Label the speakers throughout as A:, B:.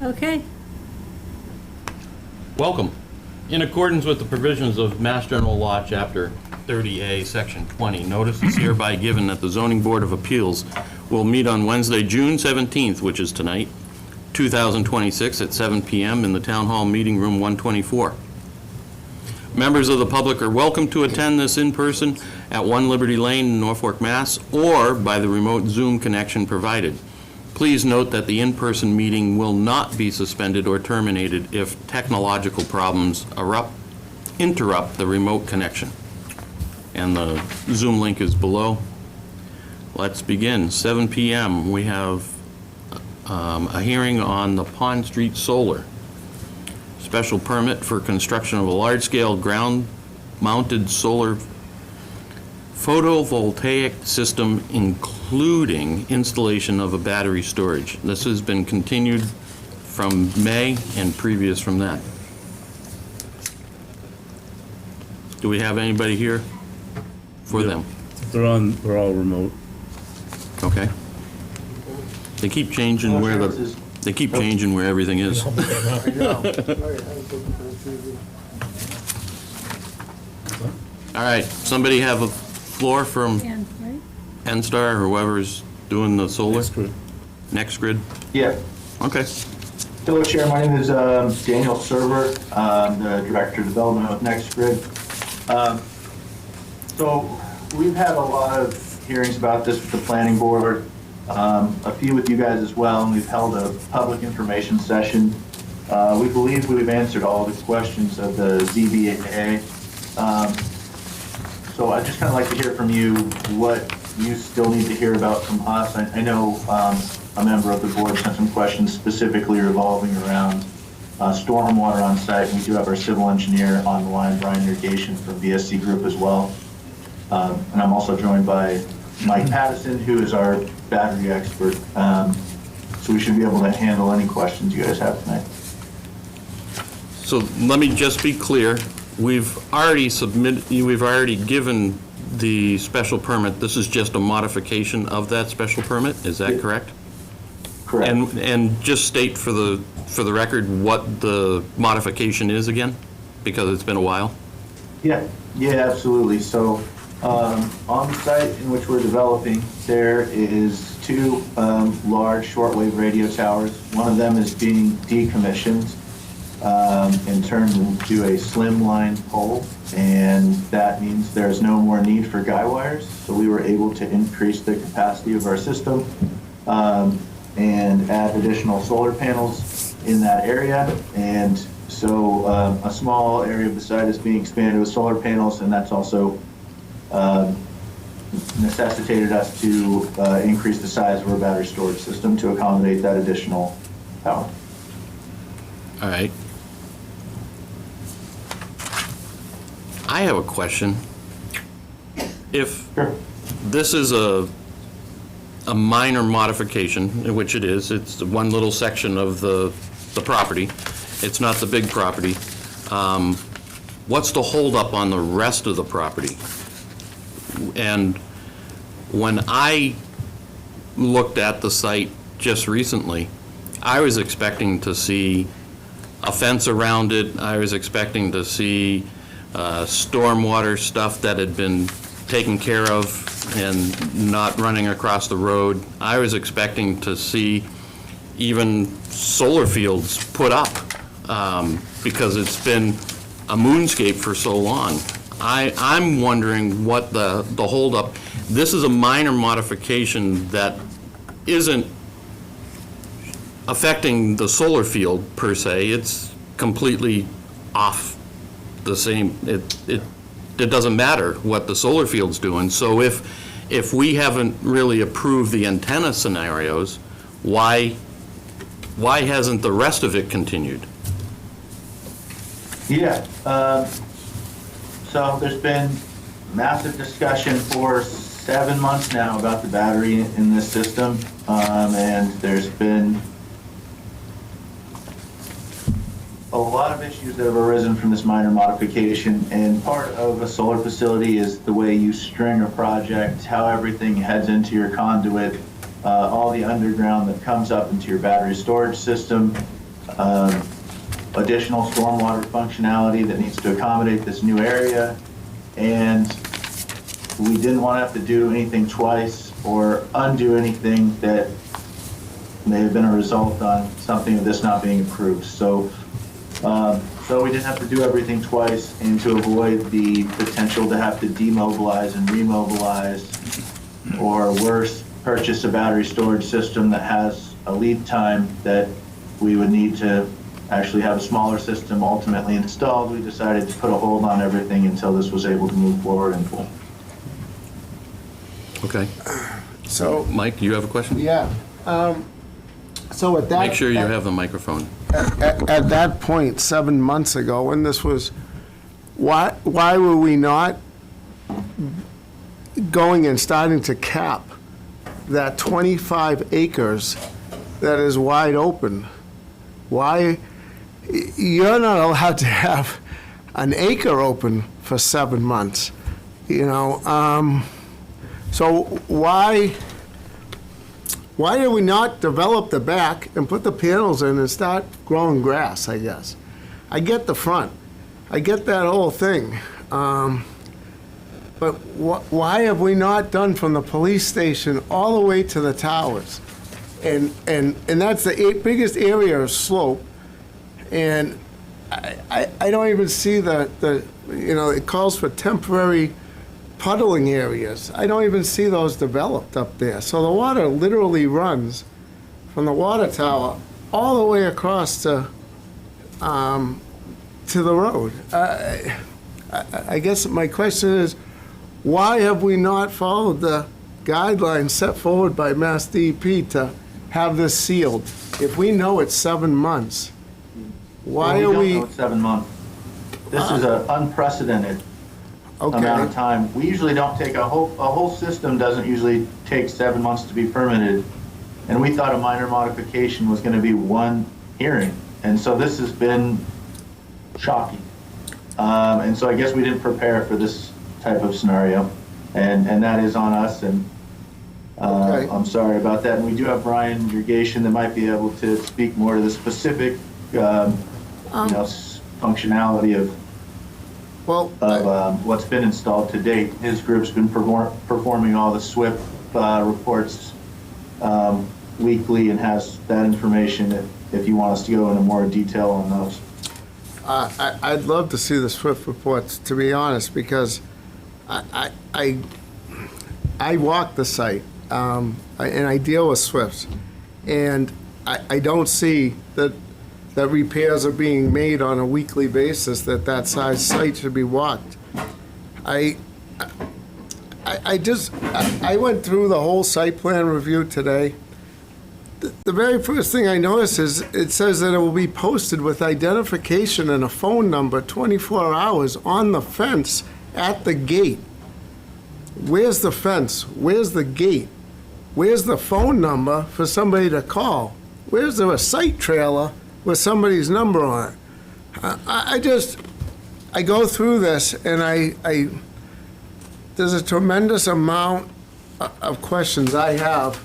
A: Okay.
B: Welcome. In accordance with the provisions of Mass General Law, Chapter 30A, Section 20, notice is hereby given that the Zoning Board of Appeals will meet on Wednesday, June 17th, which is tonight, 2026, at 7 p.m. in the Town Hall Meeting Room 124. Members of the public are welcome to attend this in person at 1 Liberty Lane, Norfolk, Mass., or by the remote Zoom connection provided. Please note that the in-person meeting will not be suspended or terminated if technological problems interrupt the remote connection. And the Zoom link is below. Let's begin. 7 p.m. We have a hearing on the Pond Street Solar. Special permit for construction of a large-scale ground-mounted solar photovoltaic system, including installation of a battery storage. This has been continued from May and previous from that. Do we have anybody here for them?
C: They're all remote.
B: Okay. They keep changing where everything is. All right, somebody have a floor from
A: And, right?
B: NSTAR or whoever's doing the solar?
C: Good.
B: Next Grid?
D: Yeah.
B: Okay.
D: Hello, Chair. My name is Daniel Server. I'm the Director of Development with NextGrid. So we've had a lot of hearings about this with the Planning Board, a few with you guys as well, and we've held a public information session. We believe we've answered all the questions of the ZBA. So I'd just kind of like to hear from you what you still need to hear about from us. I know a member of the board sent some questions specifically revolving around stormwater on site. We do have our civil engineer on the line, Brian Irrigation from VSC Group as well. And I'm also joined by Mike Pattison, who is our battery expert. So we should be able to handle any questions you guys have tonight.
B: So let me just be clear. We've already given the special permit. This is just a modification of that special permit. Is that correct?
D: Correct.
B: And just state for the record what the modification is again, because it's been a while.
D: Yeah, absolutely. So on the site in which we're developing, there is two large shortwave radio towers. One of them is being decommissioned and turned into a slimline pole, and that means there's no more need for guy wires. So we were able to increase the capacity of our system and add additional solar panels in that area. And so a small area of the site is being expanded with solar panels, and that's also necessitated us to increase the size of our battery storage system to accommodate that additional power.
B: All right. I have a question. If
D: Sure.
B: this is a minor modification, which it is, it's one little section of the property, it's not the big property, what's the holdup on the rest of the property? And when I looked at the site just recently, I was expecting to see a fence around it. I was expecting to see stormwater stuff that had been taken care of and not running across the road. I was expecting to see even solar fields put up because it's been a moonscape for so long. I'm wondering what the holdup. This is a minor modification that isn't affecting the solar field per se. It's completely off the same. It doesn't matter what the solar field's doing. So if we haven't really approved the antenna scenarios, why hasn't the rest of it continued?
D: Yeah. So there's been massive discussion for 7 months now about the battery in this system, and there's been a lot of issues that have arisen from this minor modification, and part of a solar facility is the way you string a project, how everything heads into your conduit, all the underground that comes up into your battery storage system, additional stormwater functionality that needs to accommodate this new area. And we didn't want to have to do anything twice or undo anything that may have been a result on something of this not being approved. So we didn't have to do everything twice, and to avoid the potential to have to demobilize and remobilize, or worse, purchase a battery storage system that has a lead time that we would need to actually have a smaller system ultimately installed, we decided to put a hold on everything until this was able to move forward in full.
B: Okay.
A: So,
B: Mike, you have a question?
A: yeah. So at that.
B: Make sure you have the microphone.
A: At that point, 7 months ago, when this was, why were we not going and starting to cap that 25 acres that is wide open? Why, you're not allowed to have an acre open for 7 months, you know? So why did we not develop the back and put the panels in and start growing grass, I guess? I get the front. I get that whole thing. But why have we not done from the police station all the way to the towers? And that's the biggest area of slope. And I don't even see the, you know, it calls for temporary puddling areas. I don't even see those developed up there. So the water literally runs from the water tower all the way across to the road. I guess my question is, why have we not followed the guidelines set forward by Mass DEP to have this sealed? If we know it's 7 months, why are
D: Well, we
A: we?
D: don't know it's 7 months. This is an unprecedented amount of
A: Okay,
D: time. We usually don't take a whole system doesn't usually take 7 months to be permitted. And we thought a minor modification was gonna be one hearing. And so this has been shocking. And so I guess we didn't prepare for this type of scenario. And that is on us, and
A: Okay.
D: I'm sorry about that. And we do have Brian Irrigation that might be able to speak more to the specific, functionality of
A: well,
D: what's been installed to date. His group's been performing all the SWIP reports weekly and has that information if you want us to go into more detail on those.
A: I'd love to see the SWIFT reports, to be honest, because I walk the site, and I deal with SWIFTs, and I don't see that repairs are being made on a weekly basis, that size site should be walked. I went through the whole site plan review today. The very first thing I noticed is it says that it will be posted with identification and a phone number 24 hours on the fence at the gate. Where's the fence? Where's the gate? Where's the phone number for somebody to call? Where's there a site trailer with somebody's number on it? I go through this and there's a tremendous amount of questions I have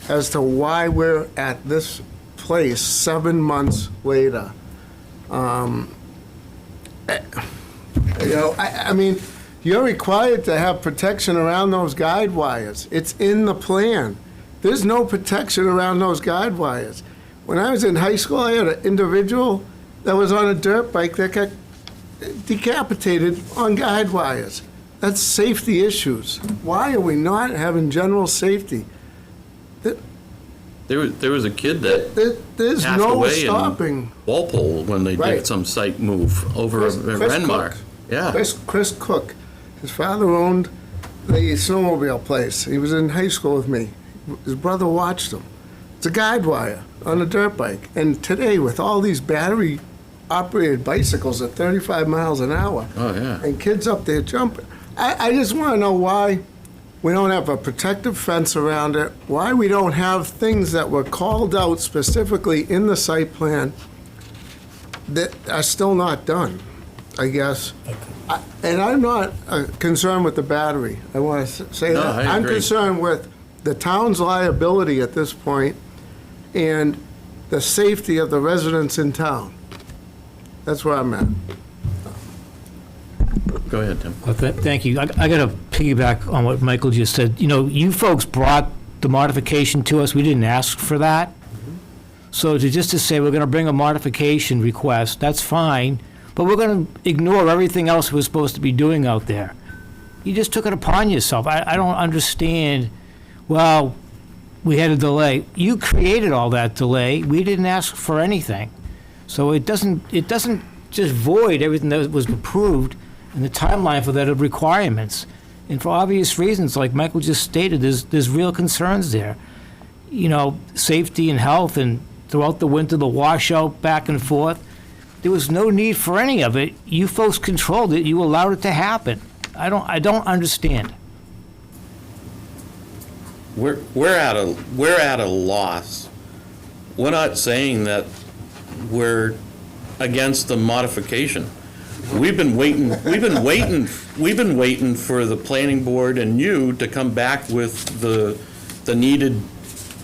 A: as to why we're at this place 7 months later. I mean, you're required to have protection around those guide wires. It's in the plan. There's no protection around those guide wires. When I was in high school, I had an individual that was on a dirt bike that got decapitated on guide wires. That's safety issues. Why are we not having general safety?
B: There was a kid that
A: There's
B: passed
A: no
B: away in
A: stopping.
B: Walpole when they
A: Right.
B: did some site move over
A: Chris
B: at Renmark.
A: Cook.
B: Yeah.
A: Chris Cook. His father owned the snowmobile place. He was in high school with me. His brother watched him. It's a guide wire on a dirt bike. And today, with all these battery-operated bicycles at 35 miles an hour,
B: Oh, yeah.
A: and kids up there jumping, I just want to know why we don't have a protective fence around it, why we don't have things that were called out specifically in the site plan that are still not done, I guess. And I'm not concerned with the battery. I want to say
B: No,
A: that.
B: I
A: I'm
B: agree.
A: concerned with the town's liability at this point, and the safety of the residents in town. That's where I'm at.
B: Go ahead, Tim.
E: Okay, thank you. I got to piggyback on what Michael just said. You know, you folks brought the modification to us. We didn't ask for that. So just to say we're going to bring a modification request, that's fine, but we're going to ignore everything else we're supposed to be doing out there. You just took it upon yourself. I don't understand, well, we had a delay. You created all that delay. We didn't ask for anything. So it doesn't just void everything that was approved and the timeline for that of requirements. And for obvious reasons, like Michael just stated, there's real concerns there. You know, safety and health, and throughout the winter, the washout back and forth. There was no need for any of it. You folks controlled it. You allowed it to happen. I don't understand.
B: We're at a loss. We're not saying that we're against the modification. We've been waiting for the planning board and you to come back with the needed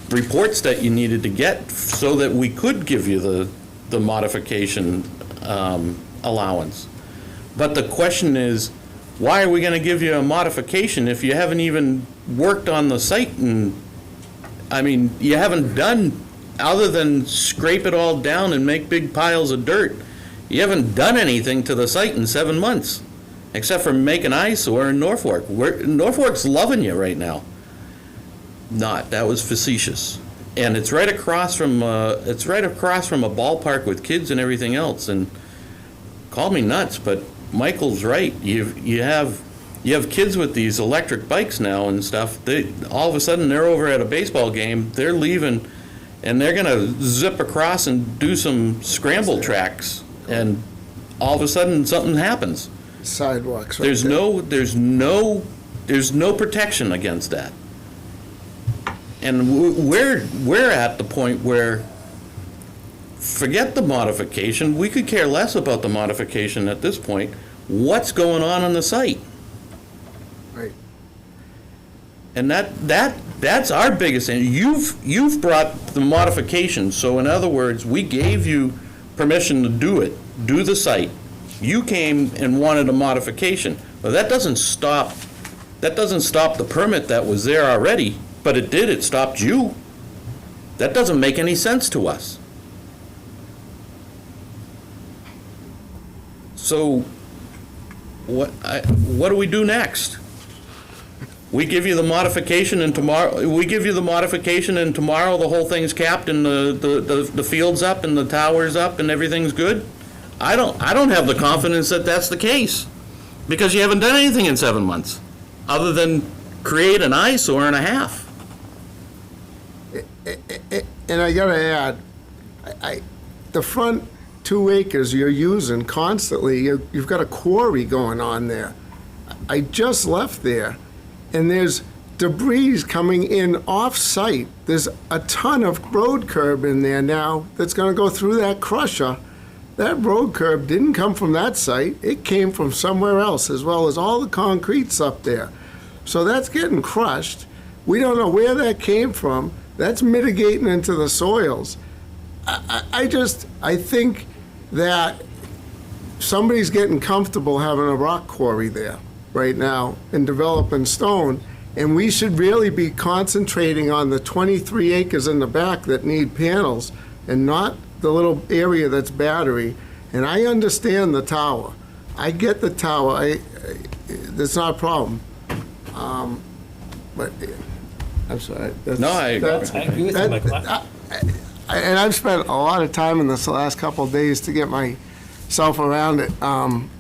B: reports that you needed to get so that we could give you the modification allowance. But the question is, why are we going to give you a modification if you haven't even worked on the site? And I mean, you haven't done, other than scrape it all down and make big piles of dirt, you haven't done anything to the site in 7 months, except for make an eyesore in Norfolk. Norfolk's loving you right now. Not, that was facetious. And it's right across from a ballpark with kids and everything else. And call me nuts, but Michael's right. You have kids with these electric bikes now and stuff. All of a sudden they're over at a baseball game. They're leaving, and they're gonna zip across and do some scramble tracks. And all of a sudden something happens.
A: Sidewalks right
B: There's
A: there.
B: there's no protection against that. And we're at the point where, forget the modification. We could care less about the modification at this point. What's going on the site?
A: Right.
B: And that's our biggest thing. You've brought the modification. So in other words, we gave you permission to do the site. You came and wanted a modification. Well, that doesn't stop the permit that was there already. But it stopped you. That doesn't make any sense to us. So, what do we do next? We give you the modification and tomorrow the whole thing's capped and the field's up and the tower's up and everything's good? I don't have the confidence that that's the case, because you haven't done anything in 7 months other than create an eyesore and a half.
A: And I gotta add, the front 2 acres you're using constantly, you've got a quarry going on there. I just left there, and there's debris coming in off-site. There's a ton of road curb in there now that's gonna go through that crusher. That road curb didn't come from that site, it came from somewhere else, as well as all the concrete's up there. So that's getting crushed. We don't know where that came from. That's mitigating into the soils. I think that somebody's getting comfortable having a rock quarry there right now and developing stone, and we should really be concentrating on the 23 acres in the back that need panels and not the little area that's battery. And I understand the tower. I get the tower. That's not a problem. But I'm sorry.
B: No, I agree.
E: I agree with you, Michael.
A: And I've spent a lot of time in this last couple of days to get myself around it. I'm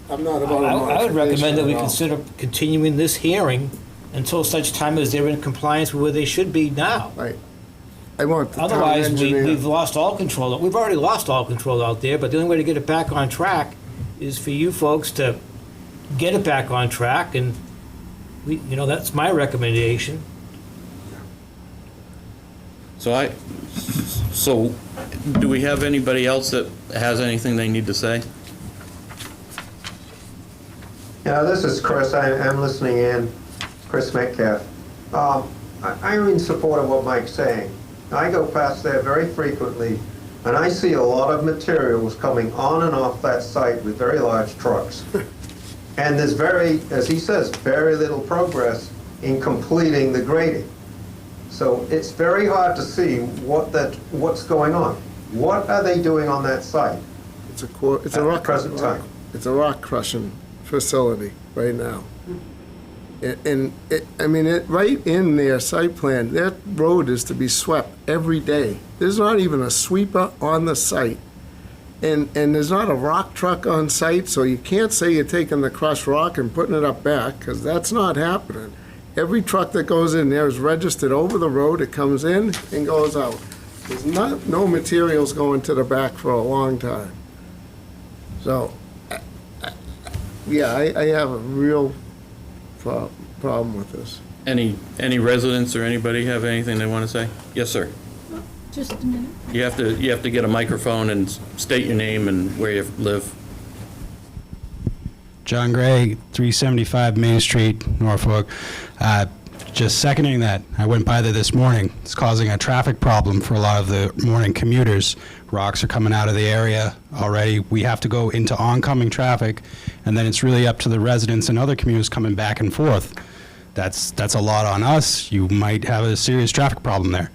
A: not about a
E: I would recommend that we
A: modification at all.
E: consider continuing this hearing until such time as they're in compliance with where they should be now.
A: Right. I want the town
E: Otherwise,
A: engineer.
E: we've lost all control. We've already lost all control out there, but the only way to get it back on track is for you folks to get it back on track, and that's my recommendation.
B: So do we have anybody else that has anything they need to say?
F: Yeah, this is Chris. I'm listening in. Chris Metcalf. I'm in support of what Mike's saying. I go past there very frequently, and I see a lot of materials coming on and off that site with very large trucks. And there's very, as he says, very little progress in completing the grading. So it's very hard to see what's going on. What are they doing on that site?
A: It's a
F: At the
A: rock.
F: present time.
A: It's a rock crushing facility right now. Right in their site plan, that road is to be swept every day. There's not even a sweeper on the site. And there's not a rock truck on site, so you can't say you're taking the crushed rock and putting it up back, because that's not happening. Every truck that goes in there is registered over the road, it comes in and goes out. There's no materials going to the back for a long time. So, I have a real problem with this.
B: Any residents or anybody have anything they want to say? Yes, sir.
G: Just a minute.
B: You have to get a microphone and state your name and where you live.
H: John Gray, 375 Main Street, Norfolk. Just seconding that, I went by there this morning. It's causing a traffic problem for a lot of the morning commuters. Rocks are coming out of the area already. We have to go into oncoming traffic, and then it's really up to the residents and other commuters coming back and forth. That's a lot on us. You might have a serious traffic problem there.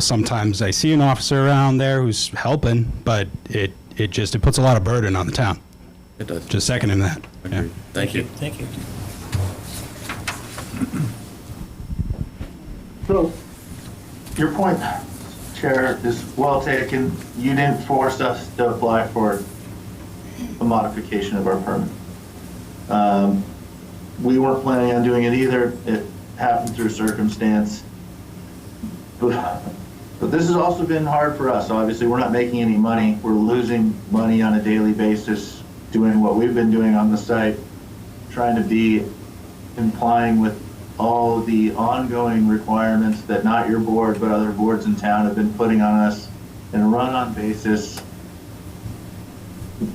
H: Sometimes I see an officer around there who's helping, but it puts a lot of burden on the town.
B: It does.
H: Just seconding that. Yeah.
B: Agreed. Thank you.
E: Thank you.
D: So, your point, Chair, is well taken. You didn't force us to apply for a modification of our permit. We weren't planning on doing it either. It happened through circumstance. But this has also been hard for us. Obviously, we're not making any money. We're losing money on a daily basis doing what we've been doing on the site, trying to be complying with all the ongoing requirements that not your board, but other boards in town have been putting on us in a run-on basis.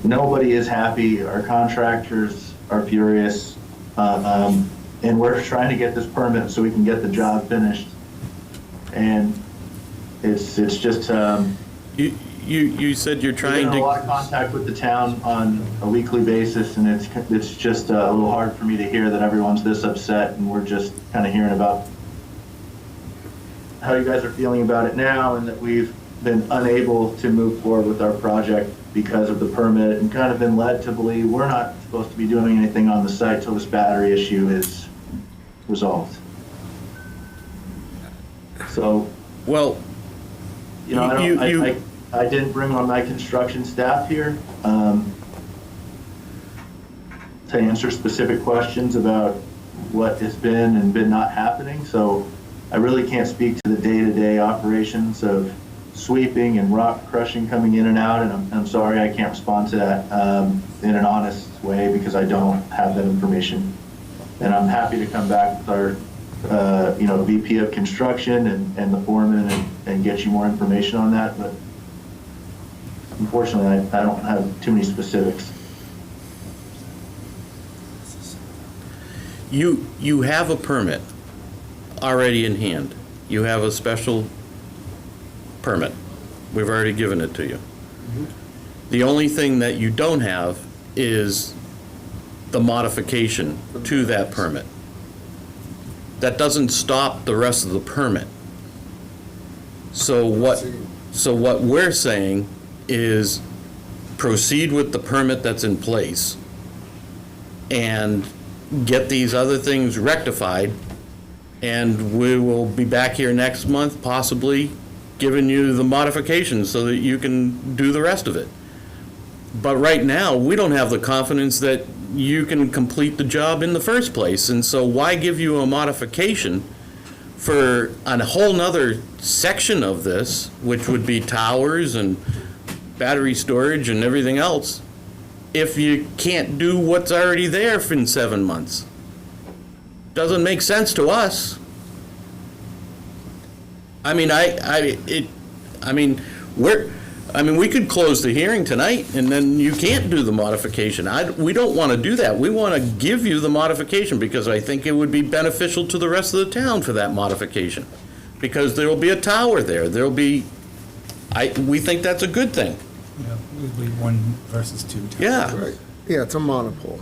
D: Nobody is happy. Our contractors are furious. And we're trying to get this permit so we can get the job finished. And it's just,
B: You said you're
D: we're
B: trying
D: in a lot
B: to,
D: of contact with the town on a weekly basis, and it's just a little hard for me to hear that everyone's this upset, and we're just kind of hearing about how you guys are feeling about it now, and that we've been unable to move forward with our project because of the permit, and kind of been led to believe we're not supposed to be doing anything on the site till this battery issue is resolved. So,
B: well,
D: I didn't bring on my construction staff here to answer specific questions about what has been and been not happening. So I really can't speak to the day-to-day operations of sweeping and rock crushing coming in and out, and I'm sorry I can't respond to that in an honest way because I don't have that information. And I'm happy to come back with our VP of construction and the foreman and get you more information on that, but unfortunately, I don't have too many specifics.
B: you have a permit already in hand. You have a special permit. We've already given it to you. The only thing that you don't have is the modification to that permit. That doesn't stop the rest of the permit. So what we're saying is proceed with the permit that's in place and get these other things rectified, and we will be back here next month, possibly giving you the modifications so that you can do the rest of it. But right now, we don't have the confidence that you can complete the job in the first place, and so why give you a modification for a whole nother section of this, which would be towers and battery storage and everything else, if you can't do what's already there in 7 months? Doesn't make sense to us. I mean, I mean, we could close the hearing tonight, and then you can't do the modification. We don't want to do that. We want to give you the modification, because I think it would be beneficial to the rest of the town for that modification. Because there will be a tower there. We think that's a good thing.
G: Yeah, it would be 1 versus 2.
B: Yeah.
A: Right. Yeah, it's a monopole.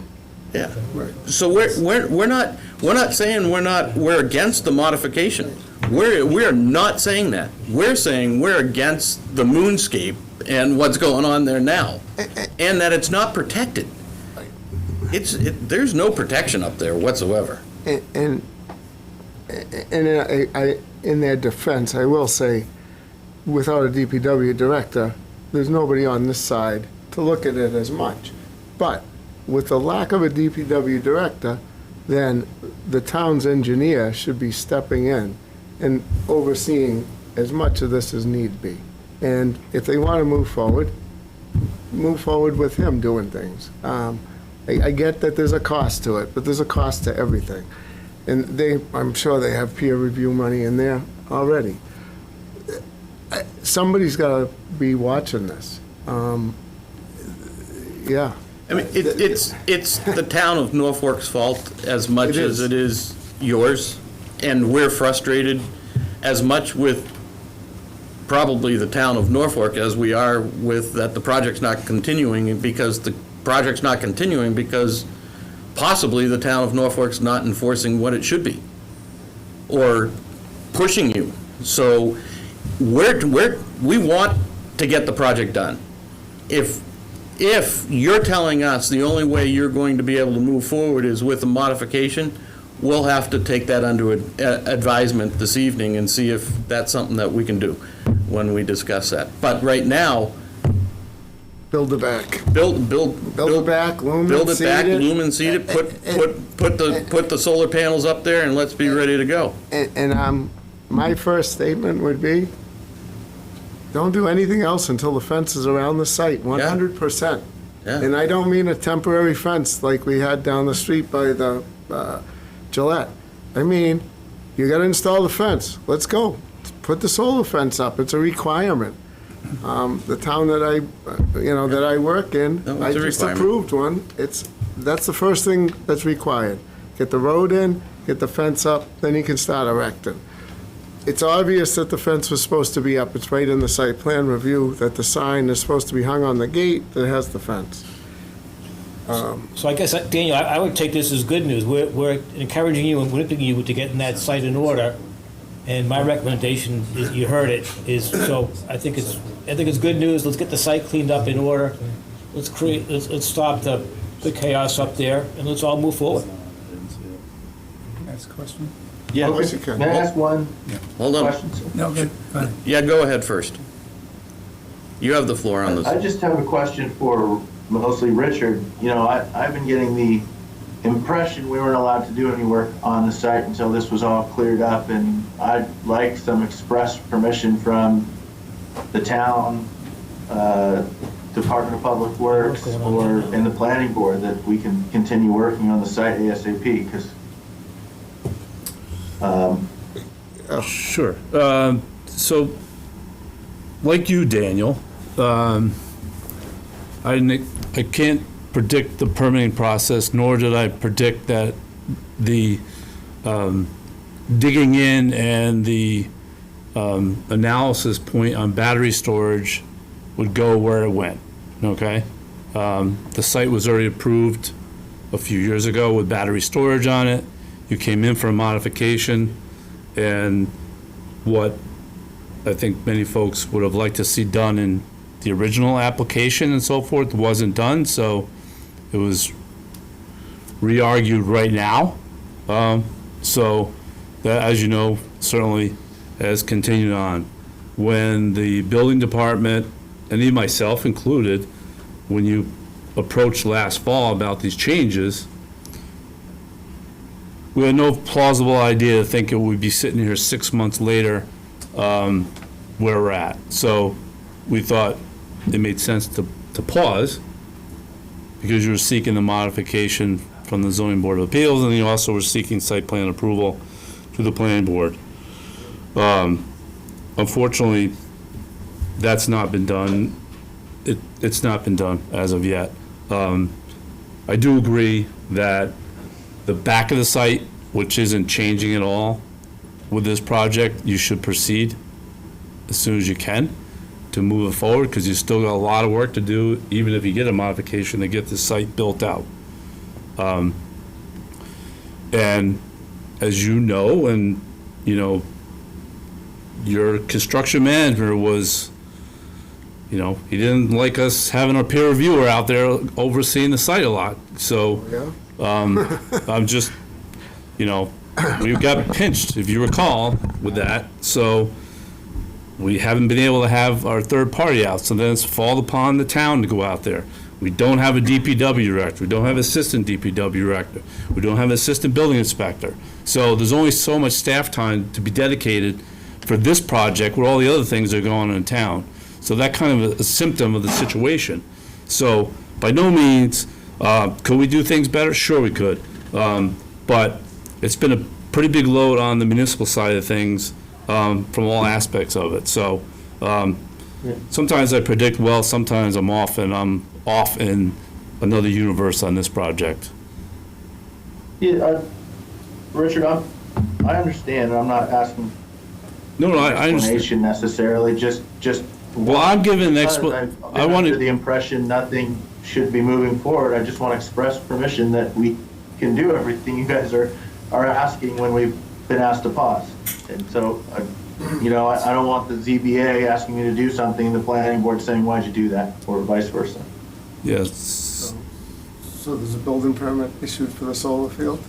B: Yeah.
A: Right.
B: So we're not saying we're against the modification. We're not saying that. We're saying we're against the moonscape and what's going on there now, and that it's not protected. There's no protection up there whatsoever.
A: And in their defense, I will say, without a DPW director, there's nobody on this side to look at it as much. But with the lack of a DPW director, then the town's engineer should be stepping in and overseeing as much of this as need be. And if they want to move forward with him doing things. I get that there's a cost to it, but there's a cost to everything. And I'm sure they have peer review money in there already. Somebody's got to be watching this. Yeah.
B: I mean, it's the town of Norfolk's fault as much
A: It is.
B: as it is yours, and we're frustrated as much with probably the town of Norfolk as we are with that the project's not continuing, because the project's not continuing because possibly the town of Norfolk's not enforcing what it should be, or pushing you. So we want to get the project done. If you're telling us the only way you're going to be able to move forward is with a modification, we'll have to take that under advisement this evening and see if that's something that we can do when we discuss that. But right now,
A: Build it back.
B: build
A: Build it back, lumen
B: build it
A: seed
B: back,
A: it.
B: lumen seed it, put the solar panels up there, and let's be ready to go.
A: And my first statement would be, don't do anything else until the fence is around the site, 100%.
B: Yeah.
A: And I don't mean a temporary fence like we had down the street by the Gillette. I mean, you got to install the fence. Let's go. Put the solar fence up. It's a requirement. The town that I work in,
B: No,
A: I
B: it's a
A: just
B: requirement.
A: approved one. That's the first thing that's required. Get the road in, get the fence up, then you can start erecting. It's obvious that the fence was supposed to be up. It's right in the site plan review that the sign is supposed to be hung on the gate that has the fence.
E: So I guess, Daniel, I would take this as good news. We're encouraging you and whipping you to get in that site in order. And my recommendation, you heard it, is, so I think it's good news. Let's get the site cleaned up in order. Let's stop the chaos up there, and let's all move forward.
G: Ask a question?
B: Yeah,
A: Of course you can.
D: May I ask one
B: hold on.
D: question? sir?
G: No, good. Go ahead.
B: Yeah, go ahead first. You have the floor on
D: I
B: this.
D: just have a question for mostly Richard. You know, I've been getting the impression we weren't allowed to do any work on the site until this was all cleared up, and I'd like some express permission from the town, Department of Public Works, and the planning board that we can continue working on the site ASAP, because
C: Sure. So, like you, Daniel, I can't predict the permitting process, nor did I predict that the digging in and the analysis point on battery storage would go where it went, okay? The site was already approved a few years ago with battery storage on it. You came in for a modification, and what I think many folks would have liked to see done in the original application and so forth wasn't done, so it was re-argued right now. So that, as you know, certainly has continued on. When the building department, and even myself included, when you approached last fall about these changes, we had no plausible idea to think it would be sitting here 6 months later where we're at. So we thought it made sense to pause, because you were seeking the modification from the Zoning Board of Appeals, and you also were seeking site plan approval through the planning board. Unfortunately, That's not been done. It's not been done as of yet. I do agree that the back of the site, which isn't changing at all with this project, you should proceed as soon as you can to move it forward, because you still got a lot of work to do, even if you get a modification to get the site built out. And as you know, and you know, your construction manager was, you know, he didn't like us having a peer reviewer out there overseeing the site a lot. So
A: Yeah.
C: I'm just, you know, we got pinched, if you recall, with that. So we haven't been able to have our third party out. So then it's fall upon the town to go out there. We don't have a DPW director. We don't have assistant DPW director. We don't have an assistant building inspector. So there's only so much staff time to be dedicated for this project where all the other things are going on in town. So that kind of a symptom of the situation. So by no means, could we do things better? Sure we could. But it's been a pretty big load on the municipal side of things from all aspects of it. So sometimes I predict well, sometimes I'm off, and I'm off in another universe on this project.
D: Yeah, Richard, I understand, and I'm not asking
C: No, I understand.
D: explanation necessarily, just.
C: Well, I'm giving an
D: Because
C: explanation.
D: I've
C: I
D: been
C: want
D: under the
C: to,
D: impression nothing should be moving forward. I just want to express permission that we can do everything you guys are asking when we've been asked to pause. And so, you know, I don't want the ZBA asking me to do something, and the planning board saying, why'd you do that, or vice versa.
C: yes,
A: So there's a building permit issued for the solar field?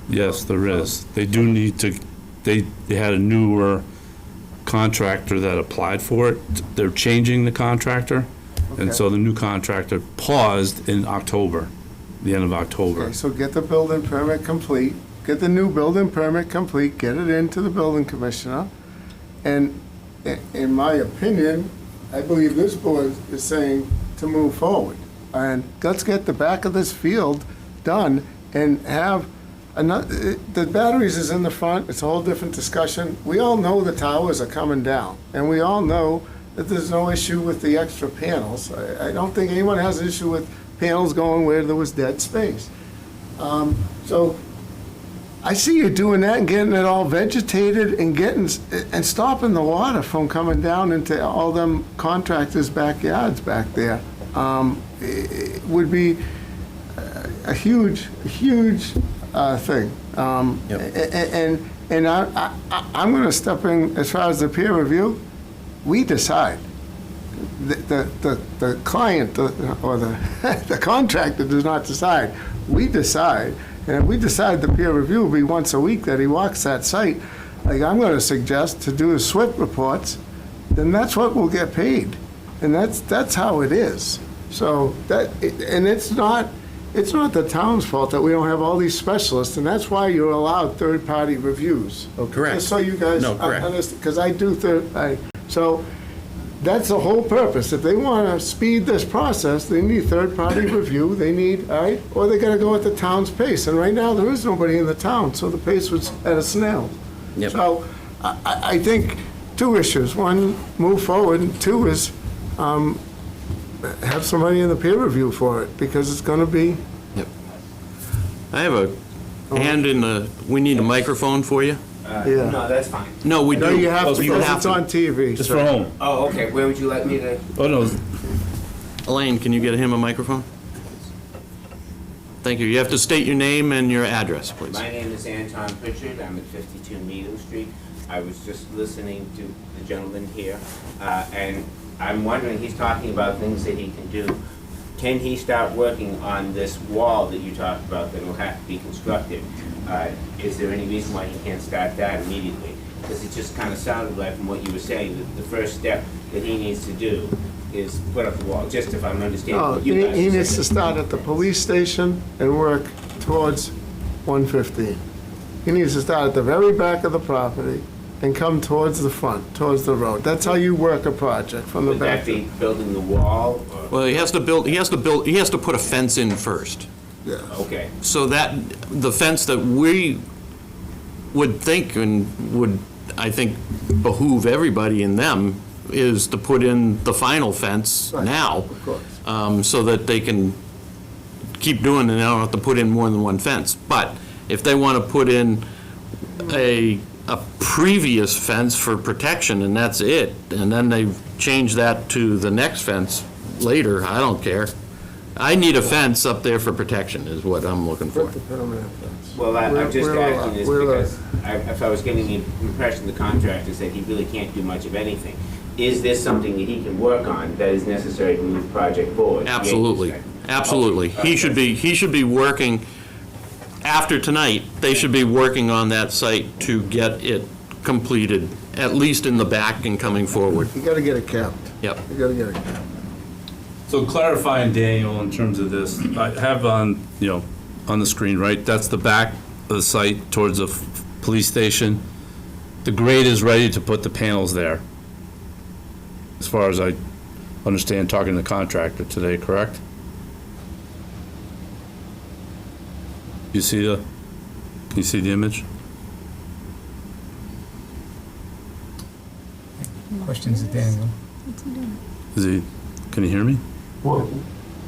C: yes, there is. They do need to, they had a newer contractor that applied for it. They're changing the contractor. And so the new contractor paused in October, the end of October.
A: Okay, so get the building permit complete, get the new building permit complete, get it into the building commissioner. And in my opinion, I believe this board is saying to move forward. And let's get the back of this field done and have the batteries is in the front, it's a whole different discussion. We all know the towers are coming down, and we all know that there's no issue with the extra panels. I don't think anyone has an issue with panels going where there was dead space. So I see you doing that and getting it all vegetated and stopping the water from coming down into all them contractors' backyards back there. It would be a huge thing. And I'm going to step in as far as the peer review. We decide. The client or the contractor does not decide. We decide. And if we decide the peer review will be once a week that he walks that site, like I'm going to suggest to do his SWIP reports, then that's what we'll get paid. And that's how it is. So it's not the town's fault that we don't have all these specialists, and that's why you're allowed third-party reviews. Okay?
B: Correct.
A: Just so you guys
B: No, correct.
A: understand, because I do so that's the whole purpose. If they want to speed this process, they need third-party review, they need, all right, or they got to go at the town's pace. And right now, there is nobody in the town, so the pace was at a snail.
B: Yep.
A: So I think two issues. One, move forward, and two is have somebody in the peer review for it, because it's going to be,
B: I have a hand in the, we need a microphone for you?
A: yeah.
I: No, that's fine.
B: No, we do.
A: No, you have to,
B: You
A: because
B: have
A: it's
B: to.
A: on TV.
C: It's
A: so-
C: for home.
I: Oh, okay, where would you like me to?
C: Oh, no,
B: Elaine, can you get him a microphone? Thank you. You have to state your name and your address, please.
I: My name is Anton Pritchard, I'm at 52 Meadow Street. I was just listening to the gentleman here, and I'm wondering, he's talking about things that he can do. Can he start working on this wall that you talked about that will have to be constructed? Is there any reason why he can't start that immediately? Because it just kind of sounded like, from what you were saying, that the first step that he needs to do is put up the wall, just if I'm understanding
A: No,
I: what you guys are
A: he needs to
I: saying.
A: start at the police station and work towards 115. He needs to start at the very back of the property and come towards the front, towards the road. That's how you work a project, from the
I: Would that
A: back.
I: be building the wall, or,
B: Well, he has to put a fence in first.
A: Yeah.
I: okay.
B: So that, the fence that we would think and would, I think, behoove everybody in them is to put in the final fence
A: Right,
B: now,
A: of course.
B: so that they can keep doing it, and they don't have to put in more than one fence. But if they want to put in a previous fence for protection, and that's it, and then they change that to the next fence later, I don't care. I need a fence up there for protection, is what I'm looking for.
A: Put the permanent fence.
I: Well, I'm just
A: We're-
I: asking this
A: we're-
I: because if I was getting the impression the contractor said he really can't do much of anything. Is this something that he can work on that is necessary to move the project forward?
B: Absolutely, absolutely. He should be working, after tonight, they should be working on that site to get it completed, at least in the back and coming forward.
A: You gotta get it capped.
B: Yep.
A: You gotta get it capped.
C: So clarifying, Daniel, in terms of this, I have on, on the screen, right, that's the back of the site towards the police station. The grade is ready to put the panels there, as far as I understand, talking to the contractor today, correct? You see the image?
G: Questions to Daniel?
C: Can you hear me?
D: Well,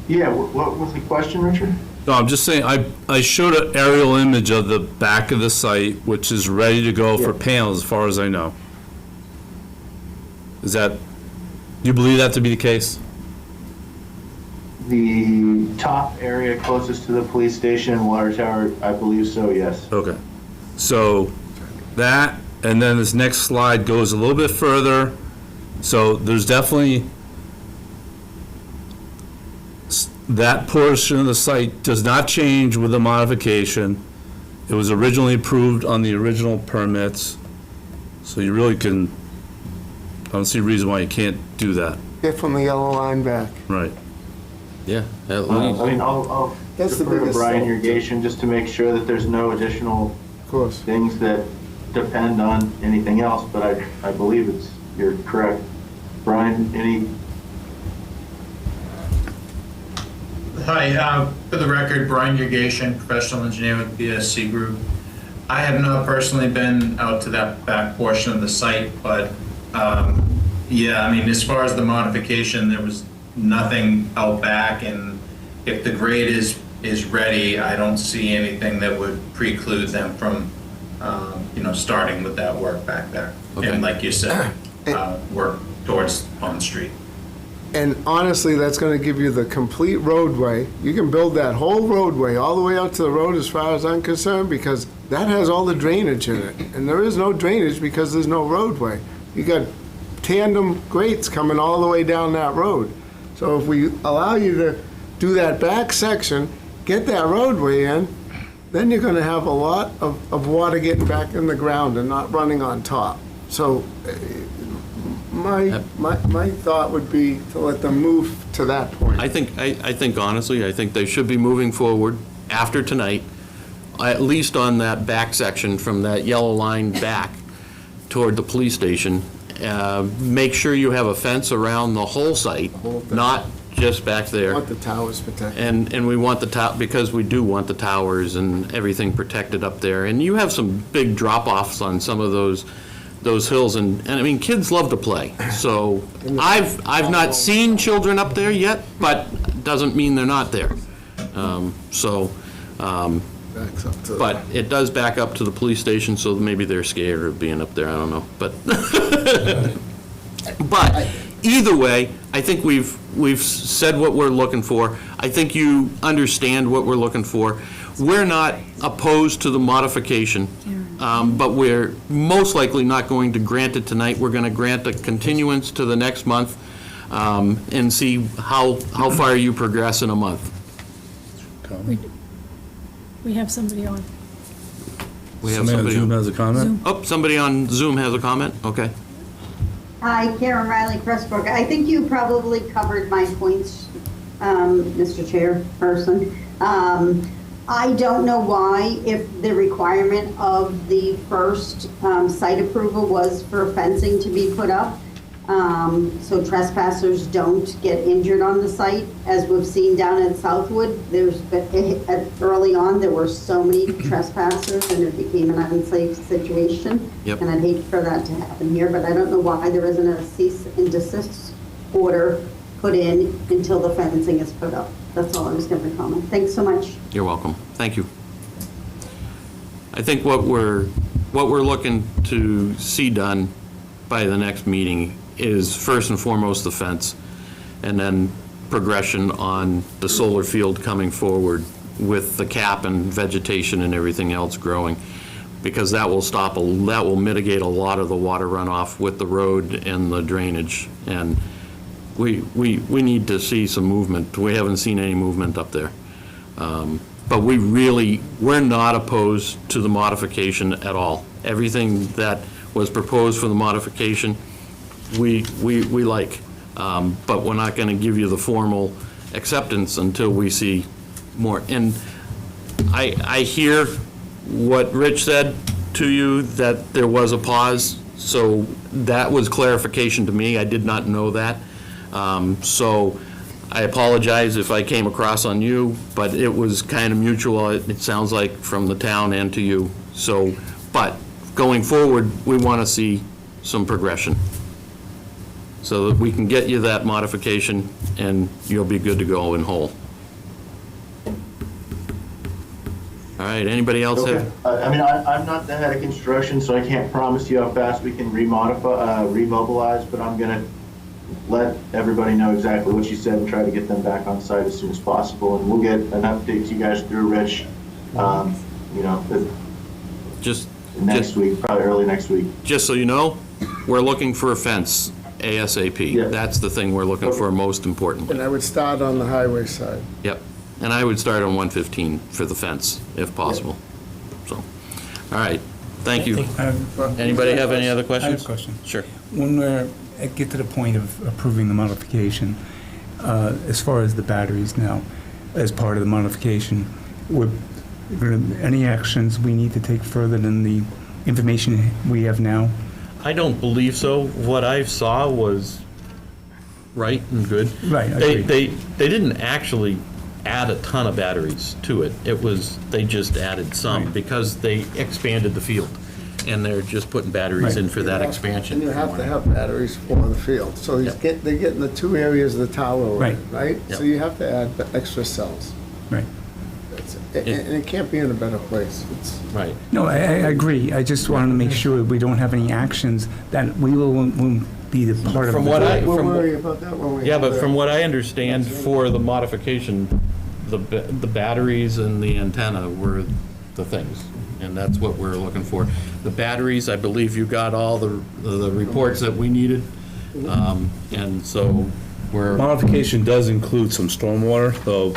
D: yeah, what was the question, Richard?
C: No, I'm just saying, I showed an aerial image of the back of the site, which is ready to go for panels, as far as I know. Do you believe that to be the case?
D: The top area closest to the police station, water tower, I believe so, yes.
C: Okay. So that, and then this next slide goes a little bit further. So there's definitely, that portion of the site does not change with the modification. It was originally approved on the original permits. So you really can, I don't see a reason why you can't do that.
A: Get from the yellow line back.
C: Right.
B: Yeah, at
D: I
B: least.
D: mean, I'll
A: That's the
D: defer to
A: biggest
D: Brian
A: thing.
D: Irrigation just to make sure that there's no additional
A: Of course.
D: things that depend on anything else, but I believe you're correct. Brian, any?
J: Hi, for the record, Brian Irrigation, professional engineer with BSC Group. I have not personally been out to that back portion of the site, but yeah, I mean, as far as the modification, there was nothing out back, and if the grade is ready, I don't see anything that would preclude them from, starting with that work back there.
B: Okay.
J: And like you said, work towards Pond Street.
A: And honestly, that's gonna give you the complete roadway. You can build that whole roadway all the way out to the road as far as I'm concerned, because that has all the drainage in it. And there is no drainage because there's no roadway. You got tandem grates coming all the way down that road. So if we allow you to do that back section, get that roadway in, then you're gonna have a lot of water getting back in the ground and not running on top. So my thought would be to let them move to that point.
B: I think honestly, I think they should be moving forward after tonight, at least on that back section from that yellow line back toward the police station. Make sure you have a fence around the whole site,
A: whole thing.
B: not just back
A: I
B: there.
A: want the towers protected.
B: And we want because we do want the towers and everything protected up there. And you have some big drop-offs on some of those hills, and I mean, kids love to play. So I've not seen children up there yet, but doesn't mean they're not there.
A: Backs up to the-
B: But it does back up to the police station, so maybe they're scared of being up there, I don't know. But either way, I think we've said what we're looking for. I think you understand what we're looking for. We're not opposed to the modification, but we're most likely not going to grant it tonight. We're going to grant a continuance to the next month and see how far you progress in a month.
K: We have somebody on.
B: We have
C: Somebody on Zoom
B: somebody.
C: has a comment?
B: Oh, somebody on Zoom has a comment? Okay.
L: Hi, Karen Riley, Crestbrook. I think you probably covered my points, Mr. Chairperson. I don't know why, if the requirement of the first site approval was for fencing to be put up. so trespassers don't get injured on the site. As we've seen down at Southwood, early on, there were so many trespassers and it became an unsafe situation.
B: Yep.
L: And I'd hate for that to happen here, but I don't know why there isn't a cease and desist order put in until the fencing is put up. That's all I was going to comment. Thanks so much.
B: You're welcome. Thank you. I think what we're looking to see done by the next meeting is first and foremost the fence, and then progression on the solar field coming forward with the cap and vegetation and everything else growing, because that will mitigate a lot of the water runoff with the road and the drainage. And we need to see some movement. We haven't seen any movement up there. But we're not opposed to the modification at all. Everything that was proposed for the modification, we like. But we're not going to give you the formal acceptance until we see more. And I hear what Rich said to you, that there was a pause. So that was clarification to me. I did not know that. So I apologize if I came across on you, but it was kind of mutual, it sounds like, from the town and to you. So, but going forward, we want to see some progression so that we can get you that modification and you'll be good to go and whole. All right, anybody else
D: Okay.
B: have?
D: I mean, I'm not the head of construction, so I can't promise you how fast we can remobilize, but I'm gonna let everybody know exactly what you said and try to get them back on site as soon as possible. And we'll get an update to you guys through Rich,
B: Just
D: next week, probably early next week.
B: so you know, we're looking for a fence ASAP.
D: Yeah.
B: That's the thing we're looking for most importantly.
A: And I would start on the highway side.
B: Yep, and I would start on 115 for the fence, if possible. So, all right, thank you. Anybody have any other questions?
G: I have a question.
B: Sure.
G: When we're get to the point of approving the modification, as far as the batteries now, as part of the modification, any actions we need to take further than the information we have now?
B: I don't believe so. What I saw was right and good.
G: Right, I agree.
B: They didn't actually add a ton of batteries to it. They just added some
G: Right.
B: because they expanded the field. And they're just putting batteries in for that expansion.
A: And you have to have batteries for the field. So
B: Yep.
A: they get in the two areas of the tower,
G: Right.
A: right?
B: Yep.
A: So you have to add the extra cells.
G: Right.
A: And it can't be in a better place. It's,
B: Right.
G: No, I agree. I just wanted to make sure we don't have any actions that we won't be the part of.
B: From what I-
A: we'll
B: from-
A: worry about that when we.
B: Yeah, but
A: have
B: from
A: that.
B: what I understand, for the modification, the batteries and the antenna were the things, and that's what we're looking for. The batteries, I believe you got all the reports that we needed, and so we're,
C: Modification does include some stormwater, so,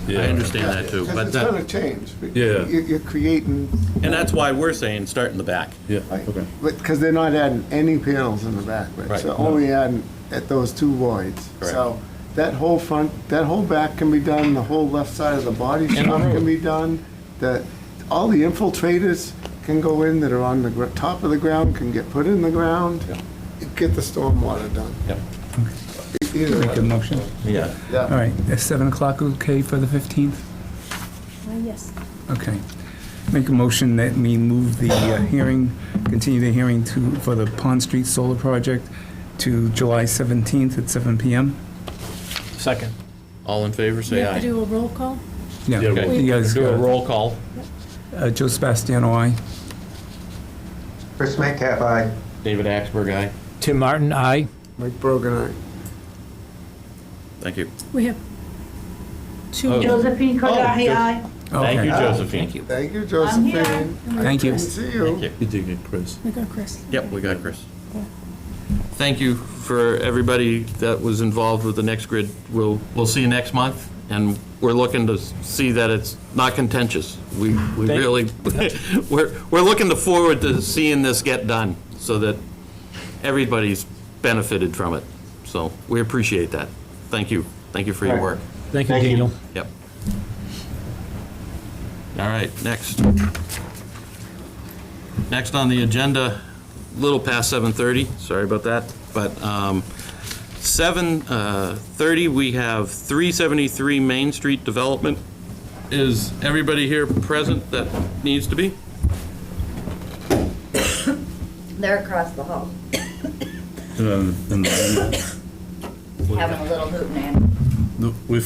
B: I
C: yeah.
B: understand that too,
A: Because
B: but
A: it's gonna
B: that,
A: change.
C: Yeah.
A: You're creating.
B: and that's why we're saying start in the back.
C: Yeah, okay.
A: Because they're not adding any panels in the back, right?
B: Right.
A: So only adding at those two voids.
B: Correct.
A: So that whole front, that whole back can be done, the whole left side of the body
B: And the
A: shop
B: road.
A: can be done. All the infiltrators can go in that are on the top of the ground, can get put in the ground. Get the stormwater done.
B: Yep.
A: Either
G: Make a
A: way.
G: motion.
B: Yeah.
G: All
A: Yeah.
G: right, is 7 o'clock okay for the 15th?
K: Yes.
G: Okay. Make a motion that we move the hearing, continue the hearing for the Pond Street Solar Project to July 17th at 7 PM.
E: Second.
B: All in favor,
K: We
B: say
K: have to
B: aye.
K: do a roll call?
G: Yeah,
B: Okay,
G: you guys,
B: do a roll call.
G: Joe Sebastiano, aye.
F: Chris Metcalf, aye.
B: David Axberg, aye.
E: Tim Martin, aye.
A: Mike Brogan, aye.
B: Thank you.
K: We have two.
B: Oh.
L: Josephine
B: Kodahi,
L: aye.
B: Thank
G: Okay.
B: you, Josephine.
E: Thank you.
A: Thank you, Josephine.
G: Thank you.
A: Good to see
B: Thank
A: you.
B: you.
C: You did get Chris.
K: We got Chris.
B: Yep, we got Chris. Thank you for everybody that was involved with the Next Grid. We'll see you next month, and we're looking to see that it's not contentious. We really, we're looking forward to seeing this get done, so that everybody's benefited from it. So we appreciate that. Thank you. Thank you for your work.
E: Thank you,
D: Thank you.
E: Daniel.
B: Yep. All right, next. Next on the agenda, a little past 7:30, sorry about that. But 7:30, we have 373 Main Street Development. Is everybody here present that needs to be?
M: They're across the hall,
C: And
M: having a little hoot and
C: we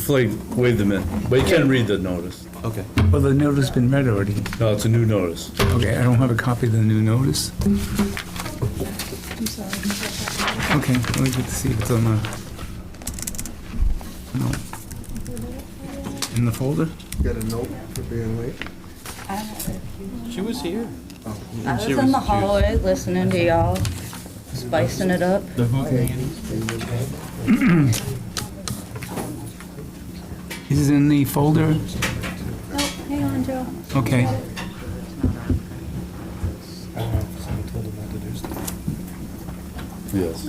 C: waved them in, but you can read the notice.
B: Okay.
G: Well, the notice has been read already.
C: No, it's a new notice.
G: Okay, I don't have a copy of the new notice.
K: I'm sorry.
G: Okay, let me get to see if it's on the, no. In the folder?
A: Get a note for being late.
B: She was here.
M: I was in the hallway listening to y'all, spicing it up.
B: The
G: Is it in the folder?
K: Oh, hang on, Joe.
G: Okay.
C: Yes.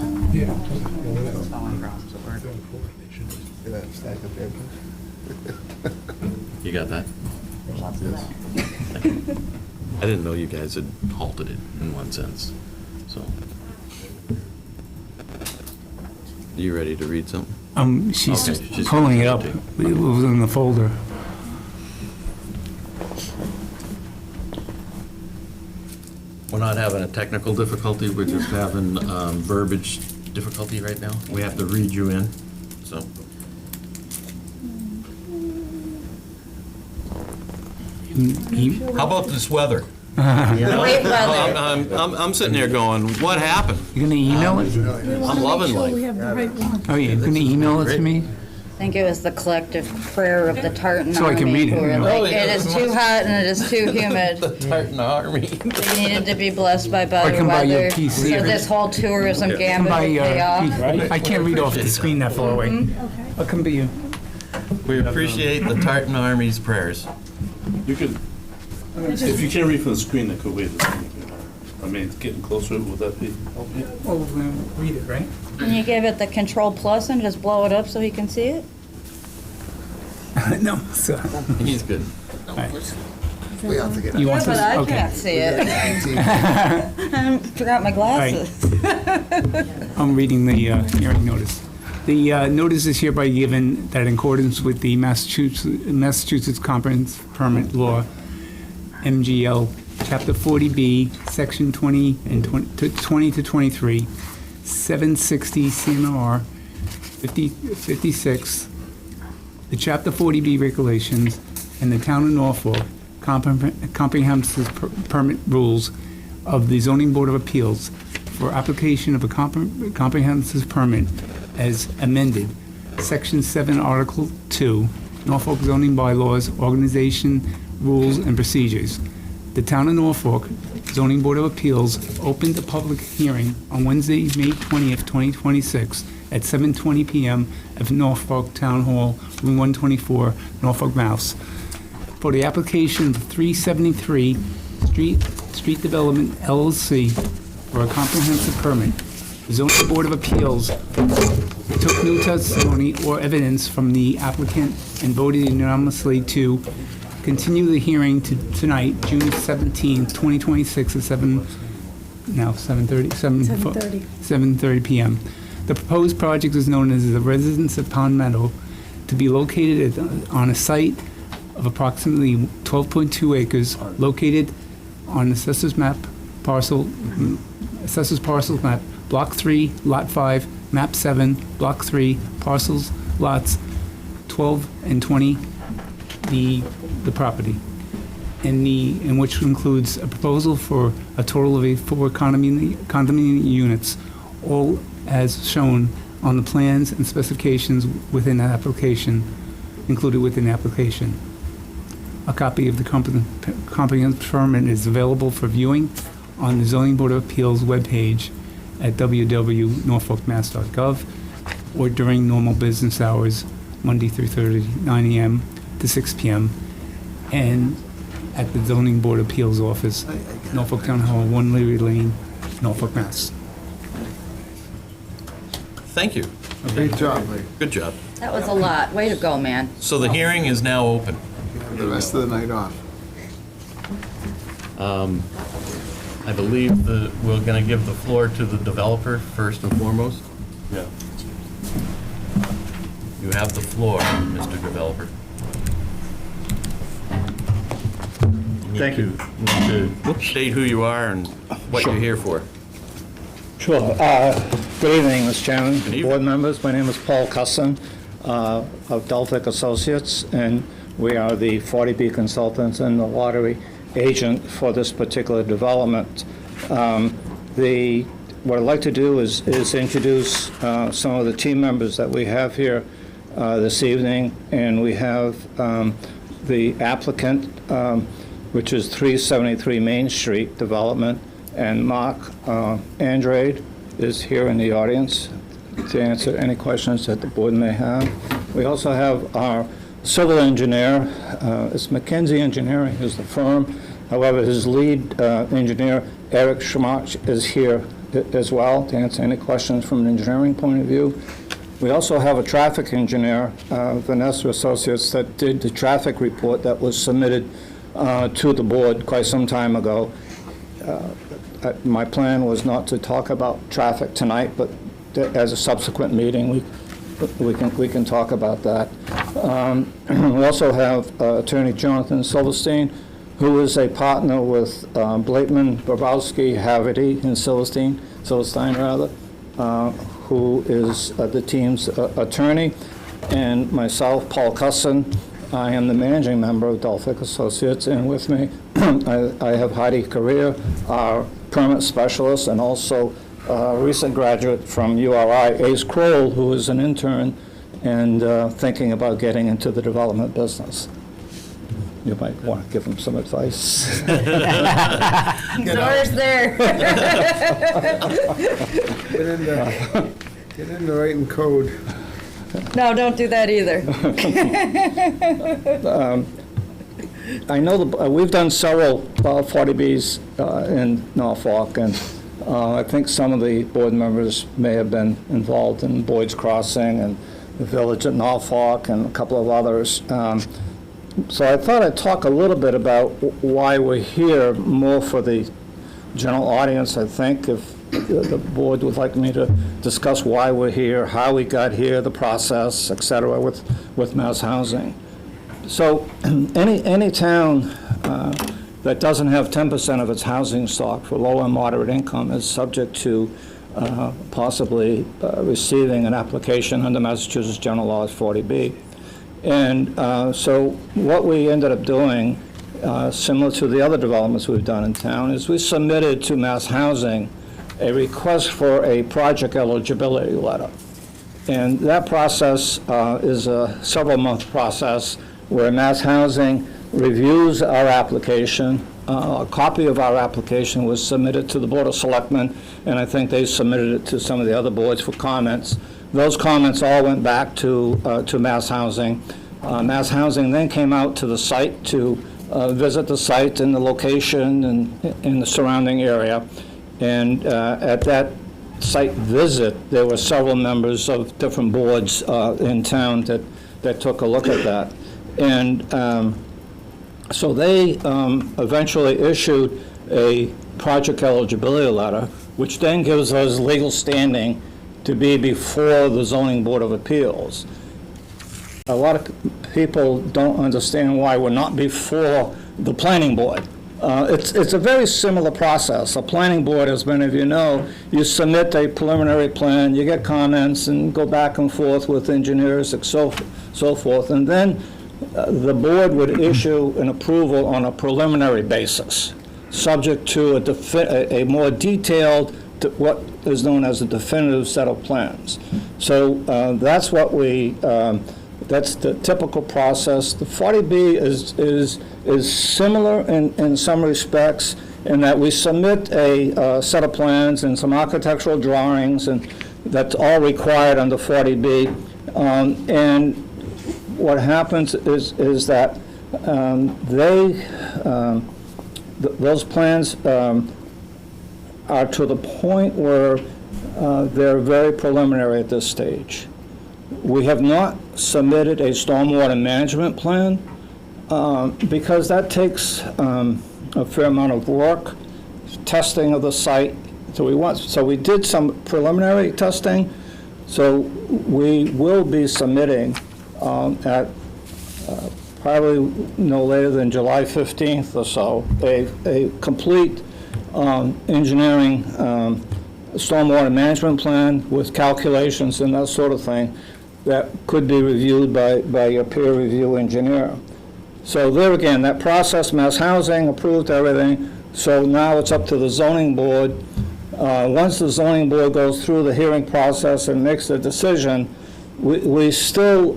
B: You got that? I didn't know you guys had halted it in one sense, so. You ready to read something?
G: She's
B: Okay, she's-
G: pulling it up. It was in the folder.
B: We're not having a technical difficulty, we're just having verbiage difficulty right now. We have to read you in, so. How about this weather? You know?
M: Great weather.
B: I'm sitting there going, what happened?
G: You gonna email it?
K: We want to
B: loving
K: make sure
B: life.
K: we have the right one.
G: Oh, yeah, you gonna email it to me?
M: I think it was the collective prayer of the Tartan
G: So I can
M: Army,
G: read it,
M: who were
G: you know.
M: like,
B: Oh, yeah.
M: it is too hot and it is too humid.
B: The Tartan Army.
M: They needed to be blessed by better
G: can buy your
M: weather, so
G: PC.
M: this whole tourism gambit
G: By,
M: would pay off.
G: I can't read off the screen that far away.
K: Okay.
G: I'll come to you.
B: We appreciate the Tartan Army's prayers.
C: You could, if you can't read from the screen, that could wave the screen. I mean, it's getting closer, would that be help you?
G: Well, read it, right?
M: Can you give it the Control Plus and just blow it up so he can see it?
G: No, so.
B: He's good.
A: We have to get
G: You want
M: But
G: this?
M: I
G: Okay.
M: can't see it. I forgot my glasses.
G: I'm reading the hearing notice. The notice is hereby given that in accordance with the Massachusetts Comprehensive Permit Law, MGL, Chapter 40B, Section 20 and 20 to 23, 760 CMR 56, the Chapter 40B regulations, and the Town of Norfolk Comprehensive Permit Rules of the Zoning Board of Appeals for application of a comprehensive permit as amended, Section 7, Article 2, Norfolk zoning bylaws, organization, rules, and procedures. The Town of Norfolk Zoning Board of Appeals opened a public hearing on Wednesday, May 20th, 2026, at 7:20 PM at Norfolk Town Hall, Room 124, Norfolk, Mass. For the application of 373 Street Development LLC for a comprehensive permit, the Zoning Board of Appeals took no testimony or evidence from the applicant and voted unanimously to continue the hearing to tonight, June 17, 2026, at 7:30 PM. The proposed project is known as the Residence of Pond Meadow, to be located on a site of approximately 12.2 acres, located on Assessor's Parcel Map, Block 3, Lot 5, Map 7, Block 3, Parcels, Lots 12 and 20, the property, in which includes a proposal for a total of 4 condominium units, all as shown on the plans and specifications within the application, included within the application. A copy of the comprehensive permit is available for viewing on the Zoning Board of Appeals webpage at www.norfolkmass.gov or during normal business hours, Monday through Thursday, 9 a.m. to 6 p.m., and at the Zoning Board of Appeals office, Norfolk Town Hall, 1 Leary Lane, Norfolk, Mass.
B: Thank you.
A: Great job, Lee.
B: Good job.
M: That was a lot. Way to go, man.
B: So the hearing is now open.
A: The rest of the night off.
B: I believe we're going to give the floor to the developer first and foremost. Yeah. You have the floor, Mr. Developer.
N: Thank you.
B: Need to state who you are and what you're here for.
N: Sure. Good evening, Mr. Chairman,
B: evening.
N: board members. My name is Paul Cusson of Delphic Associates, and we are the 40B consultants and the lottery agent for this particular development. What I'd like to do is introduce some of the team members that we have here this evening, and we have the applicant, which is 373 Main Street Development, and Mark Andrade is here in the audience to answer any questions that the board may have. We also have our civil engineer, it's McKinsey Engineering is the firm. However, his lead engineer, Eric Schmach, is here as well to answer any questions from an engineering point of view. We also have a traffic engineer, Vanessa Associates, that did the traffic report that was submitted to the board quite some time ago. My plan was not to talk about traffic tonight, but as a subsequent meeting, we can talk about that. We also have Attorney Jonathan Silverstein, who is a partner with Blakeman, Bobrowski, Haverty in Silverstein, who is the team's attorney, and myself, Paul Cusson. I am the managing member of Delphic Associates, and with me, I have Heidi Correa, our permit specialist, and also a recent graduate from URI, Ace Kroll, who is an intern and thinking about getting into the development business. You might want to give him some advice.
M: Doors there.
A: Get into writing code.
M: No, don't do that either.
N: I know we've done several 40Bs in Norfolk, and I think some of the board members may have been involved in Boyd's Crossing and the Village at Norfolk and a couple of others. So I thought I'd talk a little bit about why we're here, more for the general audience, I think, if the board would like me to discuss why we're here, how we got here, the process, et cetera, with mass housing. So any town that doesn't have 10% of its housing stock for low and moderate income is subject to possibly receiving an application under Massachusetts General Laws 40B. And so what we ended up doing, similar to the other developments we've done in town, is we submitted to Mass Housing a request for a project eligibility letter. And that process is a several-month process where Mass Housing reviews our application. A copy of our application was submitted to the Board of Selectmen, and I think they submitted it to some of the other boards for comments. Those comments all went back to Mass Housing. Mass Housing then came out to the site to visit the site and the location and in the surrounding area. And at that site visit, there were several members of different boards in town that took a look at that. And so they eventually issued a project eligibility letter, which then gives us legal standing to be before the Zoning Board of Appeals. A lot of people don't understand why we're not before the Planning Board. It's a very similar process. A planning board, as many of you know, you submit a preliminary plan, you get comments, and go back and forth with engineers, and so forth, and then the board would issue an approval on a preliminary basis, subject to a more detailed, what is known as a definitive set of plans. So that's what that's the typical process. The 40B is similar in some respects in that we submit a set of plans and some architectural drawings, and that's all required under 40B. And what happens is that those plans are to the point where they're very preliminary at this stage. We have not submitted a stormwater management plan because that takes a fair amount of work, testing of the site. So we did some preliminary testing. So we will be submitting at probably no later than July 15th or so, a complete engineering stormwater management plan with calculations and that sort of thing that could be reviewed by your peer review engineer. So there again, that process, Mass Housing approved everything, so now it's up to the zoning board. Once the zoning board goes through the hearing process and makes a decision, we still,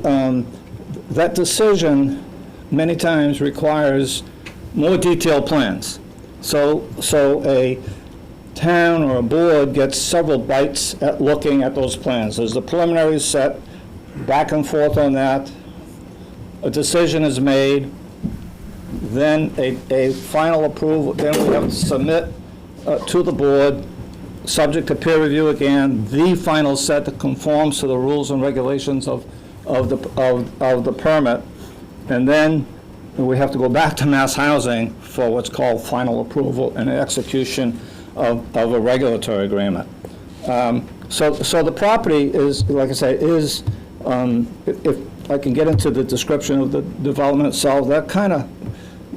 N: that decision many times requires more detailed plans. So a town or a board gets several bites at looking at those plans. There's the preliminary set, back and forth on that, a decision is made, then a final approval, then we have to submit to the board, subject to peer review again, the final set that conforms to the rules and regulations of the permit, and then we have to go back to Mass Housing for what's called final approval and execution of a regulatory agreement. So the property is, like I say, is, if I can get into the description of the development itself, that kind of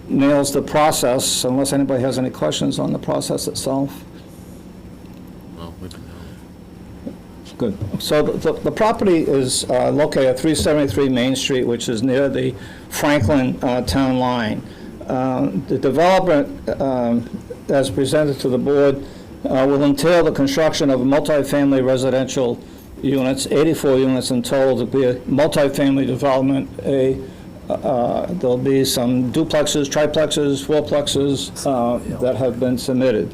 N: nails the process, unless anybody has any questions on the process itself.
B: Well, we can
N: Good. So the property is located at 373 Main Street, which is near the Franklin town line. The development, as presented to the board, will entail the construction of multifamily residential units, 84 units in total. There'll be a multifamily development. There'll be some duplexes, triplexes, fourplexes that have been submitted.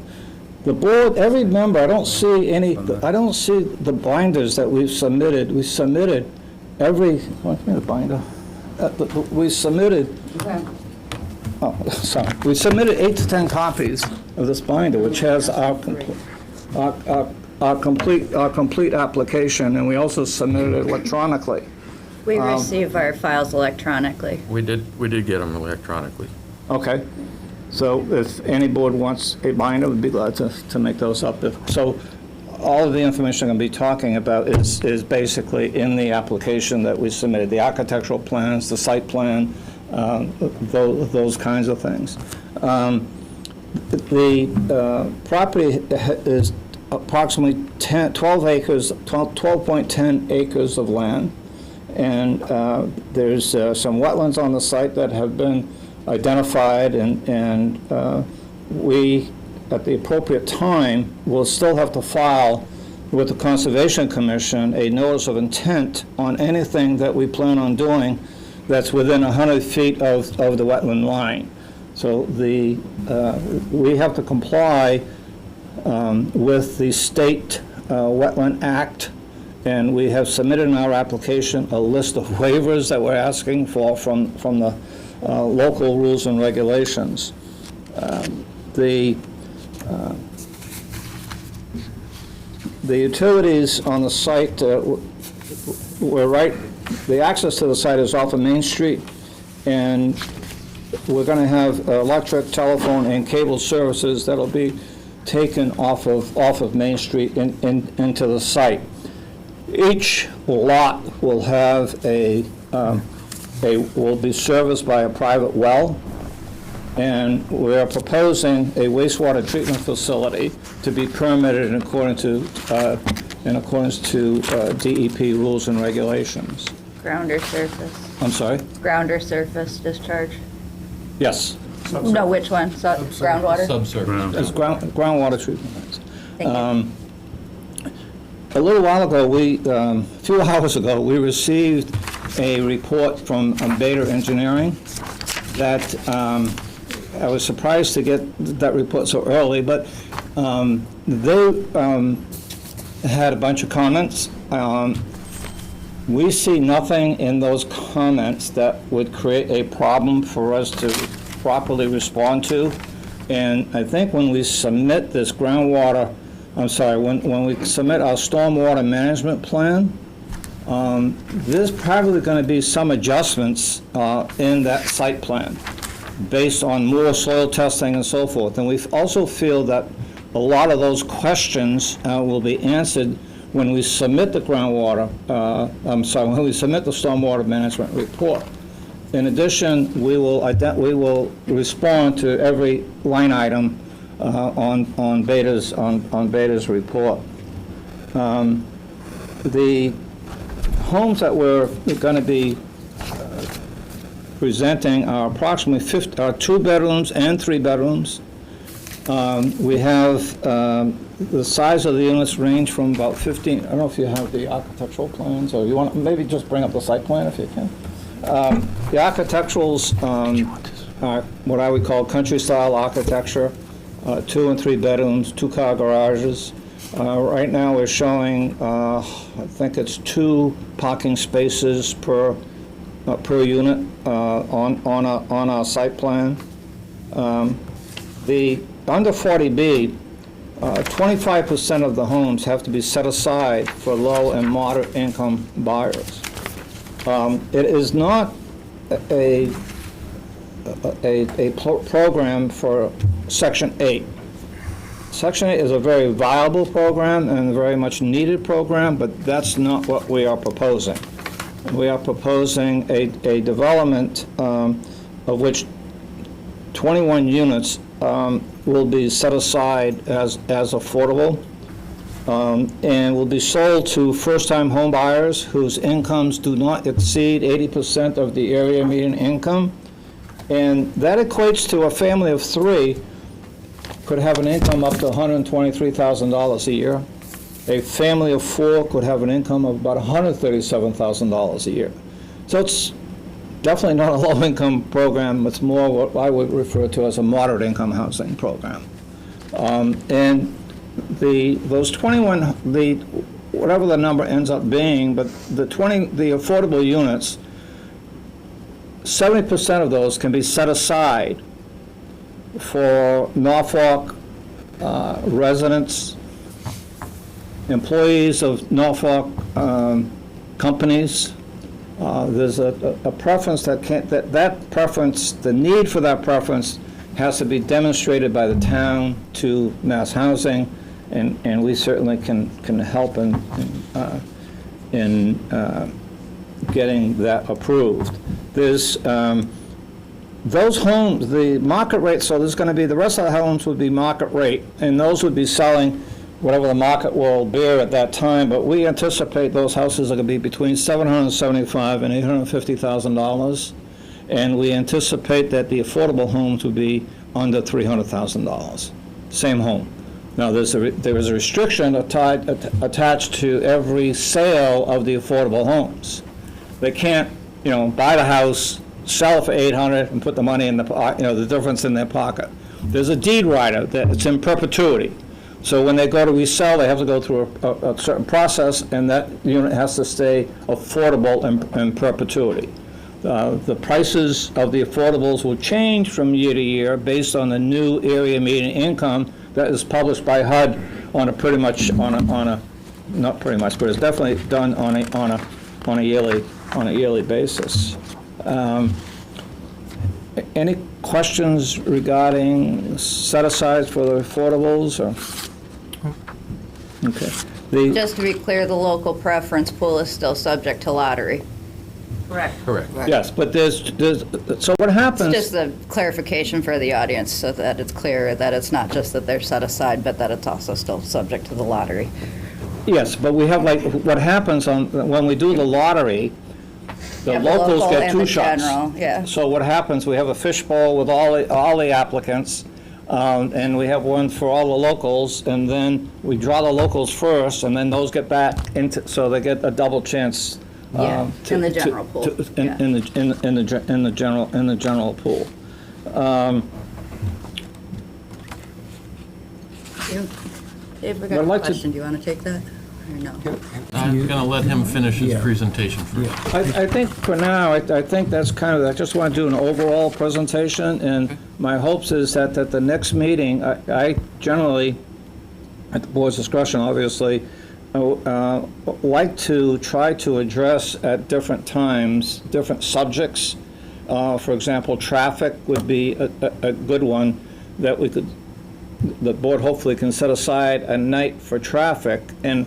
N: The board, every member, I don't see the binders that we've submitted. We submitted every, what's the binder? We submitted, we submitted 8 to 10 copies of this binder, which has our complete application, and we also submitted it electronically.
M: We receive our files electronically.
B: We did get them electronically.
N: Okay. So if any board wants a binder, we'd be glad to make those up. So all of the information I'm going to be talking about is basically in the application that we submitted, the architectural plans, the site plan, those kinds of things. The property is approximately 12 acres, 12.10 acres of land, and there's some wetlands on the site that have been identified, and we, at the appropriate time, will still have to file with the Conservation Commission a notice of intent on anything that we plan on doing that's within 100 feet of the wetland line. So we have to comply with the State Wetland Act, and we have submitted in our application a list of waivers that we're asking for from the local rules and regulations. The utilities on the site were right, the access to the site is off of Main Street, and we're going to have electric, telephone, and cable services that'll be taken off of Main Street into the site. Each lot will have will be serviced by a private well, and we are proposing a wastewater treatment facility to be permitted in accordance to DEP rules and regulations.
M: Ground or surface?
N: I'm sorry?
M: Ground or surface discharge?
N: Yes.
M: No, which one? Groundwater?
B: Subsurface.
N: It's groundwater treatment.
M: Thank you.
N: A little while ago, a few hours ago, we received a report from Bader Engineering that I was surprised to get that report so early, but they had a bunch of comments. We see nothing in those comments that would create a problem for us to properly respond to. And I think when we submit this when we submit our stormwater management plan, there's probably going to be some adjustments in that site plan. based on more soil testing and so forth. And we also feel that a lot of those questions will be answered when we submit the when we submit the stormwater management report. In addition, we will respond to every line item on Beta's report. The homes that we're going to be presenting are approximately 2 bedrooms and 3 bedrooms. We have the size of the units range from about 15. I don't know if you have the architectural plans, or you want to maybe just bring up the site plan if you can. The architecturals are what I would call country-style architecture, 2 and 3 bedrooms, 2-car garages. Right now, we're showing, I think it's 2 parking spaces per unit on our site plan. The under 40B, 25% of the homes have to be set aside for low and moderate income buyers. It is not a program for Section 8. Section 8 is a very viable program and a very much needed program, but that's not what we are proposing. We are proposing a development of which 21 units will be set aside as affordable and will be sold to first-time home buyers whose incomes do not exceed 80% of the area median income. And that equates to a family of 3 could have an income up to $123,000 a year. A family of 4 could have an income of about $137,000 a year. So it's definitely not a low-income program. It's more what I would refer to as a moderate-income housing program. And those 21, whatever the number ends up being, but the affordable units, 70% of those can be set aside for Norfolk residents, employees of Norfolk companies. There's a preference that preference, the need for that preference has to be demonstrated by the town to Mass Housing, and we certainly can help in getting that approved. There's those homes, the market rate, so there's going to be, the rest of the homes would be market rate, and those would be selling whatever the market will bear at that time, but we anticipate those houses are going to be between $775,000 and $850,000, and we anticipate that the affordable homes will be under $300,000, same home. Now, there is a restriction attached to every sale of the affordable homes. They can't, buy the house, sell it for $800,000 and put the money in the difference in their pocket. There's a deed rider that it's in perpetuity. So when they go to resell, they have to go through a certain process, and that unit has to stay affordable in perpetuity. The prices of the affordables will change from year to year based on the new area median income that is published by HUD on a pretty much not pretty much, but it's definitely done on a yearly basis. Any questions regarding set-asides for the affordables? Or? Okay.
M: Just to be clear, the local preference pool is still subject to lottery. Correct.
B: Correct.
N: Yes, but there's so what happens?
M: It's just a clarification for the audience so that it's clear that it's not just that they're set aside, but that it's also still subject to the lottery.
N: Yes, but we have what happens when we do the lottery, the locals
M: local
N: get 2
M: and the
N: shots.
M: general, yeah.
N: So what happens, we have a fishbowl with all the applicants, and we have one for all the locals, and then we draw the locals first, and then those get back into, so they get a double chance.
M: In the general pool.
N: In the general pool.
M: Dave, we
N: I'd
M: got a
N: like to-
M: question. Do you want to take that? Or no?
B: I'm going to let him finish his presentation first.
N: I think for now, I think that's I just want to do an overall presentation, and my hopes is that at the next meeting, I generally, at the board's discretion, obviously, like to try to address at different times, different subjects, For example, traffic would be a good one that the board hopefully can set aside a night for traffic. And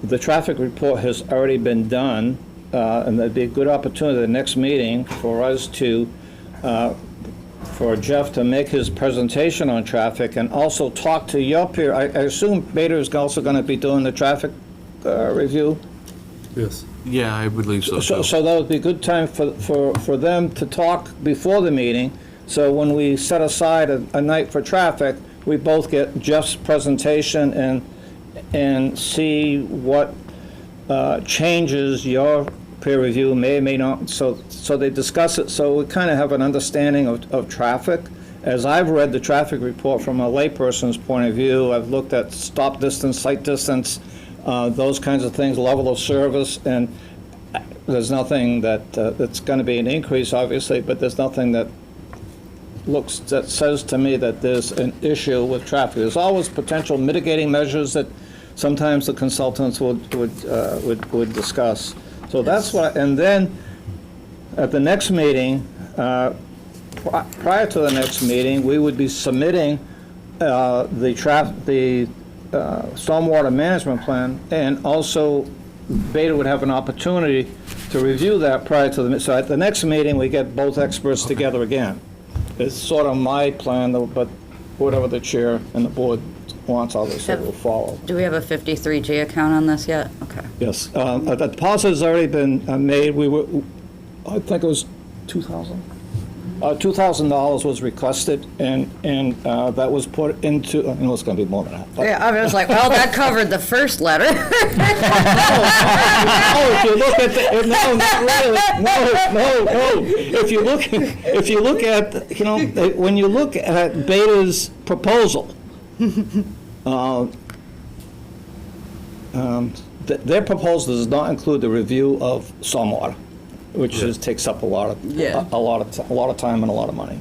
N: the traffic report has already been done, and that'd be a good opportunity at the next meeting for us to, for Jeff to make his presentation on traffic and also talk to your peer. I assume Beta is also going to be doing the traffic review?
C: Yes.
B: Yeah, I believe so.
N: So that would be a good time for them to talk before the meeting. So when we set aside a night for traffic, we both get Jeff's presentation and see what changes your peer review may or may not. So they discuss it, so we kind of have an understanding of traffic. As I've read the traffic report from a layperson's point of view, I've looked at stop distance, sight distance, those kinds of things, level of service, and there's nothing that's going to be an increase, obviously, but there's nothing that says to me that there's an issue with traffic. There's always potential mitigating measures that sometimes the consultants would discuss. So that's what, and then at the next meeting, prior to the next meeting, we would be submitting the stormwater management plan, and also Beta would have an opportunity to review that prior to the, so at the next meeting, we get both experts together again. It's sort of my plan, but whatever the chair and the board wants, obviously, will follow.
M: Do we have a 53G account on this yet? Okay.
N: Yes, the deposit has already been made. I think it was 2,000. $2,000 was requested, and that was put into, I know it's going to be more than that. But
M: Yeah, I was like, well, that covered the first letter.
N: if you look at the, no, not really, no. If you look at, when you look at Beta's proposal, their proposal does not include the review of stormwater, which takes up a lot of time and a lot of money.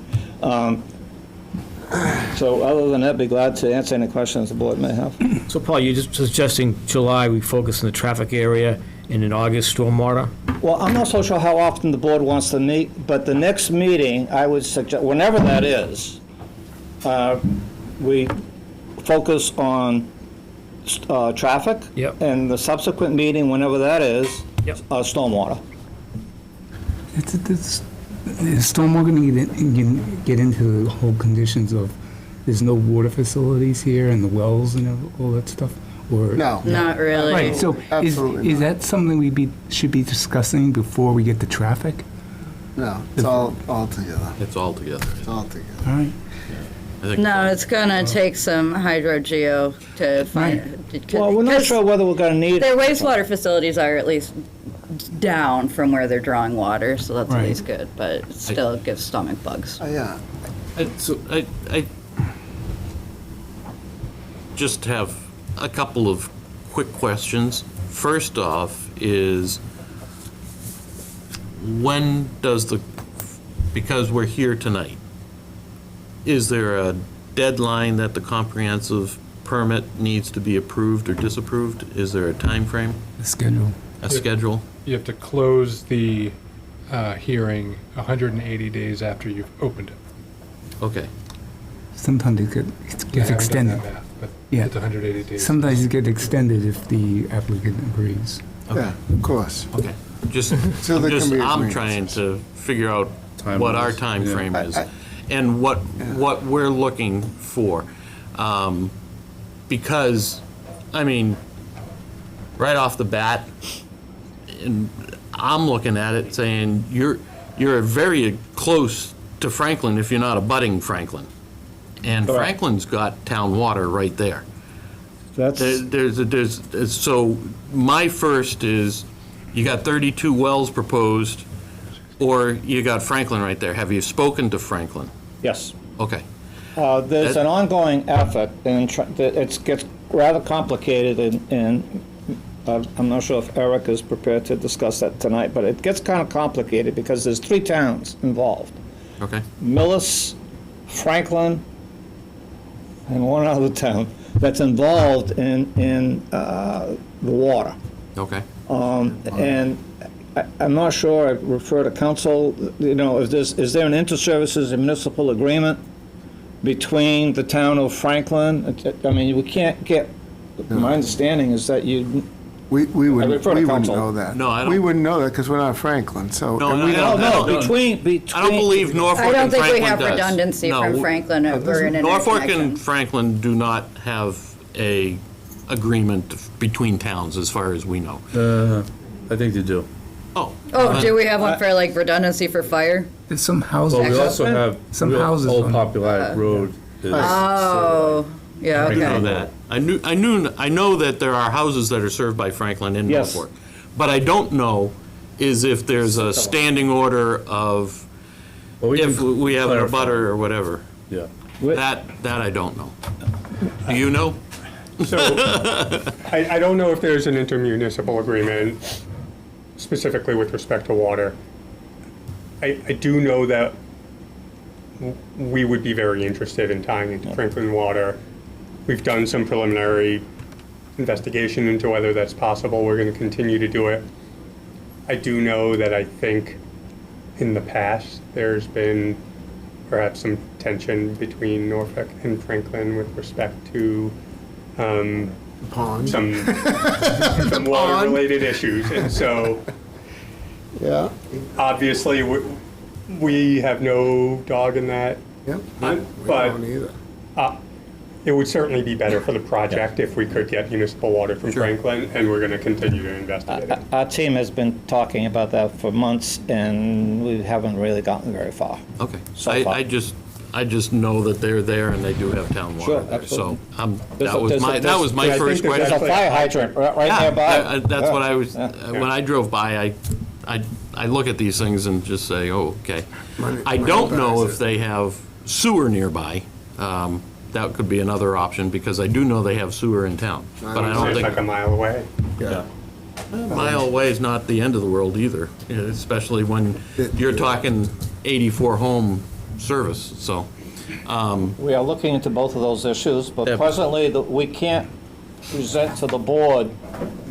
N: So other than that, be glad to answer any questions the board may have.
E: So Paul, you're just suggesting July, we focus on the traffic area, and in August, stormwater?
N: Well, I'm not so sure how often the board wants to meet, but the next meeting, I would suggest, whenever that is, we focus on traffic.
E: Yep.
N: And the subsequent meeting, whenever that is,
E: Yep.
N: Stormwater.
G: Is stormwater going to get into the whole conditions of there's no water facilities here and the wells and all that stuff? Or
A: No.
M: Not really.
G: Right, so
A: Absolutely
G: is that something we should be discussing before we get to traffic?
A: No, it's all together.
B: It's all together.
A: It's all together.
G: All right.
B: I think
M: No, it's gonna take some hydrogeo to find.
N: Well, we're not
M: because
N: sure whether we're going to need.
M: Their wastewater facilities are at least down from where they're drawing water, so that's at
G: Right.
M: least good, but it still gives stomach bugs.
A: Yeah.
B: So I just have a couple of quick questions. First off is, when does because we're here tonight, is there a deadline that the comprehensive permit needs to be approved or disapproved? Is there a time frame,
G: The schedule.
B: a schedule?
O: You have to close the hearing 180 days after you've opened it.
B: Okay.
G: Sometimes it
O: I
G: gets
O: haven't done
G: extended.
O: that math, but
G: Yeah.
O: it's 180 days.
G: Sometimes it gets extended if the applicant agrees.
A: Yeah, of course.
B: Okay. Just,
A: So there can be
B: I'm
A: agreements.
B: trying to figure out what our time frame is
A: I-
B: and what we're looking for. Because, I mean, right off the bat, and I'm looking at it saying, you're very close to Franklin if you're not abutting Franklin. And
N: Correct.
B: Franklin's got town water right there.
N: That's,
B: So my first is, you got 32 wells proposed, or you got Franklin right there. Have you spoken to Franklin?
N: yes.
B: Okay.
N: There's an ongoing effort, and it gets rather complicated, and I'm not sure if Eric is prepared to discuss that tonight, but it gets kind of complicated because there's 3 towns involved.
B: Okay.
N: Millis, Franklin, and one other town that's involved in the water.
B: Okay.
N: And I'm not sure, I refer to council, is there an inter-services and municipal agreement between the town of Franklin? I mean, we can't get, my understanding is that
A: We wouldn't,
N: refer to
A: we wouldn't
N: council.
A: know that.
B: No, I don't-
A: We wouldn't know that because we're not Franklin, so.
B: No,
A: and
B: I
A: we
B: don't-
A: don't-
N: no, between.
B: I don't believe Norfolk
M: I don't
B: and
M: think we
B: Franklin
M: have
B: does.
M: redundancy
B: No,
M: from Franklin or an
B: Norfolk
M: interconnection.
B: and Franklin do not have a agreement between towns, as far as we know.
C: I think they do.
B: Oh.
M: Oh, do we have one for like redundancy for fire?
G: There's some houses.
C: Well, we also have,
G: Some houses
C: Old
G: on-
C: Populi Road is.
M: Oh, yeah,
B: I know
M: okay.
B: that. I know that there are houses that are served by Franklin in
N: Yes.
B: Norfolk. But I don't know is if there's a standing order of,
C: Well, we
B: if
C: can
B: we have a
C: clarify.
B: butter or whatever.
C: Yeah.
B: That I don't know. Do you know?
O: So, I don't know if there's an intermunicipal agreement specifically with respect to water. I do know that we would be very interested in tying into Franklin Water. We've done some preliminary investigation into whether that's possible. We're going to continue to do it. I do know that I think in the past, there's been perhaps some tension between Norfolk and Franklin with respect to
A: Pond.
O: some water-related issues. And so,
A: Yeah,
O: obviously, we have no dog in that.
A: yep.
O: But-
A: We don't either.
O: It would certainly be better for the project if we could get municipal water from Franklin, and we're going to continue to investigate it.
N: Our team has been talking about that for months, and we haven't really gotten very far.
B: Okay.
N: So
B: I
N: far.
B: I just know that they're there and they do have town water
N: Sure,
B: there. So
N: There's
B: that
N: a-
B: was
N: there's a-
B: my, that was my
O: I think
B: first
O: there's
N: There's a
B: question.
N: fire hydrant right
B: Yeah,
N: nearby.
B: that's what I was,
N: Yeah.
B: when I drove by, I look at these things and just say, oh, okay.
A: Money-
B: I
A: money
B: don't know
A: backs
B: if
A: it.
B: they have sewer nearby. That could be another option, because I do know they have sewer in town. But I don't
O: It's like a
B: think,
O: mile away.
A: Yeah.
B: a mile away is not the end of the world either, especially when you're talking 84 home service, so.
N: We are looking into both of those issues, but
B: Yeah.
N: presently, we can't present to the board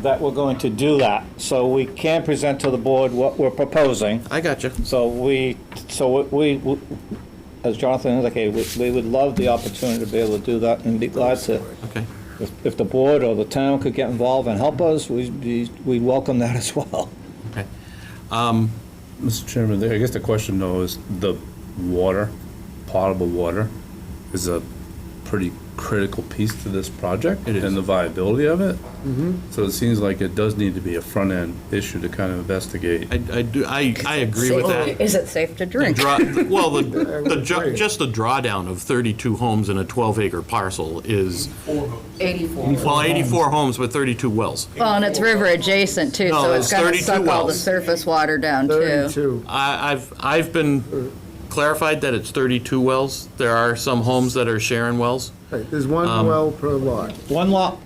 N: that we're going to do that. So we can't present to the board what we're proposing.
B: I got you.
N: So we, as Jonathan indicated, we would love the opportunity to be able to do that and be glad to,
B: Okay.
N: if the board or the town could get involved and help us, we'd welcome that as well.
B: Okay.
C: Mr. Chairman, I guess the question though is the water, potable water, is a pretty critical piece to this project.
B: It is.
C: And the viability of it. So it seems like it does need to be a front-end issue to kind of investigate.
B: I agree with that.
M: Is it safe to drink?
B: Well, just the drawdown of 32 homes in a 12-acre parcel is,
M: 84.
B: well, 84 homes with 32 wells.
M: Well, and it's river adjacent too,
B: No,
M: so it's
B: it's
M: gonna
B: 32
M: suck all the
B: wells.
M: surface water down too.
A: 32.
B: I've been clarified that it's 32 wells. There are some homes that are sharing wells.
A: Right, there's one well per lot.
N: One lot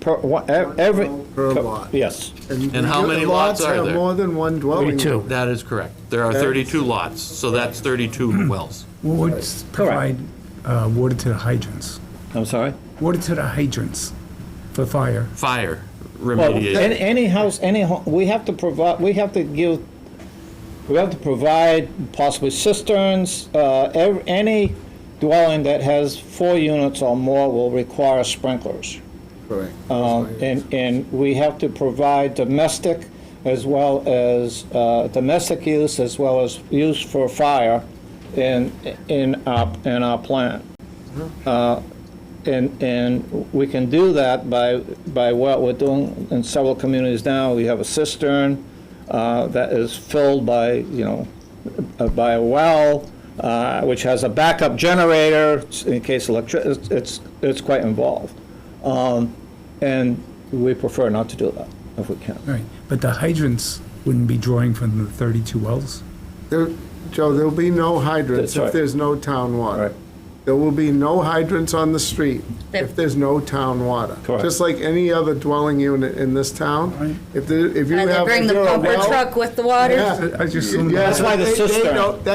N: every.
A: Per lot.
N: Yes.
B: And how many lots are
A: have
B: there?
A: more than one dwelling.
E: 32.
B: That is correct. There are 32 lots, so that's 32 wells.
G: Would provide water to the hydrants.
N: I'm sorry?
G: Water to the hydrants for fire.
B: Fire
N: Well,
B: remediation.
N: any house, we have to provide possibly cisterns, any dwelling that has 4 units or more will require sprinklers.
A: Correct.
N: And we have to provide domestic as well as, domestic use as well as use for fire in our plant. And we can do that by what we're doing in several communities now. We have a cistern that is filled by a well, which has a backup generator in case it's quite involved. And we prefer not to do that if we can.
G: Right, but the hydrants wouldn't be drawing from the 32 wells?
A: Joe, there'll be no hydrants
N: That's right.
A: if there's no town water.
N: Right.
A: There will be no hydrants on the street
M: There-
A: if there's no town water.
N: Correct.
A: Just like any other dwelling unit in this town.
G: Right.
A: If you
M: And they
A: have.
M: bring
A: if
M: the
A: you're a
M: pumper
A: well-
M: truck with the water?
A: Yeah.
G: I just assumed
A: Yeah,
N: That's why the
A: they
N: cistern.
A: don't-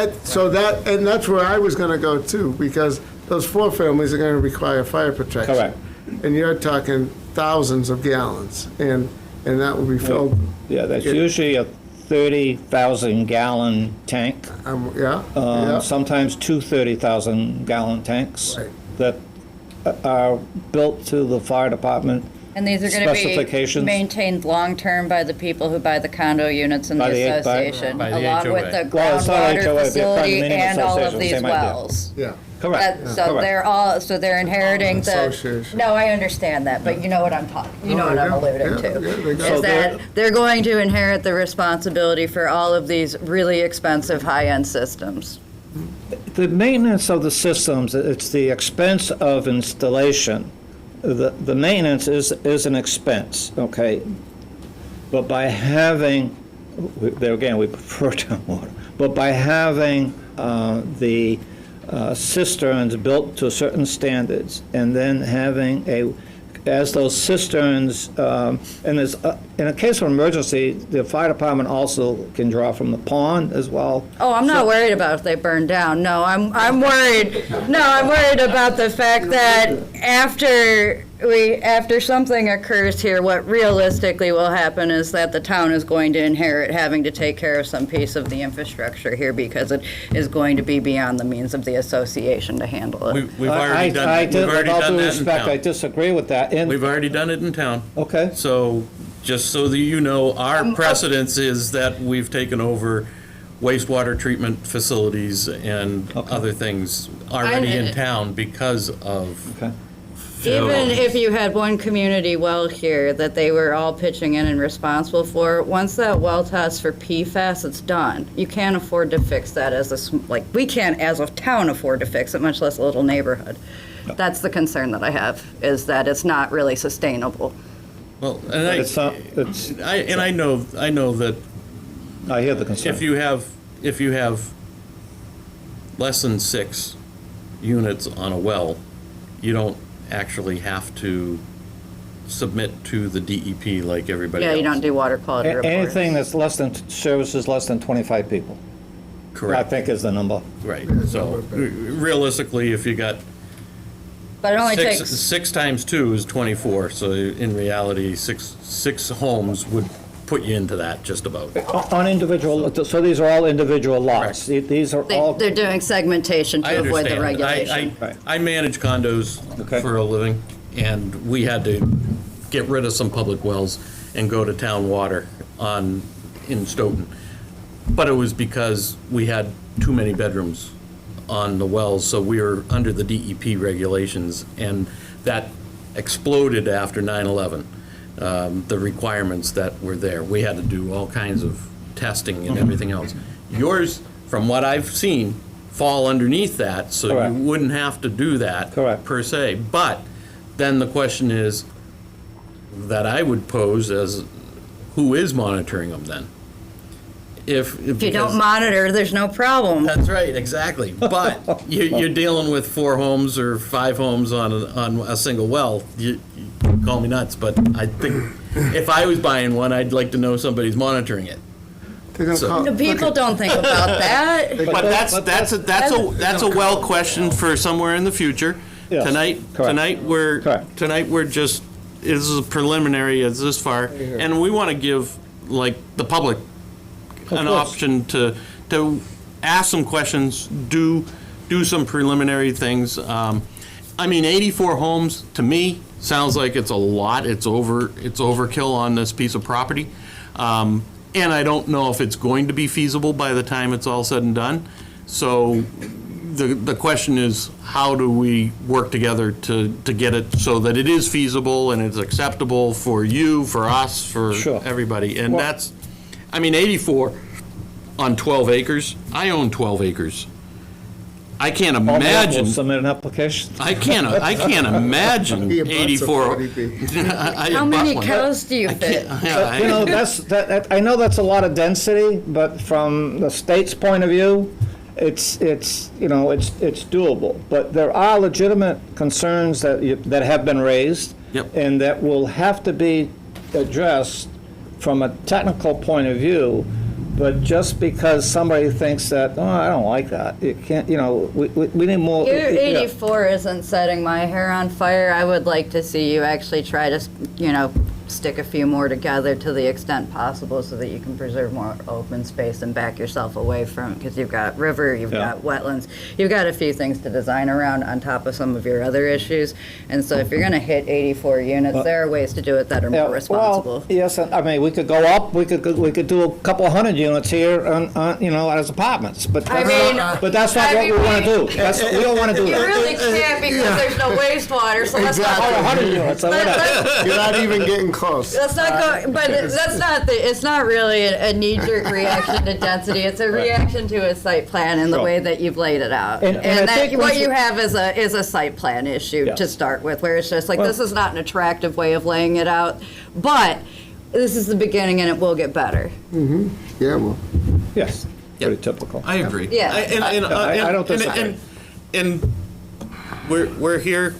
A: and that's where I was gonna go too, because those 4 families are gonna require fire protection.
N: Correct.
A: And you're talking thousands of gallons, and that will be filled.
N: Yeah, that's usually a 30,000 gallon tank,
A: Yeah.
N: sometimes two 30,000 gallon tanks
A: Right.
N: that are built to the fire department
M: And these are going to be
N: specifications.
M: maintained long-term by the people who buy the condo units in the
N: By the- by-
M: association,
B: by the
M: along with
B: HOA.
M: the
N: Well, it's not
M: groundwater
N: HOA, the
M: facility
N: condominium
M: and all of
N: association,
M: these
N: same idea.
M: wells.
A: Yeah.
N: Correct.
M: So
N: Correct.
M: they're all, so they're inheriting the,
A: Association.
M: no, I understand that, but you know what I'm talking, you know what I'm
A: Yeah,
M: alluding
A: yeah,
M: to.
A: yeah, they got-
M: Is that they're going to inherit the responsibility for all of these really expensive high-end systems.
N: The maintenance of the systems, it's the expense of installation. The maintenance is an expense, okay? But by having, there again, we prefer town water, but by having the cisterns built to certain standards, and then having as those cisterns, and there's, in a case of emergency, the fire department also can draw from the pond as well.
M: Oh, I'm not worried about if they burn down. No, I'm worried. No, I'm worried about the fact that after something occurs here, what realistically will happen is that the town is going to inherit having to take care of some piece of the infrastructure here because it is going to be beyond the means of the association to handle it.
B: We've already done that. We've already
N: With all
B: done
N: due
B: that in
N: respect, I
B: town.
N: disagree with that.
B: We've already done it in town.
N: Okay.
B: So, just so that you know, our precedence is that we've taken over wastewater treatment facilities and other things already in town because of.
N: Okay.
M: Even if you had one community well here that they were all pitching in and responsible for, once that well test for PFAS, it's done. You can't afford to fix that we can't as a town afford to fix it, much less a little neighborhood. That's the concern that I have, is that it's not really sustainable.
B: Well, and I know that
N: I hear the concern.
B: if you have less than 6 units on a well, you don't actually have to submit to the DEP like everybody else.
M: Yeah, you don't do water quality reports.
N: Anything that's services less than 25 people, I
B: Correct,
N: think is the number.
B: right. So realistically, if you got
M: But it only takes,
B: 6 times 2 is 24, so in reality, six homes would put you into that, just about.
N: On individual, so these are all individual lots.
B: Correct.
N: These are all,
M: they're doing segmentation
B: I
M: to avoid the
B: understand.
M: regulation.
N: Right.
B: I manage condos
N: Okay.
B: for a living, and we had to get rid of some public wells and go to town water in Stoughton. But it was because we had too many bedrooms on the wells, so we were under the DEP regulations, and that exploded after 9/11. The requirements that were there. We had to do all kinds of testing and everything else. Yours, from what I've seen, fall underneath that, so
N: Correct.
B: you wouldn't have to do that
N: Correct.
B: per se. But then the question is, that I would pose as, who is monitoring them then? If
M: If you don't monitor, there's no problem.
B: That's right, exactly. But you're dealing with 4 homes or 5 homes on a single well. You call me nuts, but I think if I was buying one, I'd like to know somebody's monitoring it.
A: They're gonna
B: So-
A: call-
M: The people don't think about that.
B: But that's a well question for somewhere in the future.
N: Yes,
B: Tonight,
N: correct.
B: tonight we're just, this is a preliminary, it's this far, and we want to give, like, the public an
N: course.
B: option to ask some questions, do some preliminary things. I mean, 84 homes, to me, sounds like it's a lot. It's overkill on this piece of property. And I don't know if it's going to be feasible by the time it's all said and done. So the question is, how do we work together to get it so that it is feasible and it's acceptable for you, for us, for
N: Sure.
B: everybody? And
N: Well-
B: that's, I mean, 84 on 12 acres. I own 12 acres. I can't
N: all the
B: imagine.
N: apples submit an application.
B: I can't imagine
A: He abuts a
B: 84.
A: 40B.
M: How many cows do you fit?
N: But, you know, I know that's a lot of density, but from the state's point of view, it's doable. But there are legitimate concerns that have been raised.
B: Yep.
N: And that will have to be addressed from a technical point of view. But just because somebody thinks that, oh, I don't like that, you can't, we need more.
M: Your
N: yeah.
M: 84 isn't setting my hair on fire. I would like to see you actually try to, stick a few more together to the extent possible so that you can preserve more open space and back yourself away from, because you've got river, you've got wetlands, you've got a few things to design around on top of some of your other issues. And so if you're going to hit 84 units, there are ways to do it that are more responsible.
N: Well, yes, I mean, we could go up, we could do a couple of hundred units here on, you know, as apartments, but
M: I
N: that's
M: mean,
N: not, but that's not what we want to do. We don't want to do
M: You
N: that.
M: really can't because there's no wastewater, so let's not.
N: Or 100 units, or whatever.
A: You're not even getting close.
M: Let's not go, but that's not it's not really a knee-jerk reaction to density. It's a reaction to a site plan and the way that you've laid it out.
N: And I
M: that,
N: think
M: what
N: once
M: you
N: we-
M: have is a site plan issue to
N: Yes.
M: start with, where it's just like,
N: Well-
M: this is not an attractive way of laying it out, but this is the beginning and it will get better.
A: Yeah, well,
N: Yes, pretty typical.
B: I agree.
M: Yeah.
N: I don't disagree.
B: And we're here,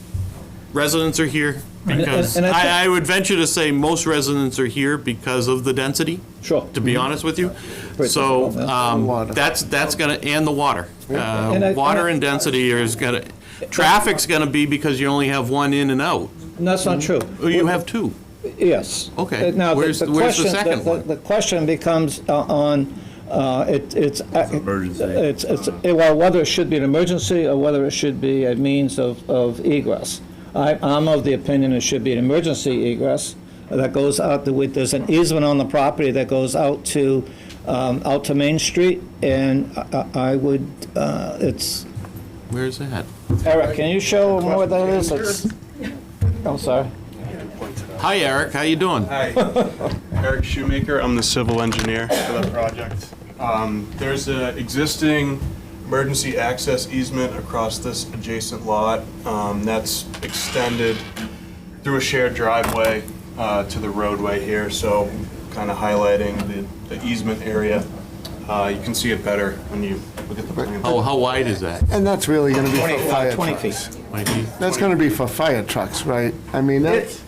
B: residents are here, because
N: and I think-
B: I would venture to say most residents are here because of the density.
N: Sure.
B: To be honest with you.
N: Pretty
B: So,
N: typical, yeah.
A: Water.
B: that's gonna, and the water.
N: And
B: Water and density is gonna, traffic's gonna be because you only have one in and out.
N: And that's not true.
B: Well, you have two.
N: Yes.
B: Okay.
N: Now,
B: Where's the second one?
N: The question becomes well, whether it should be an emergency or whether it should be a means of egress. I'm of the opinion it should be an emergency egress that goes out, there's an easement on the property that goes out to Main Street, and I would, it's,
B: Where's that?
N: Eric, can you show them where that is? I'm sorry.
B: Hi, Eric, how you doing?
P: Hi, Eric Shoemaker. I'm the civil engineer for the project. There's an existing emergency access easement across this adjacent lot that's extended through a shared driveway to the roadway here, so kind of highlighting the easement area. You can see it better when you look at the plan.
B: How wide is that?
A: and that's really gonna be for fire
N: 20
A: trucks.
N: feet.
A: That's gonna be for fire trucks, right? I mean, that's.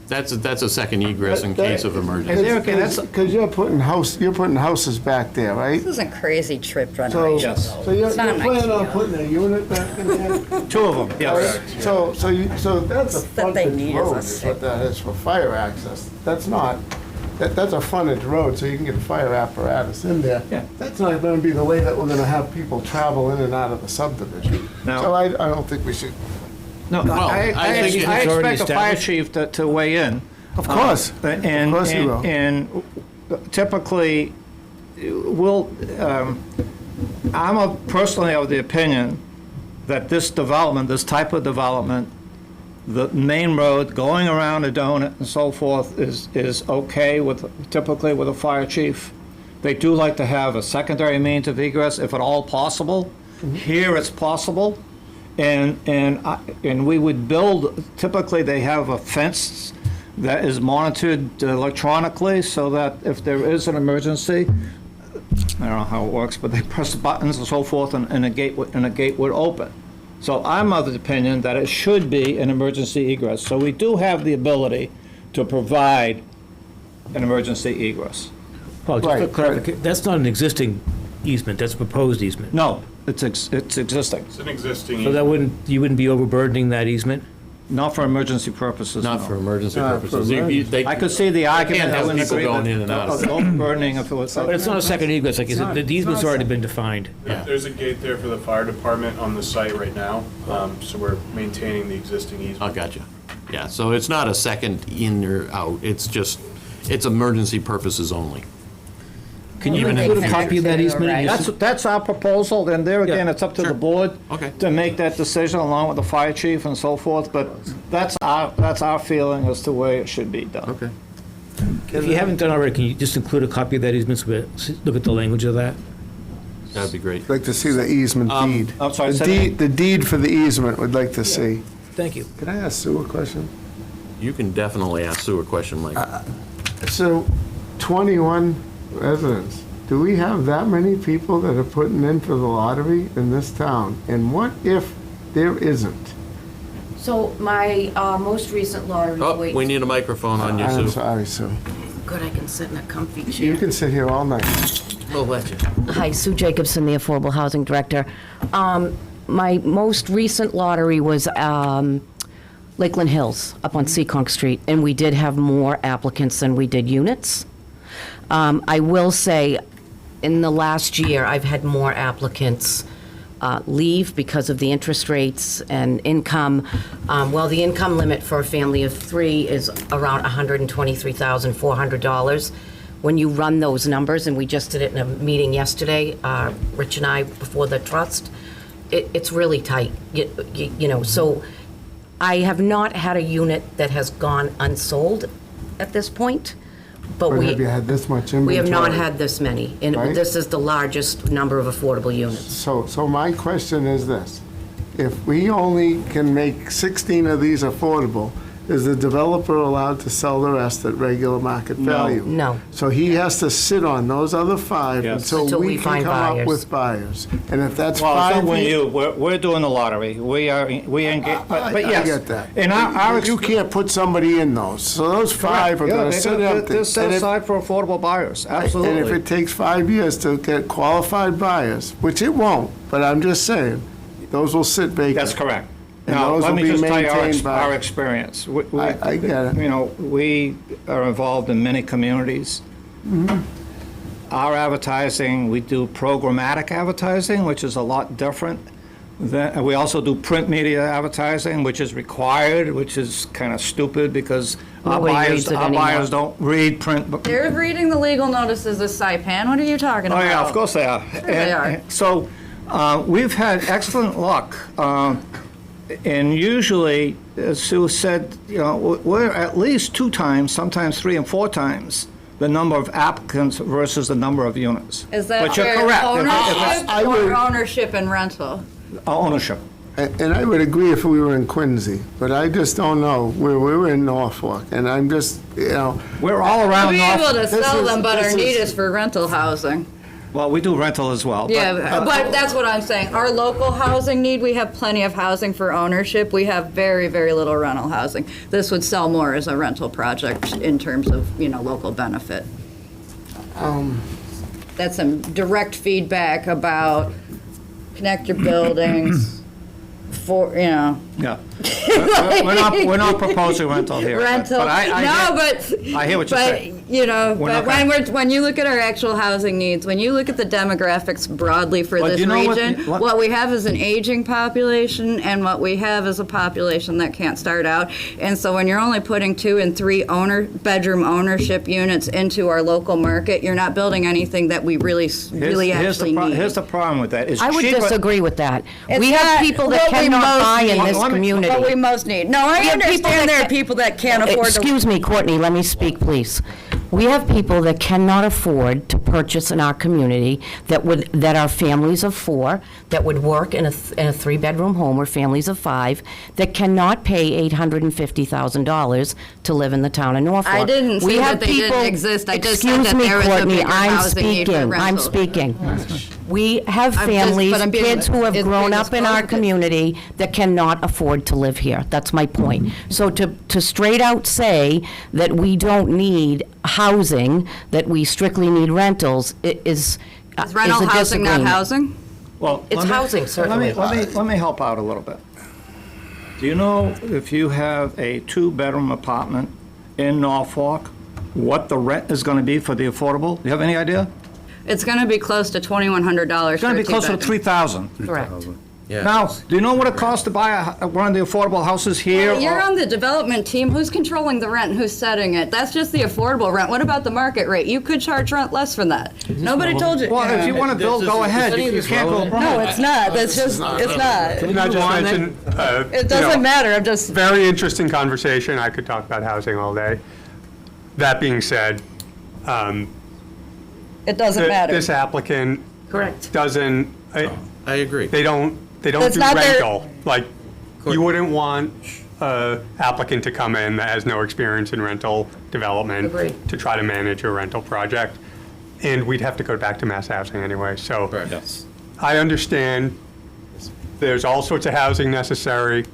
B: That's a second egress in case of emergency.
N: Okay, that's-
A: Because you're putting houses back there, right?
M: This isn't crazy trip
A: So,
M: renovation.
A: so you're
M: It's not an
A: planning on
M: IKEA.
A: putting a unit back in there?
N: Two of them, yes.
A: So that's a
M: That they
A: frontage
M: need
A: road,
M: is a
A: is what that is for fire access. That's not, that's a frontage road, so you can get a fire apparatus in there.
N: Yeah.
A: That's not gonna be the way that we're gonna have people travel in and out of the subdivision.
N: No.
A: So I don't think we should,
N: No,
B: I think
N: I
E: it's already
N: expect the fire
E: established.
N: chief to weigh in.
A: of course.
N: And,
A: Of course he will.
N: and typically, I'm personally of the opinion that this development, this type of development, the main road going around a donut and so forth is okay typically with a fire chief. They do like to have a secondary means of egress if at all possible. Here it's possible. And we would build, typically they have a fence that is monitored electronically so that if there is an emergency, I don't know how it works, but they press buttons and so forth and a gate would open. So I'm of the opinion that it should be an emergency egress. So we do have the ability to provide an emergency egress.
E: Paul, just for
A: Right,
E: clarification, that's not an existing easement, that's a proposed easement.
N: No, it's existing,
P: It's an existing
E: So that
P: easement.
E: you wouldn't be overburdening that easement?
N: not for emergency purposes,
B: Not
N: no.
B: for emergency
A: Not for
B: purposes.
A: emergency.
N: I could see the argument.
B: have
N: I wouldn't
B: people
N: agree
B: going
N: with
B: in and out of
N: of overburdening if it was.
E: But it's not a second egress, like you said, the easement's already been defined.
P: There's a gate there for the fire department on the site right now, so we're maintaining the existing
B: Oh,
P: easement.
B: gotcha. Yeah, so it's not a second in or out, it's just, it's emergency purposes only.
E: Can you
B: Even in
E: include a
B: the
E: copy of that
M: future,
E: easement? in your-
N: That's our proposal, and there again, it's up to the board
B: Okay.
N: to make that decision along with the fire chief and so forth, but that's our feeling as to the way it should be done.
B: Okay.
E: If you haven't done already, can you just include a copy of that easement so we look at the language of that?
B: That'd be great.
A: I'd like to see the easement deed.
N: I'm sorry,
A: The
N: say that
A: deed, the deed for the easement, would like to see.
E: Thank you.
A: Can I ask Sue a question?
B: You can definitely ask Sue a question, Mike.
A: So, 21 residents, do we have that many people that are putting in for the lottery in this town? And what if there isn't?
Q: So my most recent lottery
B: Oh,
Q: weight.
B: we need a microphone on you,
A: I'm
B: Sue.
A: sorry, Sue.
Q: Good, I can sit in a comfy
A: You
Q: chair.
A: can sit here all night.
B: We'll let you.
Q: Hi, Sue Jacobson, the Affordable Housing Director. My most recent lottery was
R: Lakeland Hills, up on Seekonk Street, and we did have more applicants than we did units. I will say, in the last year, I've had more applicants leave because of the interest rates and income. Well, the income limit for a family of 3 is around $123,400. When you run those numbers, and we just did it in a meeting yesterday, Rich and I, before the trust, it's really tight, you know, so I have not had a unit that has gone unsold at this point, but
A: But have you had this much inventory?
R: we have not had this many, and
A: Right?
R: this is the largest number of affordable units.
A: So my question is this: if we only can make 16 of these affordable, is the developer allowed to sell the rest at regular market value?
R: No.
A: So he has to sit on those other 5
C: Yes.
A: until we can
R: find
A: come up
R: buyers.
A: with buyers. And if that's
N: Well, it's
A: 5
N: not when
A: years.
N: we're doing the lottery. We engage, but yes.
A: I get that.
N: In our
A: You can't put somebody in those, so those 5 are
N: Yeah,
A: gonna sit empty.
N: they're set
A: And if-
N: aside for affordable buyers,
A: And if
N: absolutely.
A: it takes 5 years to get qualified buyers, which it won't, but I'm just saying, those will sit vacant.
N: That's correct.
A: And
N: Now,
A: those
N: let
A: will
N: me
A: be
N: just tell you
A: maintained by.
N: our experience.
A: I get it.
N: You know, we are involved in many communities.
A: Mm-hmm.
N: Our advertising, we do programmatic advertising, which is a lot different. And we also do print media advertising, which is required, which is kind of stupid because
R: Nobody reads it
N: our
R: anymore.
N: buyers don't read print.
M: They're reading the legal notices of Saipan. What are you talking
N: Oh,
M: about?
N: yeah, of course they are.
M: they are.
N: So, we've had excellent luck, and usually, as Sue said, you know, we're at least 2 times, sometimes 3 and 4 times, the number of applicants versus the number of units.
M: Is that
N: But you're
M: fair
N: correct.
M: ownership
A: I would-
M: or ownership and rental?
N: Ownership.
A: And I would agree if we were in Quincy, but I just don't know. We're in Norfolk, and I'm just, you know,
N: We're all around
M: We'll be able
N: Norfolk.
M: to
A: This
M: sell
A: is-
M: them, but our
A: this
M: need
A: is-
M: is for rental housing.
N: Well, we do rental as well.
M: Yeah, but that's what I'm saying. Our local housing need, we have plenty of housing for ownership. We have very, very little rental housing. This would sell more as a rental project in terms of, you know, local benefit. That's some direct feedback about connect your buildings for, you know.
N: Yeah. We're not proposing rental here.
M: Rental,
N: but
M: no,
N: I hear what you're saying.
M: But, you know,
N: We're
M: but
N: not
M: when you look at our actual housing needs, when you look at the demographics broadly for
N: But
M: this
N: you know what-
M: region, what we have is an aging population, and what we have is a population that can't start out. And so when you're only putting 2 and 3 bedroom ownership units into our local market, you're not building anything that we really actually need.
N: Here's the problem with that. It's
R: I would
N: cheaper-
R: disagree with that.
M: It's
R: We have
M: not
R: people that
M: what we
R: cannot
M: most
R: buy in
M: need.
R: this community.
M: What we most need. No, I
R: We have people
M: understand there are
R: that
M: people that can't afford to.
R: Excuse me, Courtney, let me speak, please. We have people that cannot afford to purchase in our community that are families of 4, that would work in a 3-bedroom home or families of 5, that cannot pay $850,000 to live in the town of Norfolk.
M: I didn't say
R: We
M: that
R: have
M: they didn't
R: people-
M: exist. I just said that
R: Excuse me,
M: there was a
R: Courtney,
M: bigger housing need for
R: I'm
M: rental.
R: speaking. We have
M: I'm just-
R: families,
M: but I'm being
R: kids who have
M: as
R: grown
M: big as
R: up in our
M: possible.
R: community that cannot afford to live here. That's my point. So to straight out say that we don't need housing, that we strictly need rentals,
M: Is
R: a
M: rental housing not
R: disagreement.
M: housing?
N: Well,
R: It's
N: let me-
R: housing, certainly.
N: Let me help out a little bit. Do you know if you have a 2-bedroom apartment in Norfolk, what the rent is going to be for the affordable? Do you have any idea?
M: It's going to be close to $2,100
N: It's going to be closer to $3,000.
R: Correct.
B: Yeah.
N: Now, do you know what it costs to buy one of the affordable houses here?
M: You're
N: or-
M: on the development team. Who's controlling the rent and who's setting it? That's just the affordable rent. What about the market rate? You could charge rent less from that. Nobody told you.
N: Well, if you want to build, go ahead. You can't go wrong.
M: No, it's not. That's just, it's not.
O: Can I just mention,
M: It doesn't matter. I'm just,
O: very interesting conversation. I could talk about housing all day. That being said,
M: it doesn't matter.
O: this applicant
R: Correct.
O: doesn't,
B: I agree.
O: they don't
M: That's
O: do
M: not their-
O: rental. Like, you wouldn't want a applicant to come in that has no experience in rental development
R: Agree.
O: to try to manage a rental project. And we'd have to go back to mass housing anyway, so.
B: Yes.
O: I understand there's all sorts of housing necessary.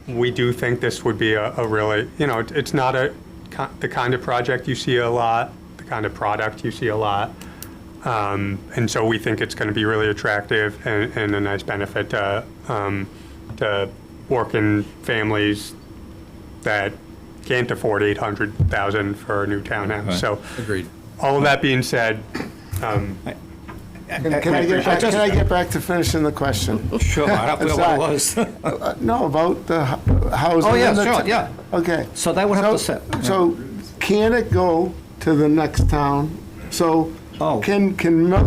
O: We do think this would be a really, you know, it's not the kind of project you see a lot, the kind of product you see a lot. And so we think it's going to be really attractive and a nice benefit to working families that can't afford 800,000 for a new townhouse. So
B: Agreed.
O: all of that being said,
A: Can I get back to finishing the question?
N: Sure, I don't know what it was.
A: No, about the housing.
N: Oh, yeah,
A: in the
N: sure,
A: t-
N: yeah.
A: Okay.
N: So that would have to sit.
A: So can it go to the next town? So
N: Oh.
A: can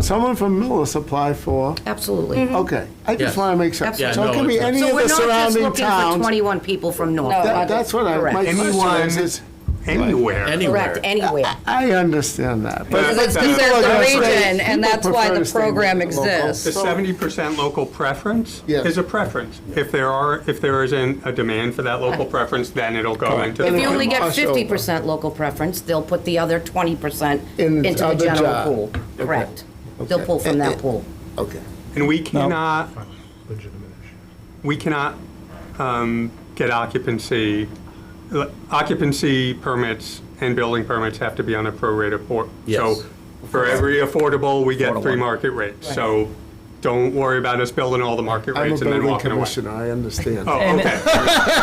A: someone from Millis apply for?
R: Absolutely.
A: Okay, I just
B: Yes.
A: want to make sure.
R: Absolutely.
A: So it
B: Yeah,
A: can
B: no,
A: be
B: it's-
A: any
R: So
A: of
R: we're
A: the
R: not just
A: surrounding
R: looking for
A: towns.
R: 21 people from Norfolk.
A: That's what my
R: Correct.
A: question
O: anyone,
A: is.
O: anywhere.
R: Correct, anywhere.
A: I understand that. But
O: But
M: It's
O: people
M: because
A: are
M: there's
A: gonna
M: the
A: say-
M: region, and
A: people
M: that's why
A: prefer
M: the
A: to stay
M: program
A: local.
M: exists.
O: The 70% local preference
A: Yes.
O: is a preference. If there isn't a demand for that local preference, then it'll go into
R: If
O: the.
R: you only get
A: Wash over.
R: 50% local preference, they'll put the other 20%
A: In
R: into the
A: other
R: general
A: job.
R: pool. Correct. They'll pull from that pool.
A: Okay.
O: And we cannot get occupancy permits and building permits have to be on a prorated board.
B: Yes.
O: So for every affordable, we get free market rates. So don't worry about us building all the market
A: I'm a
O: rates and then
A: building
O: walking away.
A: commissioner, I understand.
O: Oh,
N: And-
O: okay.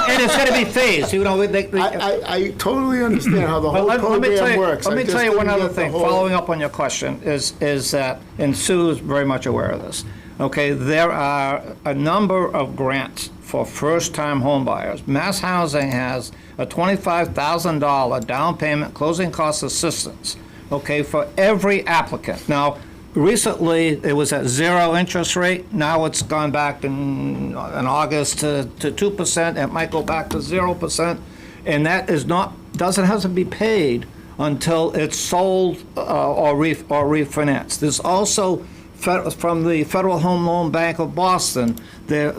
N: And it's gonna be phased, you know,
A: I totally understand how the
N: But
A: whole
N: let me tell
A: program
N: you,
A: works.
N: let
A: I
N: me
A: just
N: tell you one
A: didn't
N: other
A: get the
N: thing,
A: whole-
N: following up on your question, is that, and Sue is very much aware of this, okay, there are a number of grants for first-time home buyers. Mass Housing has a $25,000 down payment closing cost assistance, okay, for every applicant. Now, recently, it was at 0 interest rate. Now it's gone back in August to 2%. It might go back to 0%. And that is not, doesn't have to be paid until it's sold or refinanced. There's also from the Federal Home Loan Bank of Boston, their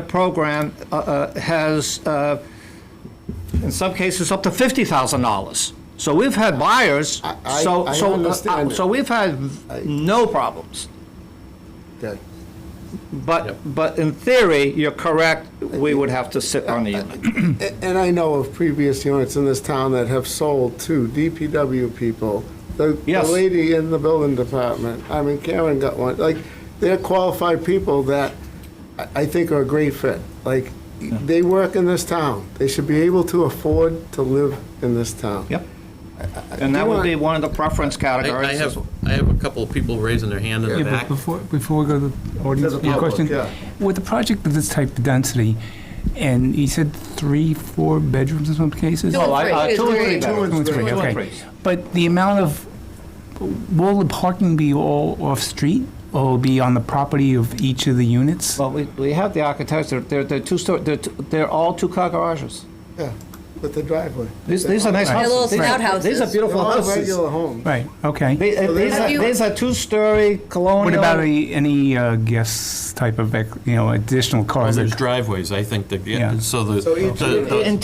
N: program has, in some cases, up to $50,000. So we've had buyers,
A: I understand it.
N: so we've had no problems.
A: Okay.
N: But in theory, you're correct, we would have to sit on the unit.
A: And I know of previous units in this town that have sold to DPW people. The
N: Yes.
A: lady in the building department, I mean, Karen got one, like, they're qualified people that I think are a great fit. Like, they work in this town. They should be able to afford to live in this town.
N: Yep. And that would be one of the preference categories.
B: I have a couple of people raising their hand in the
G: Yeah,
B: back.
G: but before we go to the audience,
A: To the
G: your
A: public,
G: question,
A: yeah.
G: with a project of this type of density, and you said 3-4 bedrooms in some cases?
N: No, two or three
G: Two and
N: bedrooms.
G: three,
N: Two and
G: okay.
N: threes.
G: But the amount of, will the parking be all off-street, or will it be on the property of each of the units?
N: Well, we have the architects, they're two-story, they're all two-car garages.
A: Yeah, with the driveway.
N: These are nice
G: Right.
N: houses.
M: Little
N: These are-
M: outhouses.
N: These are
A: They're
N: beautiful
A: all
N: houses.
A: regular homes.
G: Right, okay.
N: These are two-story colonial.
G: What about any guest type of, additional
B: Well,
G: cars?
B: there's
G: that-
B: driveways, I think, that,
G: Yeah.
B: so the,
A: So each-
N: In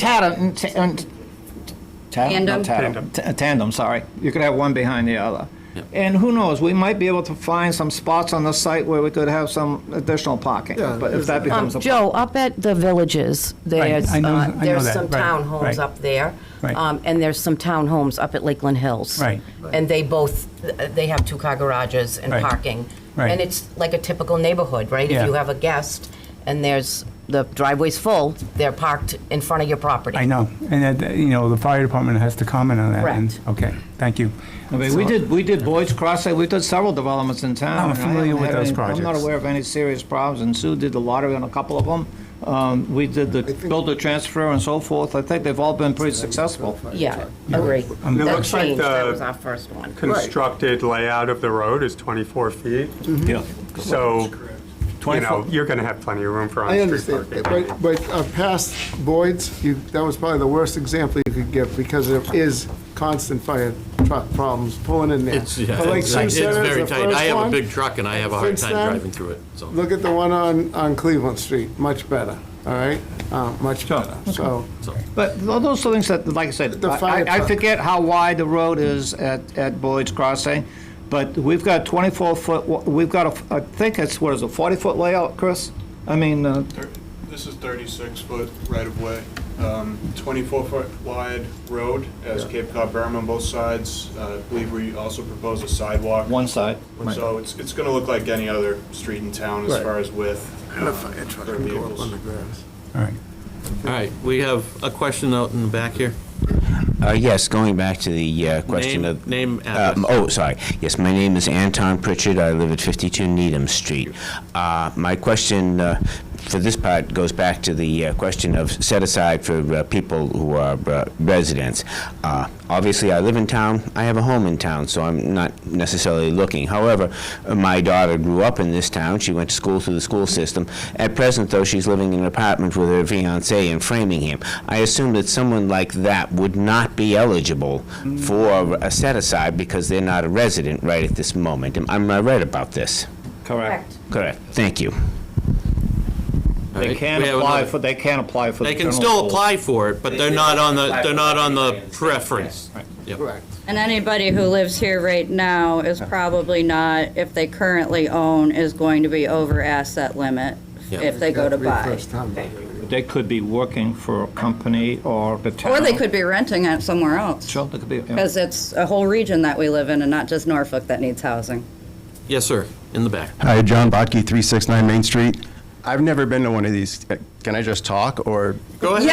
N: tandem,
M: Tandem?
N: Tandem, sorry. You could have one behind the other.
B: Yep.
N: And who knows, we might be able to find some spots on the site where we could have some additional parking.
A: Yeah,
N: But if that becomes a.
R: Joe, up at the Villages, there's,
G: I know
R: there's
G: that,
R: some
G: right,
R: townhomes
G: right.
R: up there.
G: Right.
R: And there's some townhomes up at Lakeland Hills.
G: Right.
R: And they both, they have two-car garages and
G: Right.
R: parking.
G: Right.
R: And it's like a typical neighborhood, right?
G: Yeah.
R: If you have a guest and the driveway's full, they're parked in front of your property.
G: I know, and that, the fire department has to comment on that. and-
R: Correct.
G: Okay, thank you.
N: I mean, we did Boyd's Crossing, we did several developments in town.
G: I'm
N: and I
G: familiar
N: haven't
G: with
N: had
G: those
N: any- I'm not
G: projects.
N: aware of any serious problems, and Sue did the lottery on a couple of them. We did the builder transfer and so forth. I think they've all been pretty successful.
R: Yeah, agree.
O: It
R: That
O: looks like
R: changed, that
O: the
R: was our first one.
O: constructed layout of the road is 24 feet.
N: Yeah.
O: So,
N: 24
O: you're going to have plenty of room for
A: I
O: on-street
A: understand,
O: parking.
A: but past Boyd's, that was probably the worst example you could give, because there is constant fire truck problems pulling in there.
B: it's, yeah,
A: But like
B: it's
A: Sue
B: it's
A: said,
B: very
A: the
B: tight.
A: first
B: I have a
A: one,
B: big truck and I have a hard
A: since
B: time
A: then,
B: driving through it, so.
A: Look at the one on Cleveland Street, much better, all right? Much better, so.
N: But those are things that, like I said,
A: The fire
N: I
A: truck.
N: forget how wide the road is at Boyd's Crossing, but we've got 24-foot, we've got, I think it's, 40-foot layout, Chris? I mean,
P: This is 36-foot right-of-way, 24-foot wide road as Cape Cod berm on both sides. I believe we also propose a sidewalk.
N: one side.
P: So it's going to look like any other street in town as
A: Right.
P: far as width
A: And a fire truck
P: for
A: can go up
P: vehicles.
A: on the grass.
G: All right.
B: All right, we have a question out in the back here.
S: Yes, going back to the question
B: Name-
S: of...
B: name, address.
S: Sorry. Yes, my name is Anton Pritchard. I live at 52 Needham Street. My question for this part goes back to the question of set aside for people who are residents. Obviously, I live in town. I have a home in town, so I'm not necessarily looking. However, my daughter grew up in this town. She went to school through the school system. At present, though, she's living in an apartment with her fiancé in Framingham. I assume that someone like that would not be eligible for a set aside because they're not a resident right at this moment. Am I right about this?
N: Correct.
S: Correct. Thank you.
N: They can't
B: We have
N: apply
B: another-
N: for, they can't apply for the
B: They can
N: general
B: still
N: pool.
B: apply for it, but they're not on the preference. Yep.
M: And anybody who lives here right now is probably not, if they currently own, is going to be over asset limit
B: Yeah.
M: if they go to buy.
N: They could be working for a company or the town.
M: Or they could be renting it somewhere else.
N: Sure, they could be, yeah.
M: Because it's a whole region that we live in and not just Norfolk that needs housing.
B: Yes, sir, in the back.
T: Hi, John Botke, 369 Main Street. I've never been to one of these. Can I just talk, or?
B: Go ahead.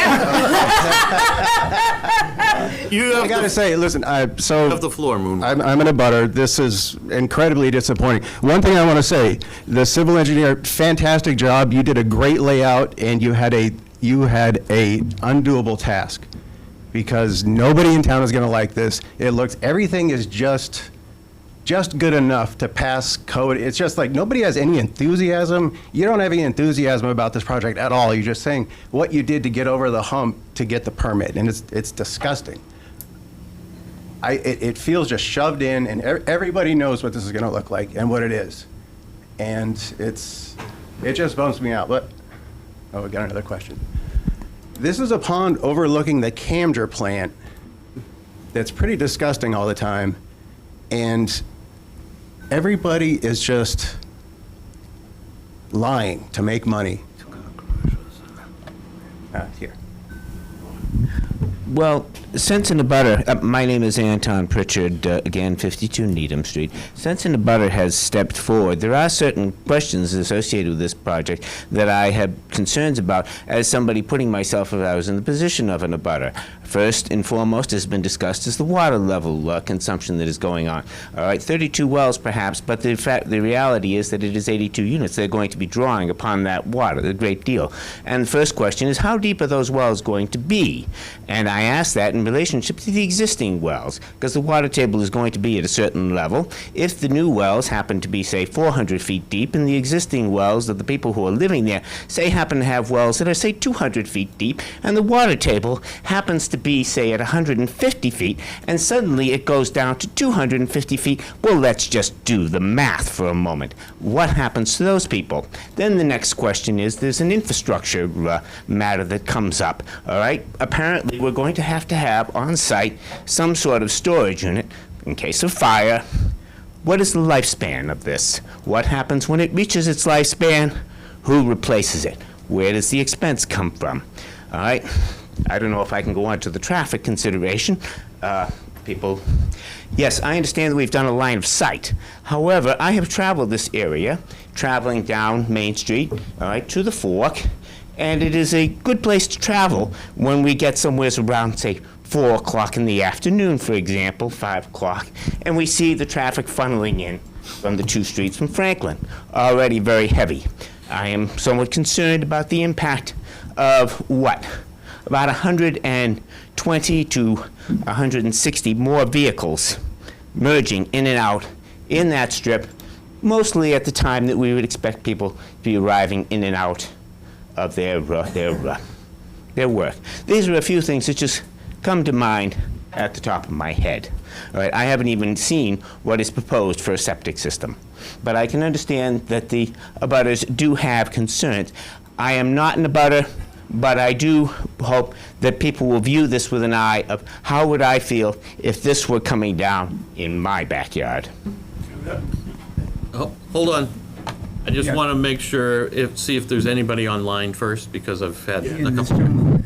T: I gotta say, listen, so.
B: Have the floor, Moon.
T: I'm in a butter. This is incredibly disappointing. One thing I want to say, the civil engineer, fantastic job. You did a great layout, and you had a undoable task, because nobody in town is going to like this. Everything is just good enough to pass code. It's just like nobody has any enthusiasm. You don't have any enthusiasm about this project at all. You're just saying what you did to get over the hump to get the permit, and it's disgusting. It feels just shoved in, and everybody knows what this is going to look like and what it is, and it just bums me out. But we got another question. This is a pond overlooking the Camger plant that's pretty disgusting all the time, and everybody is just lying to make money. Here.
S: Well, since in the butter, my name is Anton Pritchard, again, 52 Needham Street. Since in the butter has stepped forward, there are certain questions associated with this project that I have concerns about as somebody putting myself, if I was in the position of an abutter. First and foremost has been discussed is the water level consumption that is going on. All right, 32 wells perhaps, but the reality is that it is 82 units. They're going to be drawing upon that water a great deal. And the first question is, how deep are those wells going to be? And I ask that in relationship to the existing wells, because the water table is going to be at a certain level. If the new wells happen to be, say, 400 feet deep, and the existing wells of the people who are living there, say, happen to have wells that are, say, 200 feet deep, and the water table happens to be, say, at 150 feet, and suddenly it goes down to 250 feet, well, let's just do the math for a moment. What happens to those people? Then the next question is, there's an infrastructure matter that comes up, all right? Apparently, we're going to have on site some sort of storage unit in case of fire. What is the lifespan of this? What happens when it reaches its lifespan? Who replaces it? Where does the expense come from? All right, I don't know if I can go on to the traffic consideration. Yes, I understand that we've done a line of sight. However, I have traveled this area, traveling down Main Street, all right, to the Fork, and it is a good place to travel when we get somewhere around, say, 4 o'clock in the afternoon, for example, 5 o'clock, and we see the traffic funneling in from the 2 streets from Franklin, already very heavy. I am somewhat concerned about the impact of what? About 120 to 160 more vehicles merging in and out in that strip, mostly at the time that we would expect people to be arriving in and out of their work. These are a few things that just come to mind at the top of my head. All right, I haven't even seen what is proposed for a septic system, but I can understand that the abutters do have concerns. I am not an abutter, but I do hope that people will view this with an eye of how would I feel if this were coming down in my backyard.
B: Oh, hold on. I just want to make sure, see if there's anybody online first, because I've had a couple.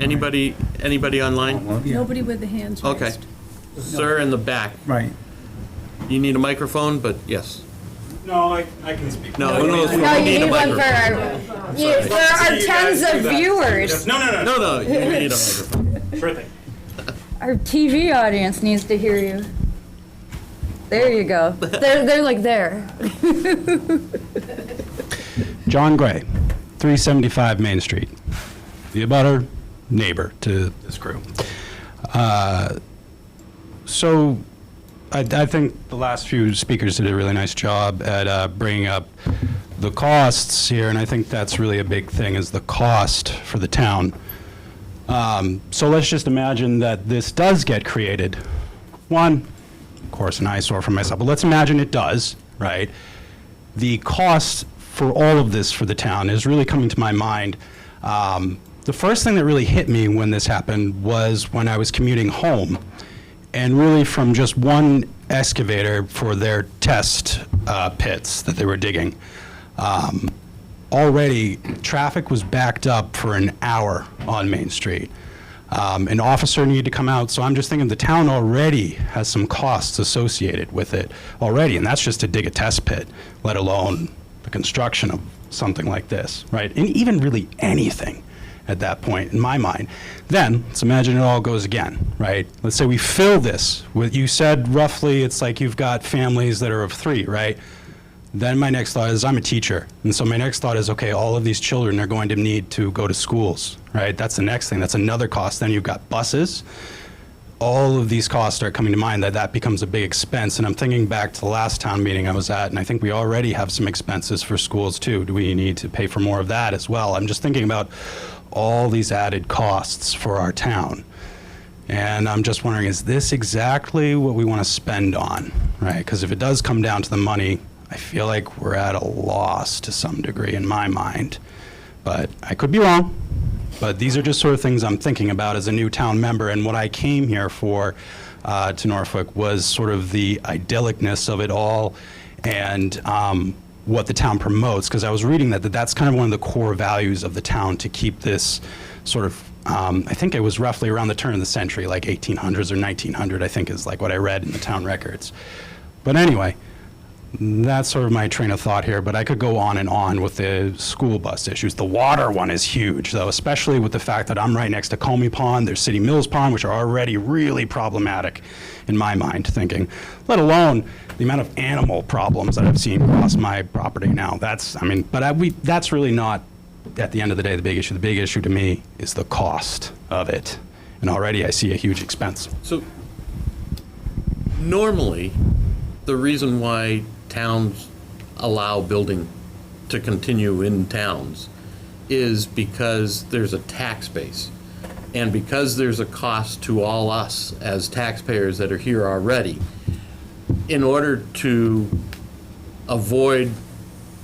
B: Anybody online?
K: Nobody with the hands raised.
B: Okay. Sir in the back.
G: Right.
B: You need a microphone, but yes.
P: No, I can speak.
B: No,
M: No, you need one for our tens of viewers.
B: No, you need a microphone.
P: Sure thing.
M: Our TV audience needs to hear you. There you go. They're like there.
H: John Gray, 375 Main Street, the abutter neighbor to this crew. So I think the last few speakers did a really nice job at bringing up the costs here, and I think that's really a big thing, is the cost for the town. So let's just imagine that this does get created. One, of course, an eyesore for myself, but let's imagine it does, right? The cost for all of this for the town is really coming to my mind. The first thing that really hit me when this happened was when I was commuting home, and really from just one excavator for their test pits that they were digging. Already, traffic was backed up for an hour on Main Street. An officer needed to come out, so I'm just thinking the town already has some costs associated with it already, and that's just to dig a test pit, let alone the construction of something like this, right? And even really anything at that point, in my mind. Then, let's imagine it all goes again, right? Let's say we fill this with, you said roughly it's like you've got families that are of 3, right? Then my next thought is, I'm a teacher, and so my next thought is, okay, all of these children are going to need to go to schools, right? That's the next thing. That's another cost. Then you've got buses. All of these costs start coming to mind, that becomes a big expense. And I'm thinking back to the last town meeting I was at, and I think we already have some expenses for schools too. Do we need to pay for more of that as well? I'm just thinking about all these added costs for our town. And I'm just wondering, is this exactly what we want to spend on, right? Because if it does come down to the money, I feel like we're at a loss to some degree in my mind. But I could be wrong. But these are just sort of things I'm thinking about as a new town member. And what I came here for to Norfolk was sort of the idyllicness of it all and what the town promotes. Because I was reading that's kind of one of the core values of the town, to keep this sort of, I think it was roughly around the turn of the century, like 1800s or 1900, I think is like what I read in the town records. But anyway, that's sort of my train of thought here, but I could go on and on with the school bus issues. The water one is huge, though, especially with the fact that I'm right next to Comey Pond, there's City Mills Pond, which are already really problematic in my mind, thinking, let alone the amount of animal problems that I've seen across my property now. That's really not, at the end of the day, the big issue. The big issue to me is the cost of it, and already I see a huge expense.
B: So normally, the reason why towns allow building to continue in towns is because there's a tax base. And because there's a cost to all us as taxpayers that are here already, in order to avoid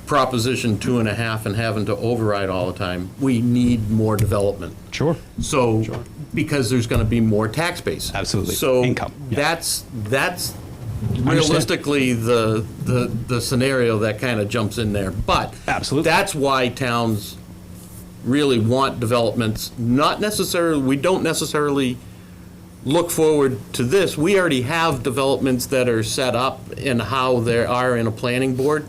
B: Proposition 2.5 and having to override all the time, we need more development.
H: Sure.
B: So, because there's going to be more tax base.
H: Absolutely.
B: So
H: income. Yeah.
B: That's realistically the scenario that kind of jumps in there. But
H: absolutely,
B: that's why towns really want developments. We don't necessarily look forward to this. We already have developments that are set up in how they are in a planning board,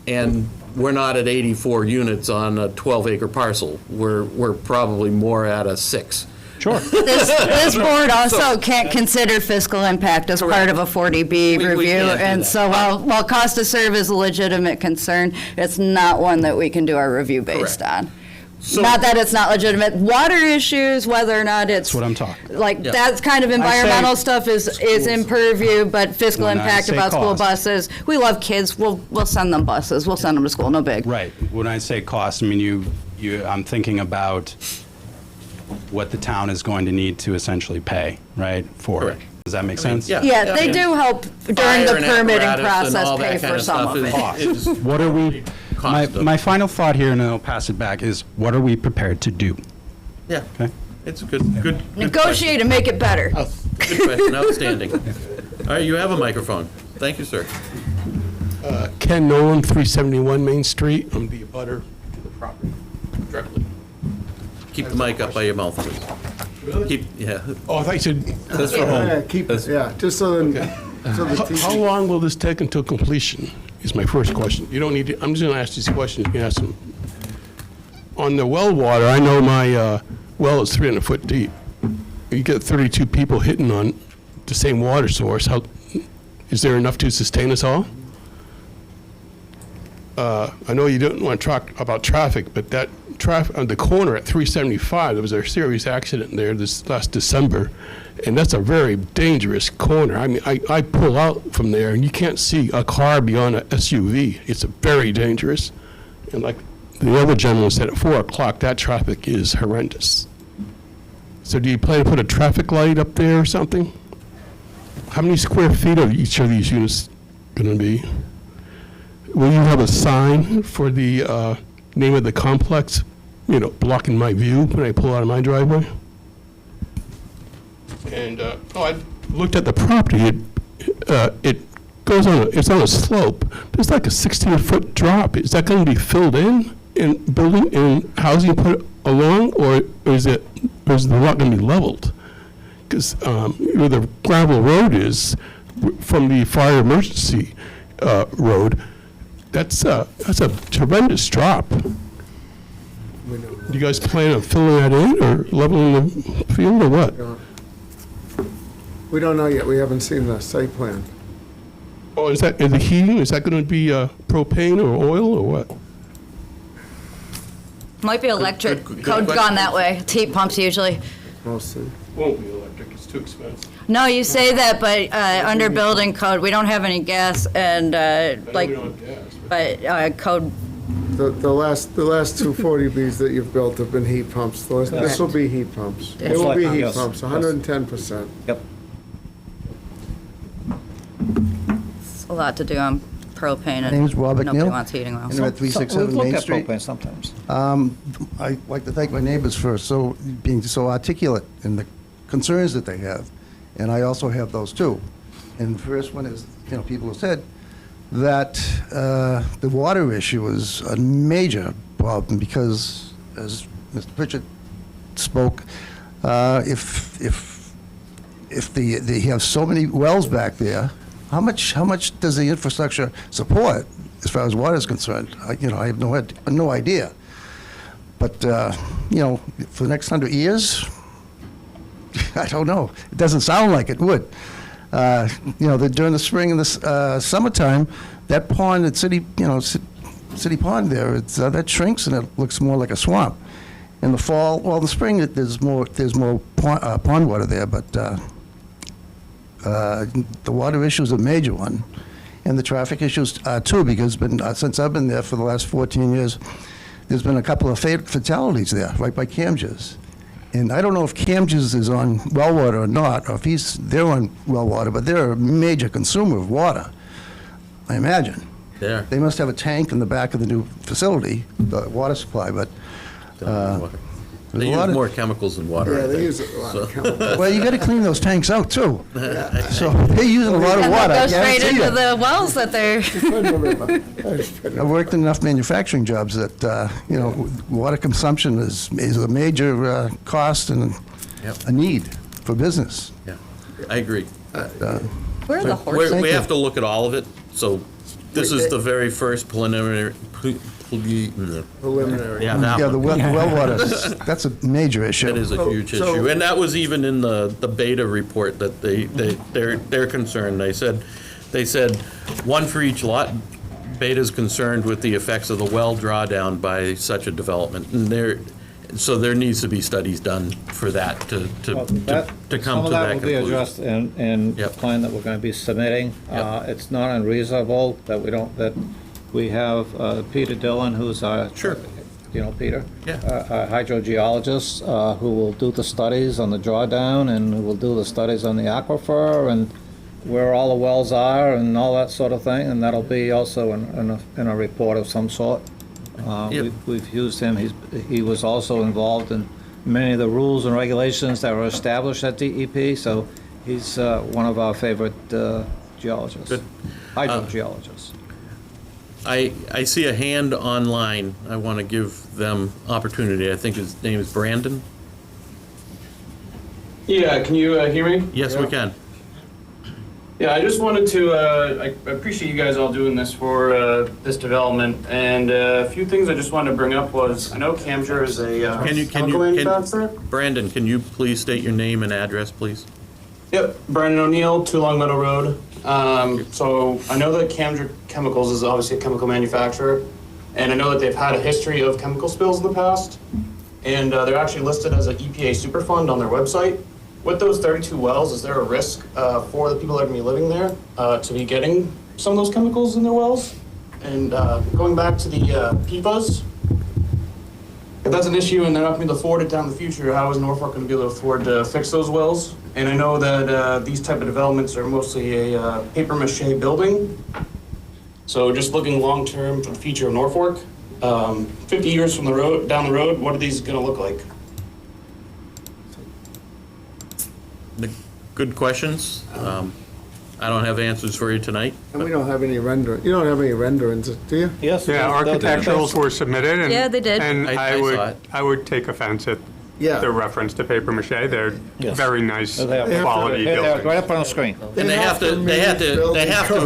B: and we're not at 84 units on a 12-acre parcel. We're probably more at a 6.
H: Sure.
M: This board also can't consider fiscal impact as part of a 40B review.
B: can't do
M: And
B: that.
M: so while cost to serve is a legitimate concern, it's not one that we can do our review based on. Not that it's not legitimate. Water issues, whether or not it's.
H: That's what I'm talking.
M: Like, that's kind of environmental stuff is in purview, but fiscal
H: When I
M: impact
H: say
M: about school
H: cost.
M: buses. We love kids. We'll send them buses. We'll send them to school. No big.
H: Right. When I say cost, I mean, I'm thinking about what the town is going to need to essentially pay, right, for it. Does that make sense?
M: Yeah, they do help during the
B: Fire and
M: permitting
B: apparatus and
M: process
B: all that
M: pay
B: kind
M: for
B: of
M: some
B: stuff
M: of it.
B: is
H: What are we,
B: cost of-
H: my final thought here, and then I'll pass it back, is what are we prepared to do?
B: Yeah,
H: Okay.
B: it's a good
M: Negotiate and make it better.
B: Good question, outstanding. All right, you have a microphone. Thank you, sir.
U: Ken Nolan, 371 Main Street. I'm the abutter to the property.
B: Directly. Keep the mic up by your mouth, please. Yeah.
U: Oh, I thought you said.
B: That's for home.
A: Yeah, keep it, yeah, just so then, so the
U: How
A: TV
U: long will this take until completion? is my first question. You don't need to, I'm just gonna ask these questions, you can ask them. On the well water, I know my well is 300 foot deep. You get 32 people hitting on the same water source, how, is there enough to sustain us all? I know you don't want to talk about traffic, but that traffic, on the corner at 375, there was a serious accident there this last December, and that's a very dangerous corner. I mean, I pull out from there, and you can't see a car beyond an SUV. It's very dangerous. And like the other gentleman said, at 4 o'clock, that traffic is horrendous. So do you plan to put a traffic light up there or something? How many square feet are each of these units going to be? Will you have a sign for the name of the complex, you know, blocking my view when I pull out of my driveway? And, I looked at the property. It goes on, it's on a slope. There's like a 16-foot drop. Is that going to be filled in building and housing put along, or is the lot going to be leveled? Because where the gravel road is from the fire emergency road, that's a tremendous drop. Do you guys plan on filling that in or leveling the field or what?
A: We don't know yet. We haven't seen the site plan.
U: Oh, is the heating, is that going to be propane or oil or what?
M: Might be electric. Code's gone that way. It's heat pumps usually.
A: Mostly.
U: Won't be electric, it's too expensive.
M: No, you say that, but under building code, we don't have any gas and but code.
A: The last 240Bs that you've built have been heat pumps. This will be heat pumps. It will be heat pumps, 110%.
N: Yep.
M: It's a lot to do on propane
I: My name's
M: and
I: Robert
M: nobody
I: Neal.
M: wants heating oil.
I: And I'm at 367
N: We'll
I: Main
N: look at
I: Street.
N: propane sometimes.
I: I'd like to thank my neighbors for being so articulate in the concerns that they have. And I also have those too. And the first one is, people have said that the water issue is a major problem because, as Mr. Pritchard spoke, if they have so many wells back there, how much does the infrastructure support as far as water is concerned? I have no idea. But for the next 100 years, I don't know. It doesn't sound like it would. During the spring and the summertime, that pond at City Pond there, that shrinks and it looks more like a swamp. In the fall, well, in the spring, there's more pond water there, but the water issue is a major one, and the traffic issues too, because since I've been there for the last 14 years, there's been a couple of fatalities there, right by Camges. And I don't know if Camges is on well water or not, or if they're on well water, but they're a major consumer of water, I imagine.
B: There.
I: They must have a tank in the back of the new facility, the water supply, but
B: They use more chemicals than water.
A: Yeah,
B: I
A: they
B: think.
A: use a lot of chemicals.
I: well, you got to clean those tanks out too. So they're using a lot of
M: And
I: water.
M: that
I: I
M: goes straight
I: guarantee
M: into
I: you.
M: the wells that they're.
I: I've worked in enough manufacturing jobs that water consumption is a major cost and a need for business.
B: Yeah, I agree.
M: Where are the horses?
B: We have to look at all of it, so this is the very first preliminary.
A: Preliminary.
B: Yeah, that
I: Yeah, the
B: one.
I: well water, that's a major issue.
B: That is a huge issue, and that was even in the beta report that they're concerned. They said one for each lot. Beta's concerned with the effects of the well drawdown by such a development, and so there needs to be studies done for that to come to that conclusion.
N: Some of that will be addressed in the plan that we're going to be submitting. It's not unreasonable that we have Peter Dillon, who's our, Peter? A hydrogeologist who will do the studies on the drawdown and who will do the studies on the aquifer and where all the wells are and all that sort of thing, and that'll be also in a report of some sort. We've used him. He was also involved in many of the rules and regulations that were established at DEP, so he's one of our favorite geologists, hydrogeologists.
B: I see a hand online. I want to give them opportunity. I think his name is Brandon.
V: Yeah, can you hear me?
B: Yes, we can.
J: Yeah, I just wanted to, I appreciate you guys all doing this for this development, and a few things I just wanted to bring up was, I know Camshire is a chemical manufacturer.
B: Brandon, can you please state your name and address, please?
J: Yep, Brandon O'Neill, 2 Long Meadow Road. So I know that Camshire Chemicals is obviously a chemical manufacturer, and I know that they've had a history of chemical spills in the past, and they're actually listed as an EPA Superfund on their website. With those 32 wells, is there a risk for the people that are going to be living there to be getting some of those chemicals in their wells? And going back to the PFAS, if that's an issue and they're not going to be able to afford it down in the future, how is Norfolk going to be able to afford to fix those wells? And I know that these type of developments are mostly a paper mache building. So just looking long-term for the future of Norfolk, 50 years from down the road, what are these going to look like?
B: Good questions. I don't have answers for you tonight.
A: And we don't have any render, you don't have any renderings, do you?
N: Yes.
O: Yeah, architecturals were submitted, and
M: Yeah, they did.
O: And
B: I saw it.
O: I would take offense at
A: Yeah.
O: the reference to paper mache. They're
N: Yes.
O: very nice
N: They have-
O: quality buildings.
N: Right up on the screen.
B: And they have to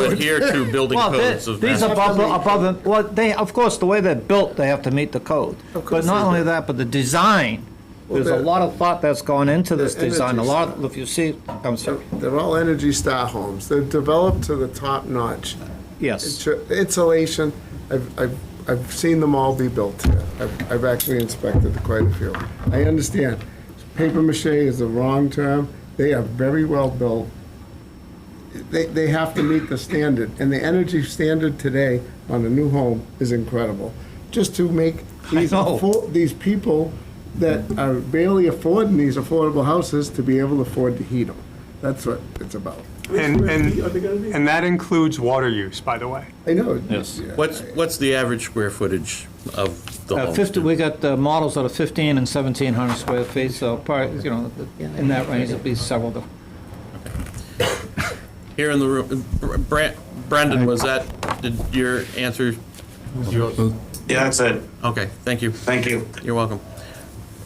B: adhere to building
N: Well,
B: codes of
N: these are
B: Massachusetts.
N: above, well, they, of course, the way they're built, they have to meet the code.
A: Of
N: But
A: course
N: not
A: they
N: only
A: do.
N: that, but the design, there's a
A: they're-
N: lot of thought that's gone into this
A: They're
N: design. A
A: energy
N: lot, if you see, I'm sorry,
A: They're all Energy Star homes. They're developed to the top notch.
N: yes.
A: Insulation, I've seen them all be built here. I've actually inspected quite a few. I understand. Paper mache is the wrong term. They are very well built. They have to meet the standard, and the energy standard today on a new home is incredible. Just to make these people that are barely affording these affordable houses to be able to afford to heat them. That's what it's about.
O: And that includes water use, by the way.
A: I know.
N: Yes.
B: What's the average square footage of the home?
N: 50, we got models that are 15 and 1,700 square feet, so probably, in that range, it'd be several.
B: Here in the room, Brendan, did your answer?
P: Yeah, that's it.
B: Okay, thank you.
P: Thank you.
B: You're welcome.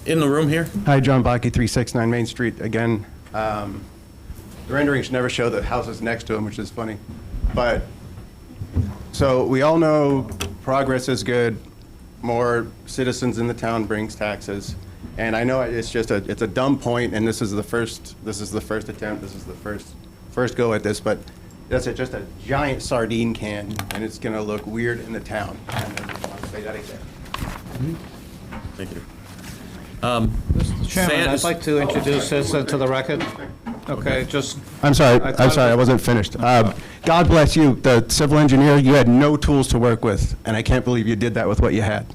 B: In the room here?
T: Hi, John Bakke, 369 Main Street again. The renderings never show the houses next to them, which is funny. But, so we all know progress is good, more citizens in the town brings taxes. And I know it's just it's a dumb point, and this is the first attempt, this is the first go at this, but that's just a giant sardine can, and it's gonna look weird in the town. And I just want to say that again.
B: Thank you.
N: Mr. Chairman, I'd like to introduce this to the record. Okay, just.
T: I'm sorry, I wasn't finished. God bless you, the civil engineer, you had no tools to work with, and I can't believe you did that with what you had.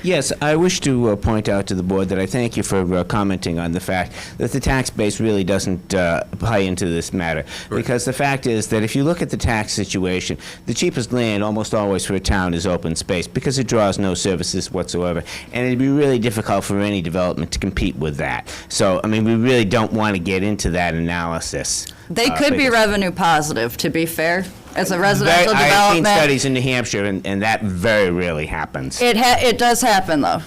S: Yes, I wish to point out to the board that I thank you for commenting on the fact that the tax base really doesn't play into this matter. Because the fact is that if you look at the tax situation, the cheapest land almost always for a town is open space because it draws no services whatsoever. And it'd be really difficult for any development to compete with that. So, I mean, we really don't want to get into that analysis.
M: They could be revenue positive, to be fair. It's a residential development.
S: I've seen studies in New Hampshire, and that very rarely happens.
M: It does happen, though.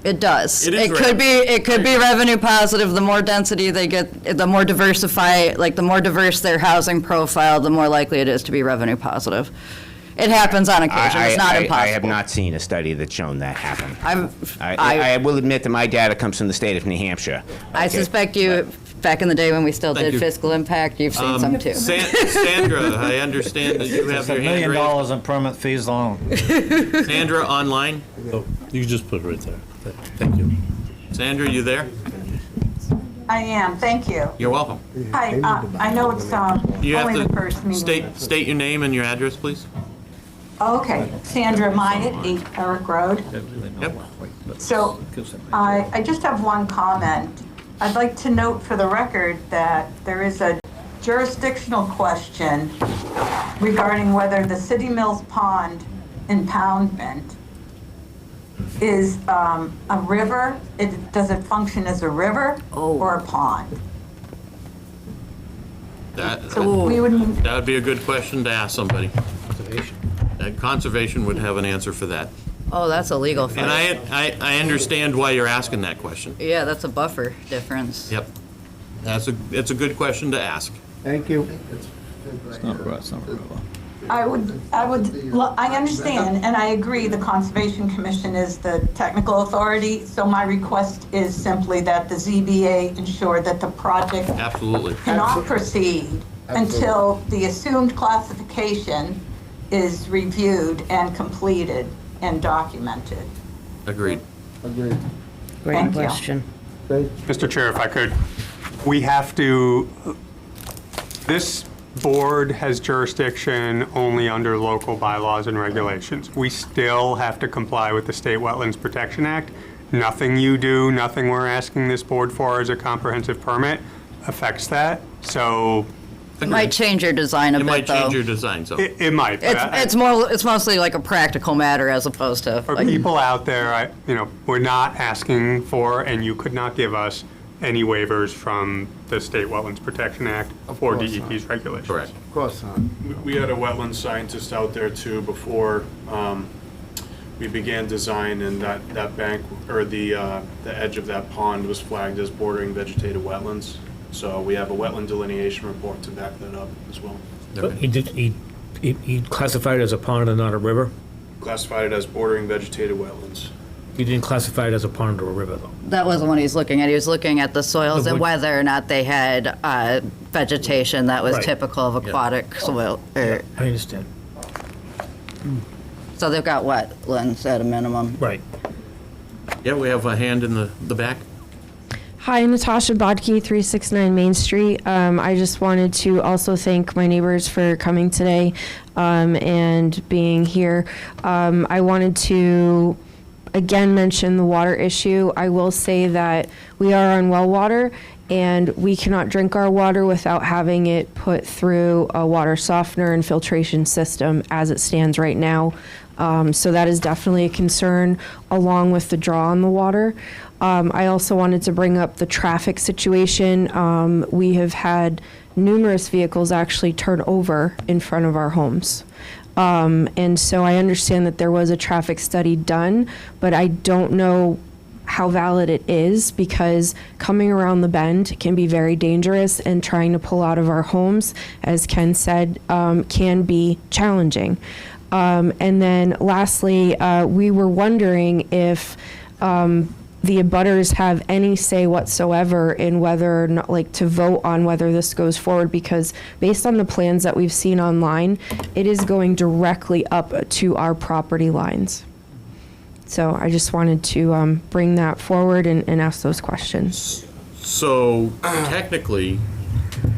M: It does.
B: It is
M: It could be revenue positive. The more density they get, the more the more diverse their housing profile, the more likely it is to be revenue positive. It happens on occasion. It's not impossible.
S: I have not seen a study that's shown that happen. I will admit that my data comes from the state of New Hampshire.
M: I suspect you, back in the day when we still
B: Thank
M: did
B: you.
M: fiscal impact, you've seen some too.
B: Sandra, I understand that you have
N: It's
B: your
N: $1
B: hand
N: million
B: raised.
N: in permit fees alone.
B: Sandra, online?
C: Oh, you can just put it right there. Thank you.
B: Sandra, you there?
V: I am, thank you.
B: You're welcome.
V: Hi, I know it's
B: You have
V: only the first
B: to
V: meeting.
B: state your name and your address, please.
V: Okay, Sandra Minot, 8 Eric Road.
B: Yep.
V: So I just have one comment. I'd like to note for the record that there is a jurisdictional question regarding whether the City Mills Pond impoundment is a river. Does it function as a river or a pond?
B: That
V: We would
B: would be a good question to ask somebody. Conservation would have an answer for that.
M: Oh, that's a legal fight.
B: And I understand why you're asking that question.
M: Yeah, that's a buffer difference.
B: Yep. It's a good question to ask.
A: Thank you.
N: It's not a river.
V: I understand, and I agree, the Conservation Commission is the technical authority, so my request is simply that the ZBA ensure that the project
B: Absolutely.
V: cannot proceed until the assumed classification is reviewed and completed and documented.
B: Agreed.
A: Agreed.
R: Great
V: Thank you.
R: question.
O: Mr. Chair, if I could, we have to, this board has jurisdiction only under local bylaws and regulations. We still have to comply with the State Wetlands Protection Act. Nothing you do, nothing we're asking this board for as a comprehensive permit affects that. So
M: It might change your design a
B: It
M: bit,
B: might
M: though.
B: change your design, so.
O: it might. but I-
M: It's mostly like a practical matter as opposed to,
O: For
M: like,
O: people out there, we're not asking for, and you could not give us any waivers from the State Wetlands Protection Act or DEP's regulations.
B: Correct.
A: Of course not.
P: We had a wetland scientist out there too before we began design, and that bank, or the edge of that pond was flagged as bordering vegetated wetlands. So we have a wetland delineation report to back that up as well.
E: But he classified it as a pond and not a river?
P: Classified it as bordering vegetated wetlands.
E: He didn't classify it as a pond or a river, though.
M: that wasn't what he's looking at. He was looking at the soils and whether or not they had vegetation that was
E: Right.
M: typical of aquatic soil.
E: I understand.
M: So they've got wetlands at a minimum.
E: Right.
B: Yeah, we have a hand in the back.
F: Hi, Natasha Bodke, 369 Main Street. I just wanted to also thank my neighbors for coming today and being here. I wanted to again mention the water issue. I will say that we are on well water and we cannot drink our water without having it put through a water softener and filtration system as it stands right now. So that is definitely a concern along with the draw on the water. I also wanted to bring up the traffic situation. We have had numerous vehicles actually turn over in front of our homes. And so I understand that there was a traffic study done, but I don't know how valid it is because coming around the bend can be very dangerous and trying to pull out of our homes, as Ken said, can be challenging. And then lastly, we were wondering if the abutters have any say whatsoever in whether or not, like, to vote on whether this goes forward, because based on the plans that we've seen online, it is going directly up to our property lines. So I just wanted to bring that forward and ask those questions.
B: So technically,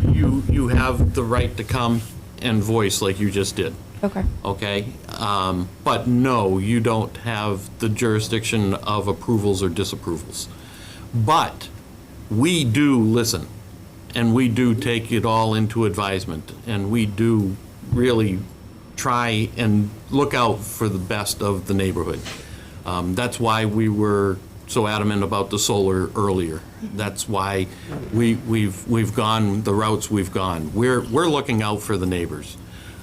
B: you have the right to come and voice like you just did.
F: Okay.
B: Okay? But no, you don't have the jurisdiction of approvals or disapprovals. But we do listen, and we do take it all into advisement, and we do really try and look out for the best of the neighborhood. That's why we were so adamant about the solar earlier. That's why we've gone the routes we've gone. We're looking out for the neighbors.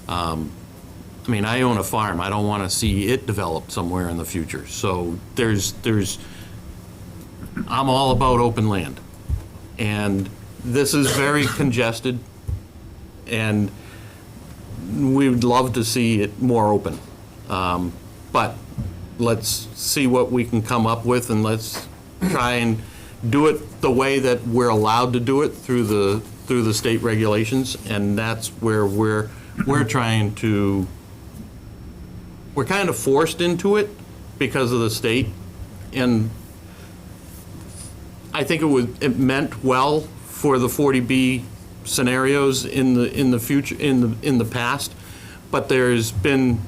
B: I mean, I own a farm. I don't want to see it develop somewhere in the future. So I'm all about open land. And this is very congested, and we would love to see it more open. But let's see what we can come up with, and let's try and do it the way that we're allowed to do it through the state regulations. And that's where we're trying to. We're kind of forced into it because of the state, and I think it meant well for the 40B scenarios in the future, in the past, but there's been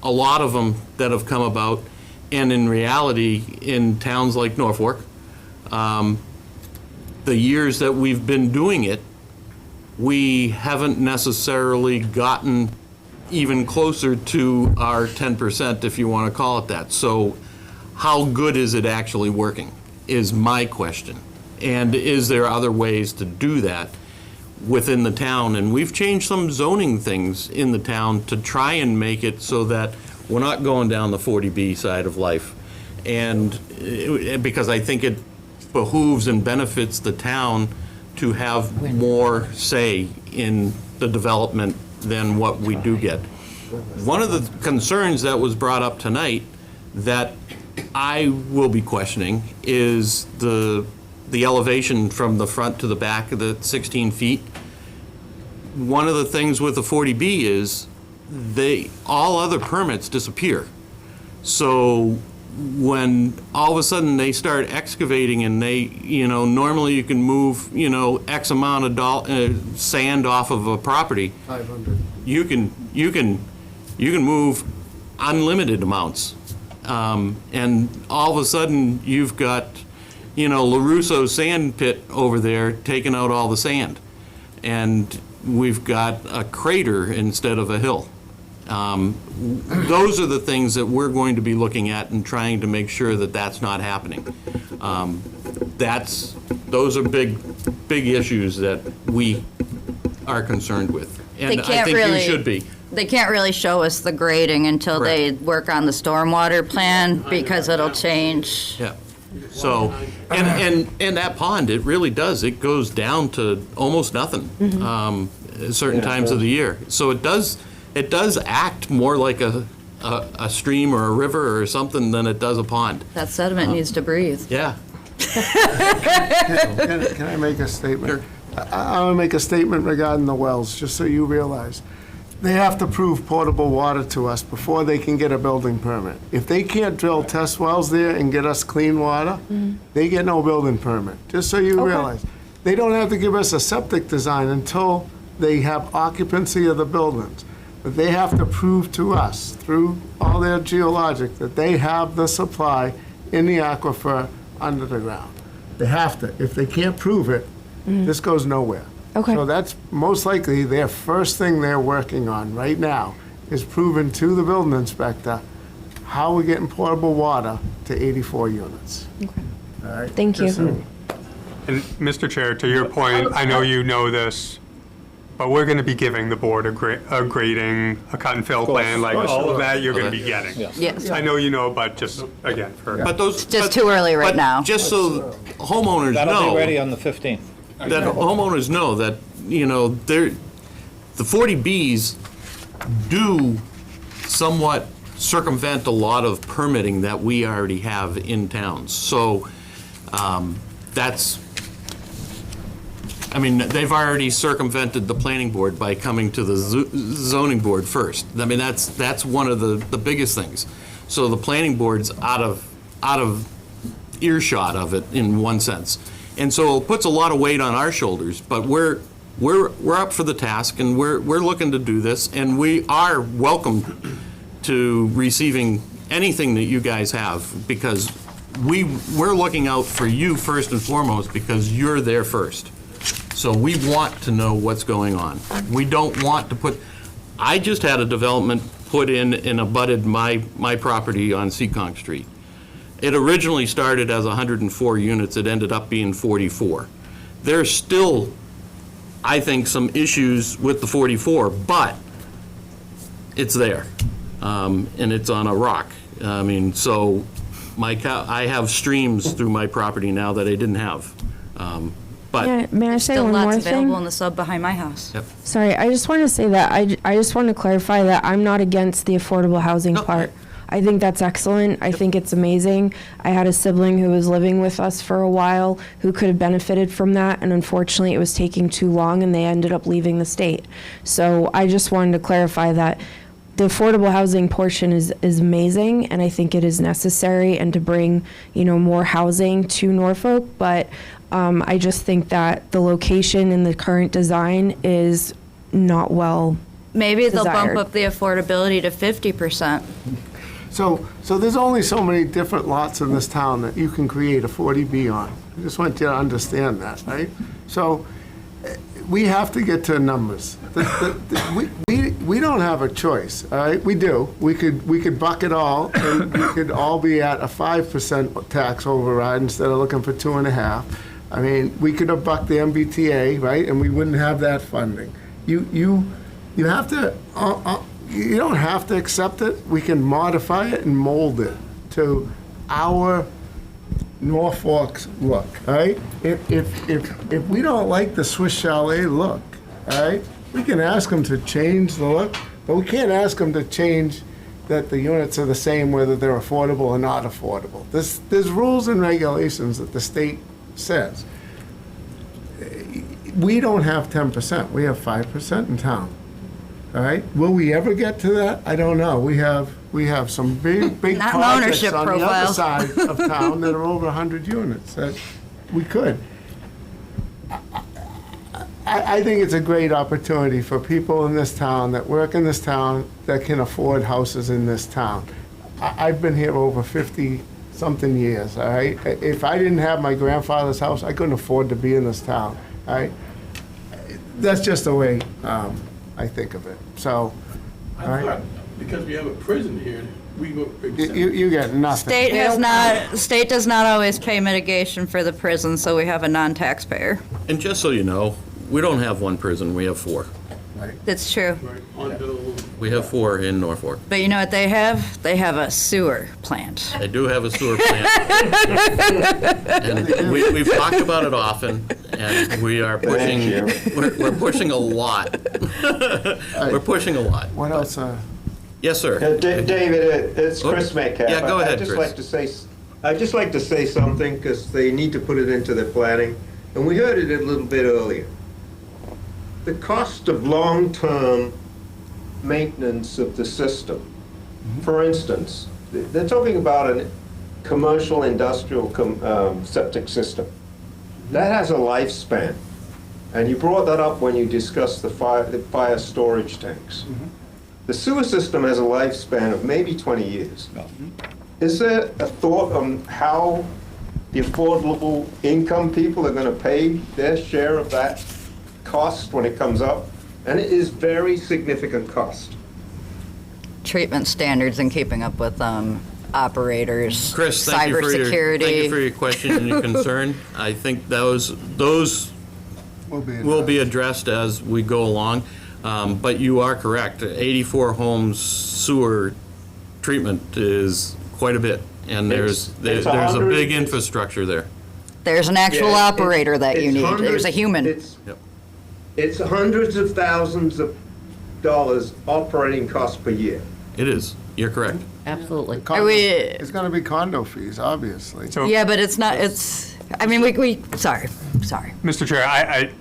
B: a lot of them that have come about, and in reality, in towns like Norfolk, the years that we've been doing it, we haven't necessarily gotten even closer to our 10%, if you want to call it that. So how good is it actually working, is my question. And is there other ways to do that within the town? And we've changed some zoning things in the town to try and make it so that we're not going down the 40B side of life. And because I think it behooves and benefits the town to have more say in the development than what we do get. One of the concerns that was brought up tonight that I will be questioning is the elevation from the front to the back of the 16 feet. One of the things with the 40B is all other permits disappear. So when all of a sudden they start excavating and normally you can move, X amount of sand off of a property.
A: 500.
B: You can move unlimited amounts. And all of a sudden you've got, LaRusso sand pit over there taking out all the sand. And we've got a crater instead of a hill. Those are the things that we're going to be looking at and trying to make sure that that's not happening. Those are big issues that we are concerned with. And I think you should be.
M: They can't really show us the grading until they work on the stormwater plan because it'll change.
B: Yeah. So, and that pond, it really does. It goes down to almost nothing certain times of the year. So it does act more like a stream or a river or something than it does a pond.
M: That sediment needs to breathe.
B: Yeah.
A: Can I make a statement? I want to make a statement regarding the wells, just so you realize. They have to prove potable water to us before they can get a building permit. If they can't drill test wells there and get us clean water, they get no building permit, just so you realize. They don't have to give us a septic design until they have occupancy of the buildings. But they have to prove to us, through all their geologic, that they have the supply in the aquifer under the ground. They have to. If they can't prove it, this goes nowhere.
F: Okay.
A: So that's most likely their first thing they're working on right now, is proving to the building inspector how we're getting portable water to 84 units.
F: Okay.
A: All right?
F: Thank you.
O: And Mr. Chair, to your point, I know you know this, but we're going to be giving the board a grading, a cut and fill plan, like all of that you're going to be getting.
M: Yes.
O: I know you know, but just, again, for.
B: But those.
M: Just too early right now.
B: Just so homeowners know.
N: That'll be ready on the 15th.
B: That homeowners know that, the 40Bs do somewhat circumvent a lot of permitting that we already have in towns. So they've already circumvented the planning board by coming to the zoning board first. I mean, that's one of the biggest things. So the planning board's out of earshot of it in one sense. And so it puts a lot of weight on our shoulders, but we're up for the task, and we're looking to do this, and we are welcome to receiving anything that you guys have, because we're looking out for you first and foremost, because you're there first. So we want to know what's going on. We don't want to I just had a development put in and abutted my property on Seekonk Street. It originally started as 104 units. It ended up being 44. There's still, I think, some issues with the 44, but it's there, and it's on a rock. I mean, so I have streams through my property now that I didn't have. But
F: Yeah, may I say
M: Still
F: one more
M: lots available
F: thing?
M: in the sub behind my house.
B: Yep.
F: Sorry, I just want to say that I just want to clarify that I'm not against the affordable housing part. I think that's excellent. I think it's amazing. I had a sibling who was living with us for a while who could have benefited from that, and unfortunately it was taking too long and they ended up leaving the state. So I just wanted to clarify that the affordable housing portion is amazing, and I think it is necessary, and to bring, more housing to Norfolk, but I just think that the location and the current design is not well
M: Maybe they'll
F: desired.
M: bump up the affordability to 50%.
A: So there's only so many different lots in this town that you can create a 40B on. I just want you to understand that, right? So we have to get to numbers. We don't have a choice, all right? We do. We could buck it all, and we could all be at a 5% tax override instead of looking for 2.5. I mean, we could have bucked the MBTA, right? And we wouldn't have that funding. You have to. You don't have to accept it. We can modify it and mold it to our Norfolk's look, all right? If we don't like the Swiss Chalet look, all right, we can ask them to change the look, but we can't ask them to change that the units are the same whether they're affordable or not affordable. There's rules and regulations that the state says. We don't have 10%, we have 5% in town, all right? Will we ever get to that? I don't know. We have some big
M: Not an
A: projects
M: ownership
A: on the other
M: profile.
A: side of town that are over 100 units that we could. I think it's a great opportunity for people in this town that work in this town that can afford houses in this town. I've been here over 50-something years, all right? If I didn't have my grandfather's house, I couldn't afford to be in this town, all right? That's just the way I think of it, so, all right?
U: Because we have a prison here, we go.
A: You get nothing.
M: State does not always pay mitigation for the prison, so we have a non-taxpayer.
B: And just so you know, we don't have one prison, we have 4.
M: That's true.
B: We have 4 in Norfolk.
M: But you know what they have? They have a sewer plant.
B: They do have a sewer plant. And we've talked about it often, and we are pushing, we're pushing a lot. We're pushing a lot.
A: What else?
B: Yes, sir.
D: David, it's Chris Metcalf.
B: Yeah, go ahead,
D: I'd just
B: Chris.
D: like to say something, because they need to put it into their planning, and we heard it a little bit earlier. The cost of long-term maintenance of the system. For instance, they're talking about a commercial industrial septic system. That has a lifespan. And you brought that up when you discussed the fire storage tanks. The sewer system has a lifespan of maybe 20 years. Is there a thought on how the affordable income people are going to pay their share of that cost when it comes up? And it is very significant cost.
M: Treatment standards and keeping up with operators,
B: Chris, thank you
M: cybersecurity.
B: thank you for your question and your concern. I think those will be addressed as we go along. But you are correct. 84 homes sewer treatment is quite a bit, and there's a big infrastructure there.
M: There's an actual operator that you need. There's a human.
D: It's hundreds of thousands of dollars operating costs per year.
B: It is. You're correct.
R: Absolutely.
A: It's going to be condo fees, obviously.
M: Yeah, but it's not, I mean, sorry.
O: Mr. Chair,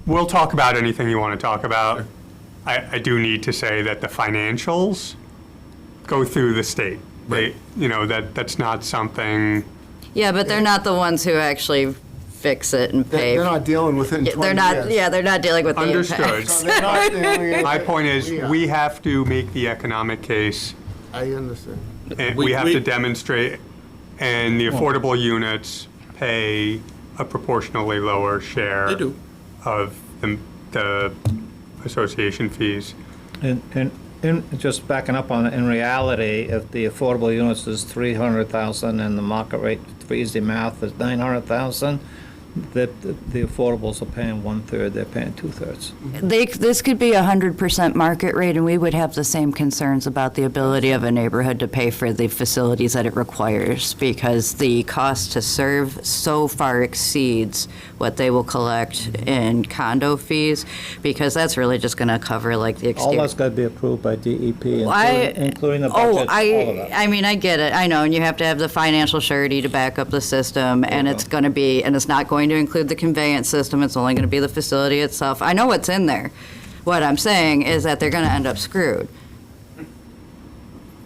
O: we'll talk about anything you want to talk about. I do need to say that the financials go through the state. That's not something.
M: Yeah, but they're not the ones who actually fix it and pay.
A: They're not dealing with it in 20
M: They're not.
A: years.
M: Yeah, they're not dealing with the
O: Understood.
M: impacts.
O: My point is, we have to make the economic case.
A: I understand.
O: And we have to demonstrate, and the affordable units pay a proportionally lower share of the association fees.
N: And just backing up on it, in reality, if the affordable units is 300,000 and the market rate for easy math is 900,000, the affordables are paying 1/3, they're paying 2/3.
M: This could be 100% market rate, and we would have the same concerns about the ability of a neighborhood to pay for the facilities that it requires, because the cost to serve so far exceeds what they will collect in condo fees, because that's really just going to cover like the
N: All
M: exterior.
N: that's got to be approved by DEP, including the budgets, all of that.
M: I mean, I get it, I know, and you have to have the financial surety to back up the system, and it's going to be, and it's not going to include the conveyance system, it's only going to be the facility itself. I know what's in there. What I'm saying is that they're going to end up screwed.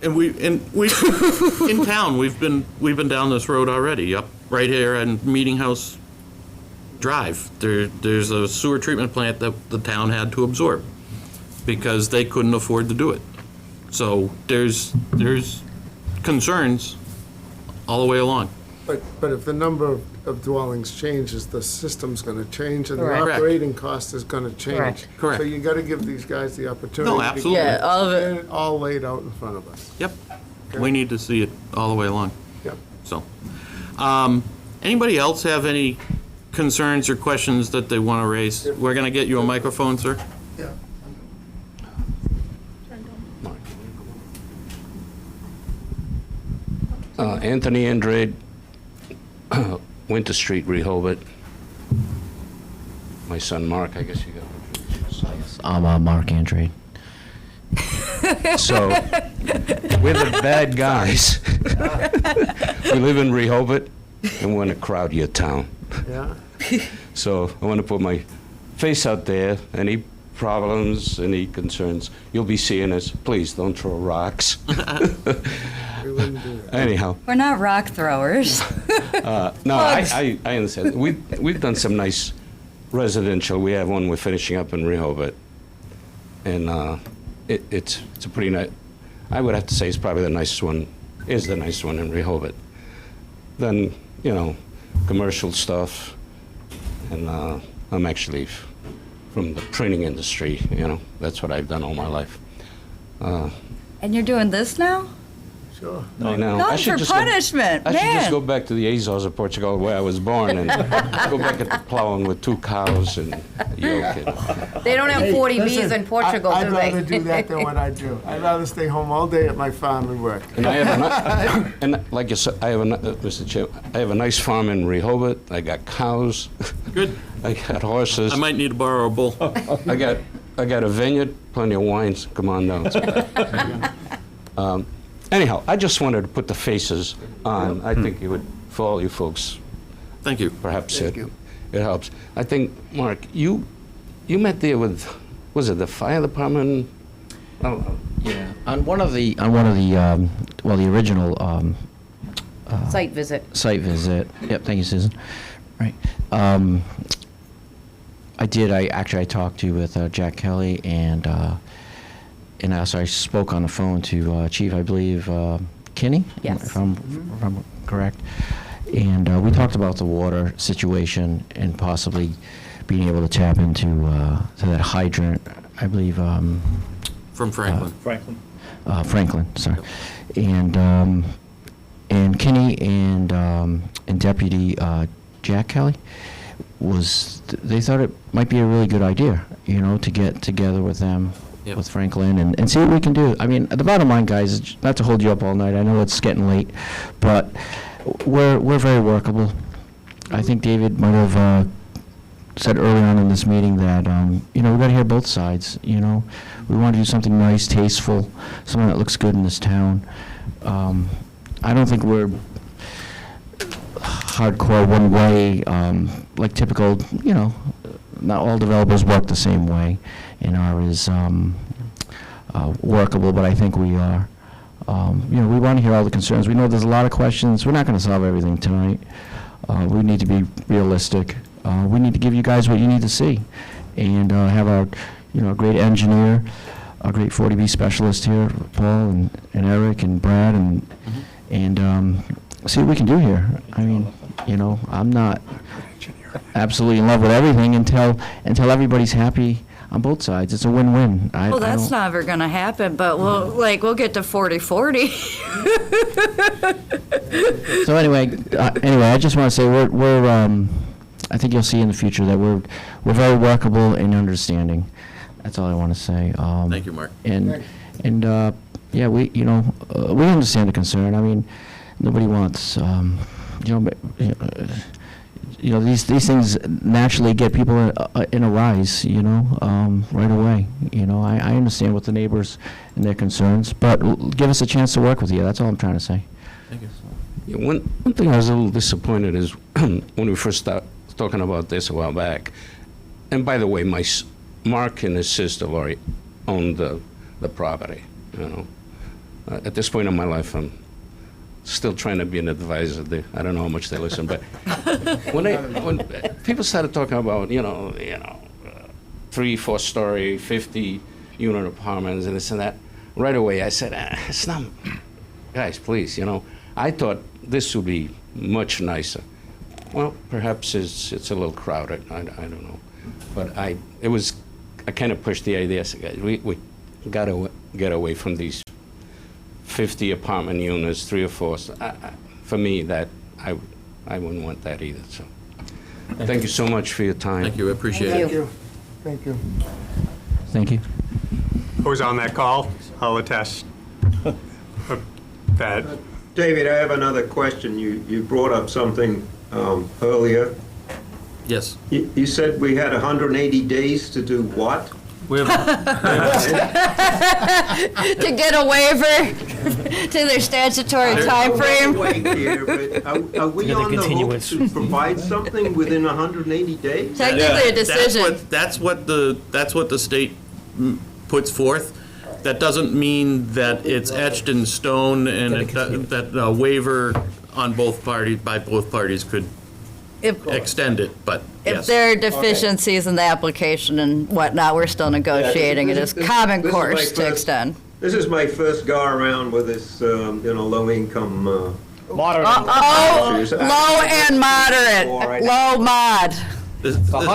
B: And we in town, we've been down this road already, up right here on Meeting House Drive. There's a sewer treatment plant that the town had to absorb because they couldn't afford to do it. So there's concerns all the way along.
A: But if the number of dwellings changes, the system's going to change, and the
B: Correct.
A: operating cost is going to change.
B: Correct.
A: So you got to give these guys the opportunity.
B: No,
A: to
B: absolutely.
A: get
B: Yeah, all of it.
A: all laid out in front of us.
B: Yep. We need to see it all the way along.
A: Yep.
B: So, anybody else have any concerns or questions that they want to raise? We're going to get you a microphone, sir.
A: Yeah.
L: Anthony Andrade, Winter Street, Rehoboth. My son Mark, I guess you got.
Q: I'm Mark Andrade.
L: So, we're the bad guys. We live in Rehoboth, and we want to crowd your town.
A: Yeah.
L: So I want to put my face out there. Any problems, any concerns, you'll be seeing us. Please don't throw rocks. Anyhow.
M: We're not rock throwers.
L: No, I understand. We've done some nice residential. We have one we're finishing up in Rehoboth. And it's a pretty nice, I would have to say it's probably the nicest one, is the nicest one in Rehoboth. Then, you know, commercial stuff. And I'm actually from the printing industry, you know. That's what I've done all my life.
M: And you're doing this now?
A: Sure.
L: I know.
M: Not for punishment,
L: I should just
M: man.
L: go back to the Azores of Portugal where I was born and go back at the plowing with 2 cows and yoke.
R: They don't have 40 Bs
A: Listen,
R: in Portugal,
A: I'd
R: do they?
A: rather do that than what I do. I'd rather stay home all day at my farm and work.
L: And I have and like you said, I have Mr. Chair, I have a nice farm in Rehoboth. I got cows.
B: Good.
L: I got horses.
B: I might need to borrow a bull.
L: I got a vineyard, plenty of wines. Come on down. Anyhow, I just wanted to put the faces on. I think it would, for all you folks.
B: Thank you.
L: Perhaps it helps. I think, Mark, you met there with, was it the fire department?
Q: Yeah, on one of the the original
R: Site visit.
Q: site visit. Yep, thank you, Susan. Right. I talked to with Jack Kelly and also I spoke on the phone to Chief, I believe, Kinney?
R: Yes.
Q: If I'm correct. And we talked about the water situation and possibly being able to tap into to that hydrant, I believe.
B: From Franklin.
Q: Franklin, sorry. And Kinney and Deputy Jack Kelly they thought it might be a really good idea, you know, to get together with them.
B: Yep.
Q: With Franklin and see what we can do. I mean, the bottom line, guys, is not to hold you up all night. I know it's getting late, but we're very workable. I think David might have said early on in this meeting that you know, we got to hear both sides. You know, we want to do something nice, tasteful, something that looks good in this town. I don't think we're hardcore one way, like typical. You know, not all developers work the same way. And ours is workable, but I think we are. You know, we want to hear all the concerns. We know there's a lot of questions. We're not going to solve everything tonight. We need to be realistic. We need to give you guys what you need to see, and have a great engineer, a great 40B specialist here, Paul and Eric and Brad, and see what we can do here. I mean, you know, I'm not absolutely in love with everything until everybody's happy. On both sides, it's a win-win.
M: Well, that's never going to happen, but we'll get to 40-40.
Q: So anyway, I just want to say we're I think you'll see in the future that we're very workable and understanding. That's all I want to say.
B: Thank you, Mark.
Q: And yeah, we we understand the concern. I mean, nobody wants these things naturally get people in a rise, right away. I understand what the neighbors and their concerns, but give us a chance to work with you. That's all I'm trying to say.
B: Thank you.
L: Yeah, one thing I was a little disappointed is when we first started talking about this a while back, and by the way, Mark and his sister Lori owned the property. At this point in my life, I'm still trying to be an advisor. I don't know how much they listen, but when people started talking about 3-4 story, 50-unit apartments and this and that, right away I said, it's not, guys, please, I thought this would be much nicer. Well, perhaps it's a little crowded. I don't know, but I kind of pushed the idea. I said, guys, we got to get away from these 50 apartment units, 3 or 4. For me, that I wouldn't want that either. So, thank you so much for your time.
B: Thank you. I appreciate it.
A: Thank you.
Q: Thank you.
O: Who was on that call? I'll attest. That.
D: David, I have another question. You brought up something earlier.
B: Yes.
D: You said we had 180 days to do what?
B: We have,
M: To get a waiver to their statutory timeframe.
D: Wait here, but are we on the hook to provide something within 180 days?
M: Technically a decision.
B: That's what the state puts forth. That doesn't mean that it's etched in stone, and that a waiver on both parties, by both parties could extend it, but
M: If
B: yes.
M: there are deficiencies in the application and whatnot, we're still negotiating. It is common
D: This is
M: course
D: my
M: to
D: first-
M: extend.
D: This is my first go around with this, low-income.
N: Moderate.
M: Low and moderate, low mod.
N: It's
M: Both.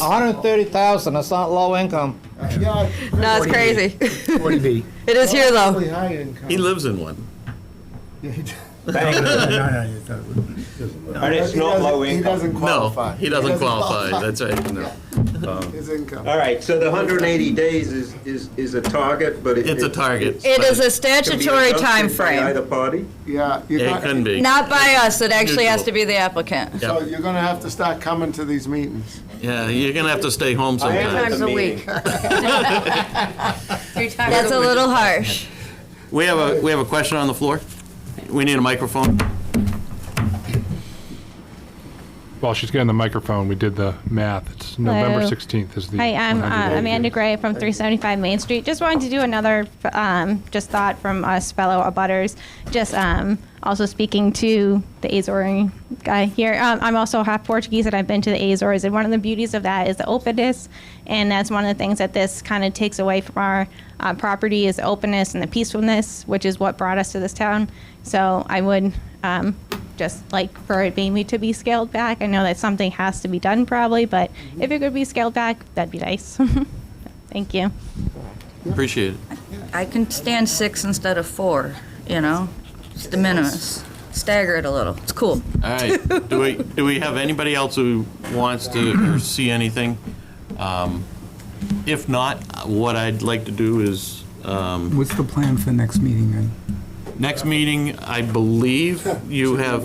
N: 130,000, that's not low income.
M: No, it's crazy.
E: 40B.
M: It is here, though.
A: Probably high income.
B: He lives in one.
D: But it's not low
A: He
D: income.
A: doesn't
B: No,
A: qualify.
B: he doesn't qualify, that's right, no.
A: His income.
D: All right, so the 180 days is a target, but
B: It's a target.
M: It is a
D: can be
M: statutory
D: adjusted by
M: timeframe.
D: either party?
A: Yeah,
B: It couldn't be.
M: Not by us, it actually has to be the applicant.
A: So you're gonna have to start coming to these meetings.
B: Yeah, you're gonna have to stay home
M: Three
B: sometimes.
M: times a week. That's a little harsh.
B: We have a question on the floor. We need a microphone.
G: While she's getting the microphone, we did the math. It's November
K: Hello.
G: 16th is the.
K: Hi, I'm
G: 100 day
K: Amanda
G: period.
K: Gray from 375 Main Street. Just wanted to do another just thought from us fellow abutters. Just also speaking to the Azoring guy here. I'm also half Portuguese and I've been to the Azores, and one of the beauties of that is the openness, and that's one of the things that this kind of takes away from our property is the openness and the peacefulness, which is what brought us to this town. So I would just like for it maybe to be scaled back. I know that something has to be done probably, but if it could be scaled back, that'd be nice. Thank you.
B: Appreciate it.
M: I can stand 6 instead of 4, you know? It's de minimis. Stagger it a little. It's cool.
B: All right, do we have anybody else who wants to or see anything? If not, what I'd like to do is,
W: What's the plan for next meeting then?
B: next meeting, I believe you have.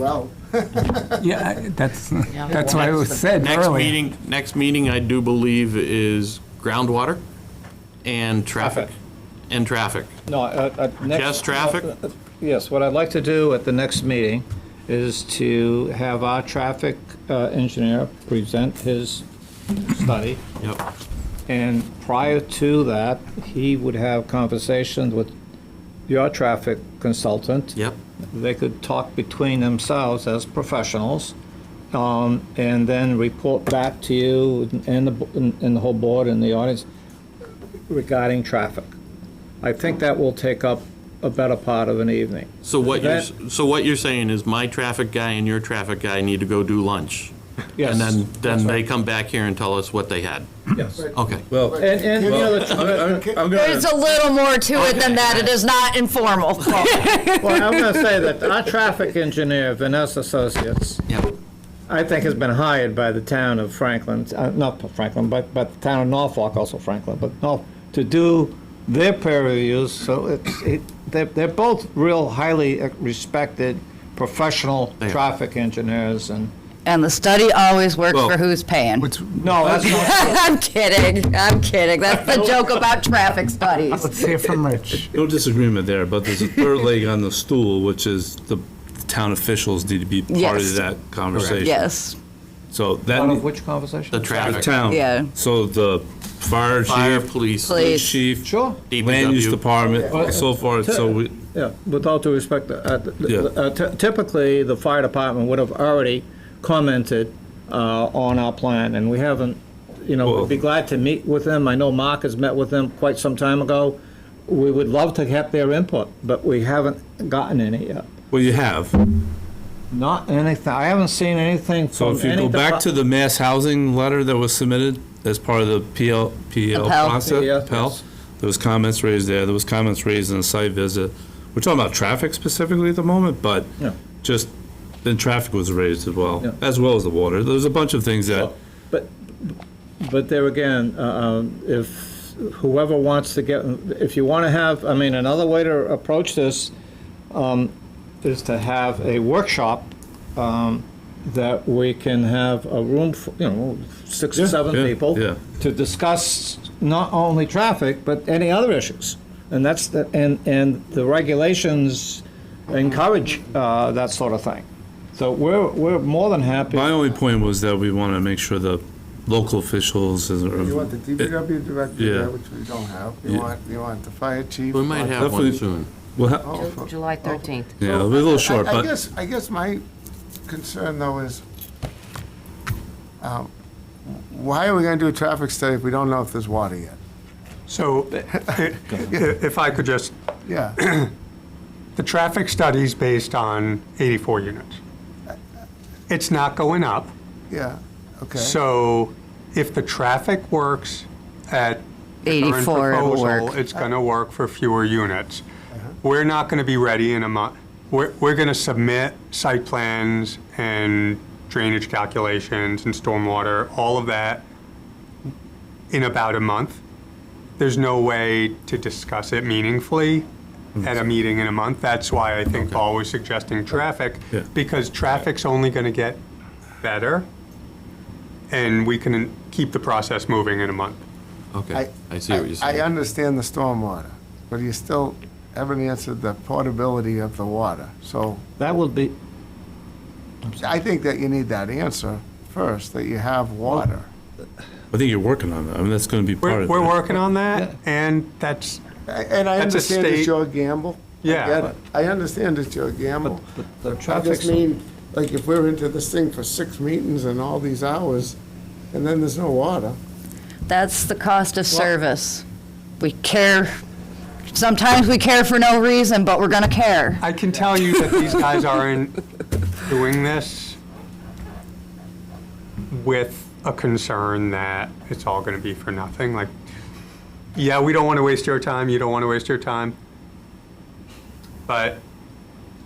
W: Yeah, that's what I was said
B: Next
W: earlier.
B: meeting, I do believe is groundwater and traffic. And traffic.
N: No,
B: Just traffic?
N: Yes, what I'd like to do at the next meeting is to have our traffic engineer present his study.
B: Yep.
N: And prior to that, he would have conversations with your traffic consultant.
B: Yep.
N: They could talk between themselves as professionals, and then report back to you and the whole board and the audience regarding traffic. I think that will take up a better part of an evening.
B: So what you're saying is my traffic guy and your traffic guy need to go do lunch?
N: Yes,
B: And
N: that's
B: then they
N: right.
B: come back here and tell us what they had?
N: Yes.
B: Okay.
C: Well,
N: And you know,
M: There's a little more to it than that. It is not informal.
N: well, I'm going to say that our traffic engineer, Vanessa Associates, I think has been hired by the town of Franklin, not Franklin, but the town of Norfolk, also Franklin, but no, to do their peer reviews. So they're both real highly respected professional traffic engineers,
M: And the study always works for who's paying.
N: No, that's not
M: I'm kidding. I'm kidding. That's the joke about traffic studies.
W: Let's hear from Rich.
C: No disagreement there, but there's a third leg on the stool, which is the town officials need to be part
M: Yes.
C: of that conversation.
M: Yes.
C: So that.
N: Part of which conversation?
B: The traffic.
C: The town.
M: Yeah.
C: So the fire chief.
B: Police.
M: Police.
C: Chief.
N: Sure.
C: Land use
B: DPW.
C: department, so forth, so we.
N: Yeah, with all due respect, typically, the fire department would have already commented on our plan, and we haven't, we'd be glad to meet with them. I know Mark has met with them quite some time ago. We would love to get their input, but we haven't gotten any yet.
C: Well, you have.
N: Not anything, I haven't seen anything
C: So
N: from
C: if you
N: any
C: go back to the mass housing letter that was submitted as part of the PL process,
N: Yes.
C: PEL, there was comments raised there, there was comments raised in the site visit. We're talking about traffic specifically at the moment, but
N: Yeah.
C: just, then traffic was raised as well,
N: Yeah.
C: as well as the water. There's a bunch of things that,
N: But there again, if whoever wants to get, if you want to have, another way to approach this is to have a workshop that we can have a room, for, 6 or 7 people to discuss not only traffic, but any other issues. And that's and the regulations encourage that sort of thing. So we're more than happy.
C: My only point was that we want to make sure the local officials.
A: You want the DPW director
C: Yeah.
A: there, which we don't have. You want the fire chief.
B: We might have one soon.
C: Well,
R: July 13th.
C: yeah, it'll be a little short,
A: I
C: but
A: guess my concern though is, why are we going to do a traffic study if we don't know if there's water yet?
O: So, if I could just,
A: Yeah.
O: the traffic study's based on 84 units. It's not going up.
A: Yeah. Okay.
O: So if the traffic works at the current
M: 84 it'll
O: proposal,
M: work.
O: it's going to work for fewer units. We're not going to be ready in a month. We're going to submit site plans and drainage calculations and stormwater, all of that, in about a month. There's no way to discuss it meaningfully at a meeting in a month. That's why I think Paul was suggesting traffic, because traffic's only going to get better, and we can keep the process moving in a month.
B: Okay, I see what you're saying.
A: I understand the stormwater, but you still haven't answered the portability of the water. So
N: that would be.
A: I think that you need that answer first, that you have water.
C: I think you're working on that. I mean, that's going to be part of it.
O: We're working on that, and that's
A: And I
O: that's a
A: understand it's
O: state-
A: your gamble.
O: Yeah.
A: I get it. I understand it's your gamble.
N: The
A: I
N: traffic's.
A: just mean, like, if we're into this thing for 6 meetings and all these hours, and then there's no water.
M: That's the cost of service. We care, sometimes we care for no reason, but we're gonna care.
O: I can tell you that these guys aren't doing this with a concern that it's all going to be for nothing. Like, yeah, we don't want to waste your time, you don't want to waste your time, but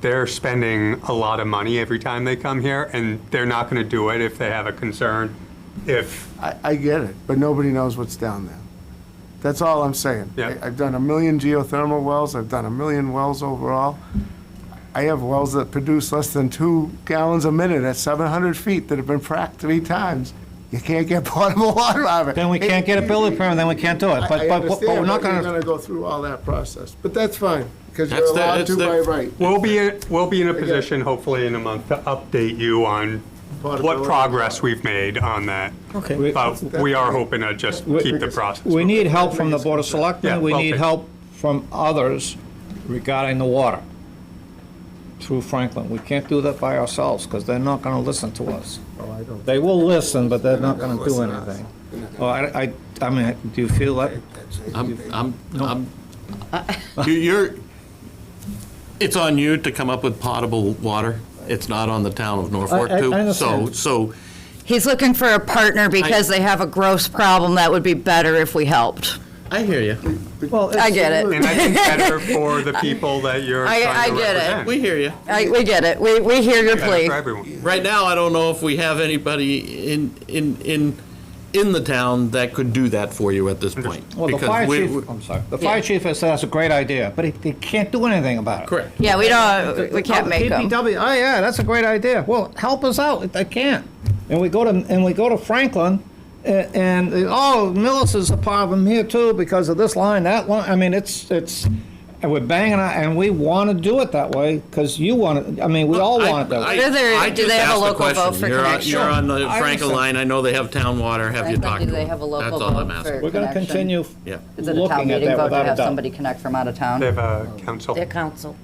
O: they're spending a lot of money every time they come here, and they're not going to do it if they have a concern. If
A: I get it, but nobody knows what's down there. That's all I'm saying.
O: Yeah.
A: I've done 1 million geothermal wells, I've done 1 million wells overall. I have wells that produce less than 2 gallons a minute at 700 feet that have been fracked 3 times. You can't get potable water out of it.
N: Then we can't get a building permit, then we can't do it.
A: I
N: But we're
A: understand,
N: not
A: but you're
N: going
A: gonna go through all that process. But that's fine, because you're
B: That's the-
A: allowed
B: that's
A: to
B: the-
A: by right.
O: we'll be in a position, hopefully in a month, to update you on what
A: Portability.
O: progress we've made on that.
N: Okay.
O: But we are hoping to just keep the process.
N: We need help from the Board of
O: Yeah,
N: Selectmen, we
O: well
N: need
O: taken.
N: help from others regarding the water through Franklin. We can't do that by ourselves, because they're not gonna listen to us. They will listen, but they're not gonna do anything. Oh, I mean, do you feel that?
B: You're, it's on you to come up with potable water. It's not on the town of Norfolk
N: I
B: to.
N: understand.
B: So
M: He's looking for a partner because they have a gross problem that would be better if we helped.
B: I hear you.
N: Well,
M: I get it.
O: And I think better for the people that you're
M: I
O: trying to
M: get it.
O: represent.
B: We hear you.
M: We get it. We hear your
O: Better
M: plea.
O: for everyone.
B: Right now, I don't know if we have anybody in the town that could do that for you at this point.
N: Well, the
B: because
N: fire
B: we-
N: chief, I'm sorry, the fire chief has said that's a great idea, but he can't do anything about it.
B: Correct.
M: Yeah, we can't make them.
N: DPW, oh yeah, that's a great idea. Well, help us out. They can't. And we go to Franklin, and oh, Millis is a problem here too because of this line, that line. I mean, it's and we're banging out, and we want to do it that way because you want it. I mean, we all want it that way.
B: I
M: Do
B: just
M: they have a
B: asked the
M: local vote
B: question.
M: for
B: You're on-
M: connection?
B: You're on the
N: I
B: Franklin
N: understand.
B: line. I know they have town water. Have you
M: Franklin,
B: talked
M: do
B: to
M: they
B: them?
M: have a local
B: That's all I'm
M: vote
B: asking.
M: for
N: We're going to
M: connection?
N: continue
B: Yeah.
M: Is it a town
N: looking at
M: meeting
N: that
M: vote to
N: without a
M: have
N: doubt.
M: somebody connect from out of town?
O: They have a council.
R: Their council.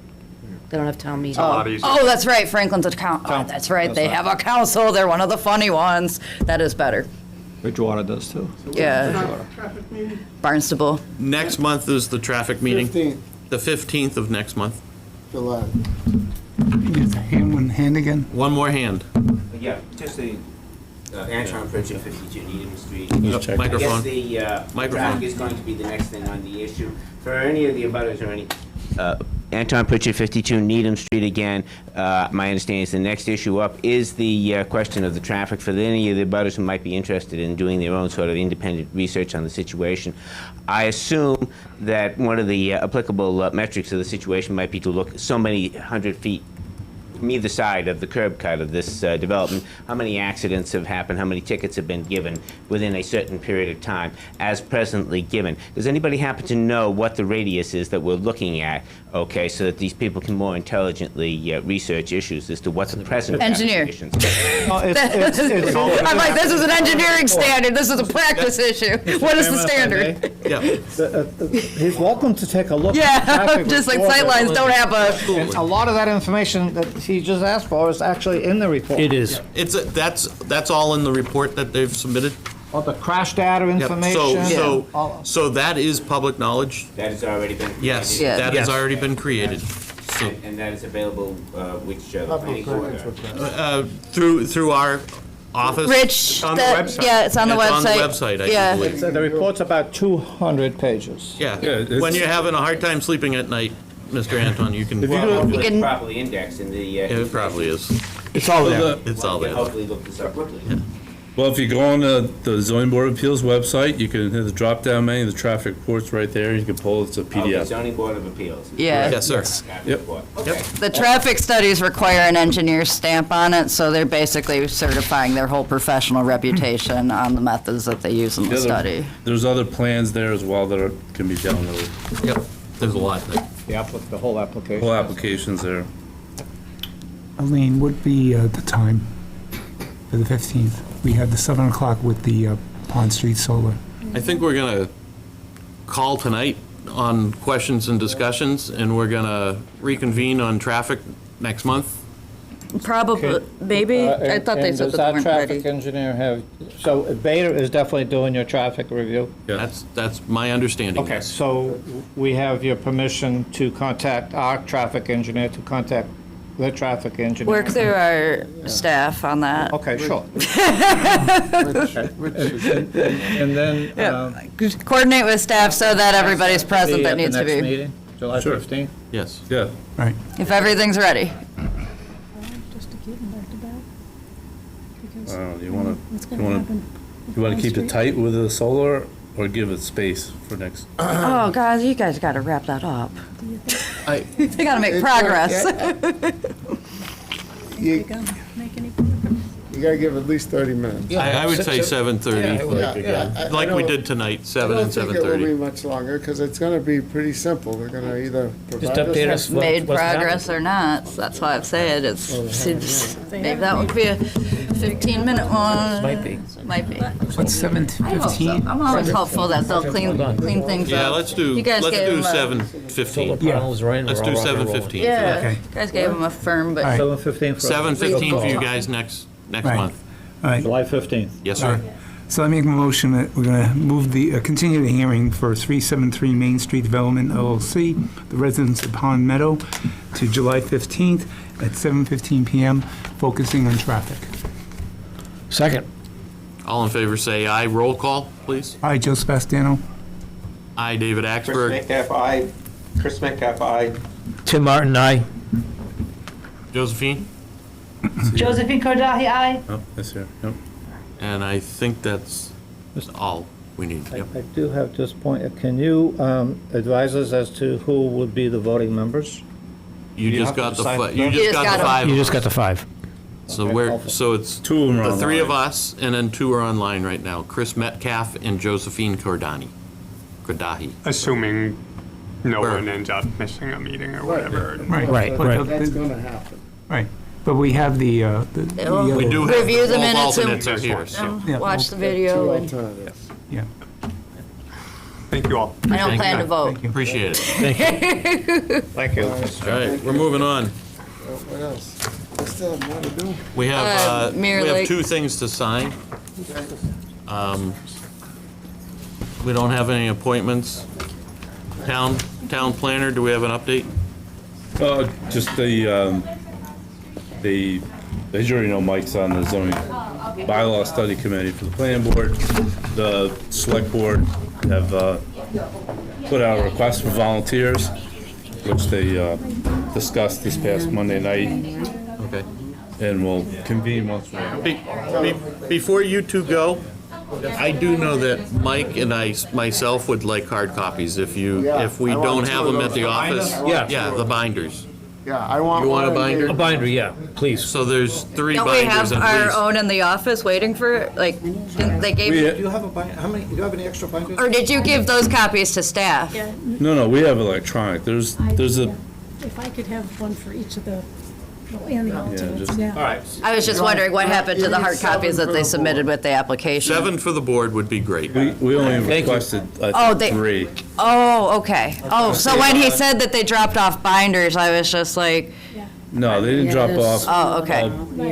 R: They don't have town meeting.
O: A lot easier.
M: Oh, that's right, Franklin's a that's right,
N: That's
M: they
N: right.
M: have a council, they're one of the funny ones. That is better.
N: Bridgewater does too.
M: Yeah. Barnstable.
B: Next month is the traffic meeting.
A: 15th.
B: The 15th of next month.
A: July.
W: Use a hand one hand again.
B: One more hand.
H: Yeah, just the Antron Pritchard, 52 Needham Street.
B: Check. Microphone.
H: I guess the
B: Microphone.
H: traffic is going to be the next thing on the issue. For any of the abutters or any... Anton Pritchard, 52 Needham Street again. My understanding is the next issue up is the question of the traffic. For any of the abutters who might be interested in doing their own sort of independent research on the situation, I assume that one of the applicable metrics of the situation might be to look so many 100 feet from either side of the curb cut of this development, how many accidents have happened, how many tickets have been given within a certain period of time as presently given. Does anybody happen to know what the radius is that we're looking at, okay, so that these people can more intelligently research issues as to what the present
M: Engineer.
H: applications
M: I'm like, this is an engineering standard, this is a practice issue. What is the standard?
N: He's welcome to take a look.
M: Yeah,
N: at the traffic
M: just like
N: report.
M: sightlines don't have
N: A lot of that information that he just asked for is actually in the report.
E: It is.
B: That's all in the report that they've submitted?
N: All the crash data
B: Yep.
N: information.
B: So that is public knowledge?
H: That has already been created?
B: Yes,
M: Yeah.
B: that has already been created. So,
H: And that is available, which, the planning board?
B: through our office?
M: Rich,
O: On the
M: that-
O: website.
M: yeah, it's on the
B: It's on the
M: website.
B: website, I
M: Yeah.
B: believe.
N: The report's about 200 pages.
B: Yeah,
C: it's-
B: when you're having a hard time sleeping at night, Mr. Anton, you can.
H: Hopefully
M: can-
H: it's properly indexed in the.
B: It probably is.
E: It's all there.
B: It's all there.
H: Hopefully look this up quickly.
C: Well, if you go on the zoning board of appeals website, you can hit the drop-down menu, the traffic report's right there, you can pull it, it's a
H: Okay,
C: PDF.
H: zoning board of appeals.
M: Yeah.
B: Yes, sir.
H: Traffic
C: Yep.
H: report.
B: Yep.
H: Okay.
M: The traffic studies require an engineer's stamp on it, so they're basically certifying their whole professional reputation on the methods that they use in the study.
C: There's other plans there as well that can be downloaded.
B: Yep, there's a lot there.
N: The whole application.
C: Whole application's there.
W: Elaine, would be the time for the 15th? We had the 7 o'clock with the Pond Street Solar.
B: I think we're gonna call tonight on questions and discussions, and we're gonna reconvene on traffic next month.
M: Probably, maybe, I thought they said that they weren't
N: Does that traffic
M: ready.
N: engineer have, so Beta is definitely doing your traffic review?
B: That's my understanding,
N: Okay,
B: yes.
N: so we have your permission to contact our traffic engineer, to contact the traffic engineer?
M: Work through our staff on that.
N: Okay, sure. And then,
M: Coordinate with staff so that everybody's present
N: be
M: that
N: at the
M: needs to
N: next
M: be.
N: meeting, July
C: Sure.
N: 15th?
B: Yes.
C: Yeah.
W: Right.
M: If everything's ready.
C: You wanna keep it tight with the solar, or give it space for next?
M: Oh, guys, you guys gotta wrap that up.
B: I-
M: They gotta make progress.
A: You gotta give at least 30 minutes.
B: I would say 7:30,
A: I
B: like we
A: don't-
B: did tonight,
A: I
B: 7
A: don't
B: and
A: think it will
B: 7:30.
A: be much longer, because it's gonna be pretty simple. They're gonna either provide us...
E: update us.
M: Made
E: What's
M: progress or not, that's why I'm saying it's, maybe that would be a 15-minute one.
E: Might be.
M: Might be.
W: What's 7 to
M: I hope so.
W: 15?
M: I'm always hopeful that they'll clean things up.
B: Yeah, let's do
M: You guys gave them a-
B: 7:15.
E: Panels are in,
B: Let's
E: we're
B: do
E: all rock and rolling.
B: 7:15.
M: Yeah,
W: Okay.
M: you guys gave them a firm, but
N: 7:15 for
B: 7:15 for you guys next
W: Right.
B: month.
W: All right.
N: July 15th.
B: Yes,
W: All
B: sir.
W: right. So I make a motion that we're going to move continue the hearing for 373 Main Street Development LLC, the residents of Pond Meadow, to July 15th at 7:15 PM, focusing on traffic.
E: Second.
B: All in favor, say aye. Roll call, please.
W: Aye, Joe Sebastiano.
B: Aye, David
D: Chris
B: Axberg.
D: Metcalf, aye. Chris Metcalf, aye.
E: Tim Martin, aye.
B: Josephine?
I: Josephine Kordahi, aye.
C: Oh, that's here, yep.
B: And I think that's all we need. Yep.
N: I do have this point. Can you advise us as to who would be the voting members?
B: You just
N: have to
B: got the
N: decide
B: you
N: first?
B: just got the 5.
E: You just got the 5.
B: So
N: Okay,
B: we're
N: awful.
B: so it's
C: Two of them are
B: the 3 of
C: online.
B: us, and then 2 are online right now. Chris Metcalf and Josephine Kordahi.
O: Assuming no
B: Where?
O: one ends up missing a meeting or whatever.
W: Right,
E: Right,
W: but
E: right.
A: That's gonna happen.
W: Right, but we have the
M: They'll
B: We do have
M: Review the
B: both
M: minutes and-
B: alternates are here. So.
W: Yeah.
M: watch the
A: Two
M: video, and
A: alternatives.
W: Yeah,
O: Thank you all.
M: I don't plan to vote.
W: thank you.
B: Appreciate it.
N: Thank you.
B: All right, we're moving on.
A: What else? We still have more to do.
B: We have
M: Mirror Lake.
B: 2 things to sign. We don't have any appointments. Town planner, do we have an update?
C: Just as you already know, Mike's on the zoning bylaw study committee for the planning board. The select board have put out a request for volunteers, which they discussed this past Monday night,
B: Okay.
C: and we'll convene once we're...
B: Before you 2 go, I do know that Mike and myself would like hard copies if we don't have them at the office.
E: Yeah.
B: Yeah, the binders.
A: Yeah, I want.
B: You want a
A: one
B: binder?
E: A binder, yeah, please.
B: So there's 3
M: Don't we
B: binders,
M: have
B: and
M: our
B: please.
M: own in the office waiting for, like, they gave,
C: We-
J: you have a binder, how many, do you have any extra binders?
M: or did you give those copies to staff?
C: No, we have electronic. There's a,
I: If I could have one for each of the, and the alternates,
C: just-
I: yeah.
E: All right.
M: I was just wondering what happened to the hard copies that they submitted with the application.
B: 7 for the board would be great.
C: we only
E: Thank you.
C: requested,
M: Oh,
C: I
M: they-
C: think, 3.
M: Oh, okay. Oh, so when he said that they dropped off binders, I was just like,
C: No, they didn't drop off.
M: oh, okay.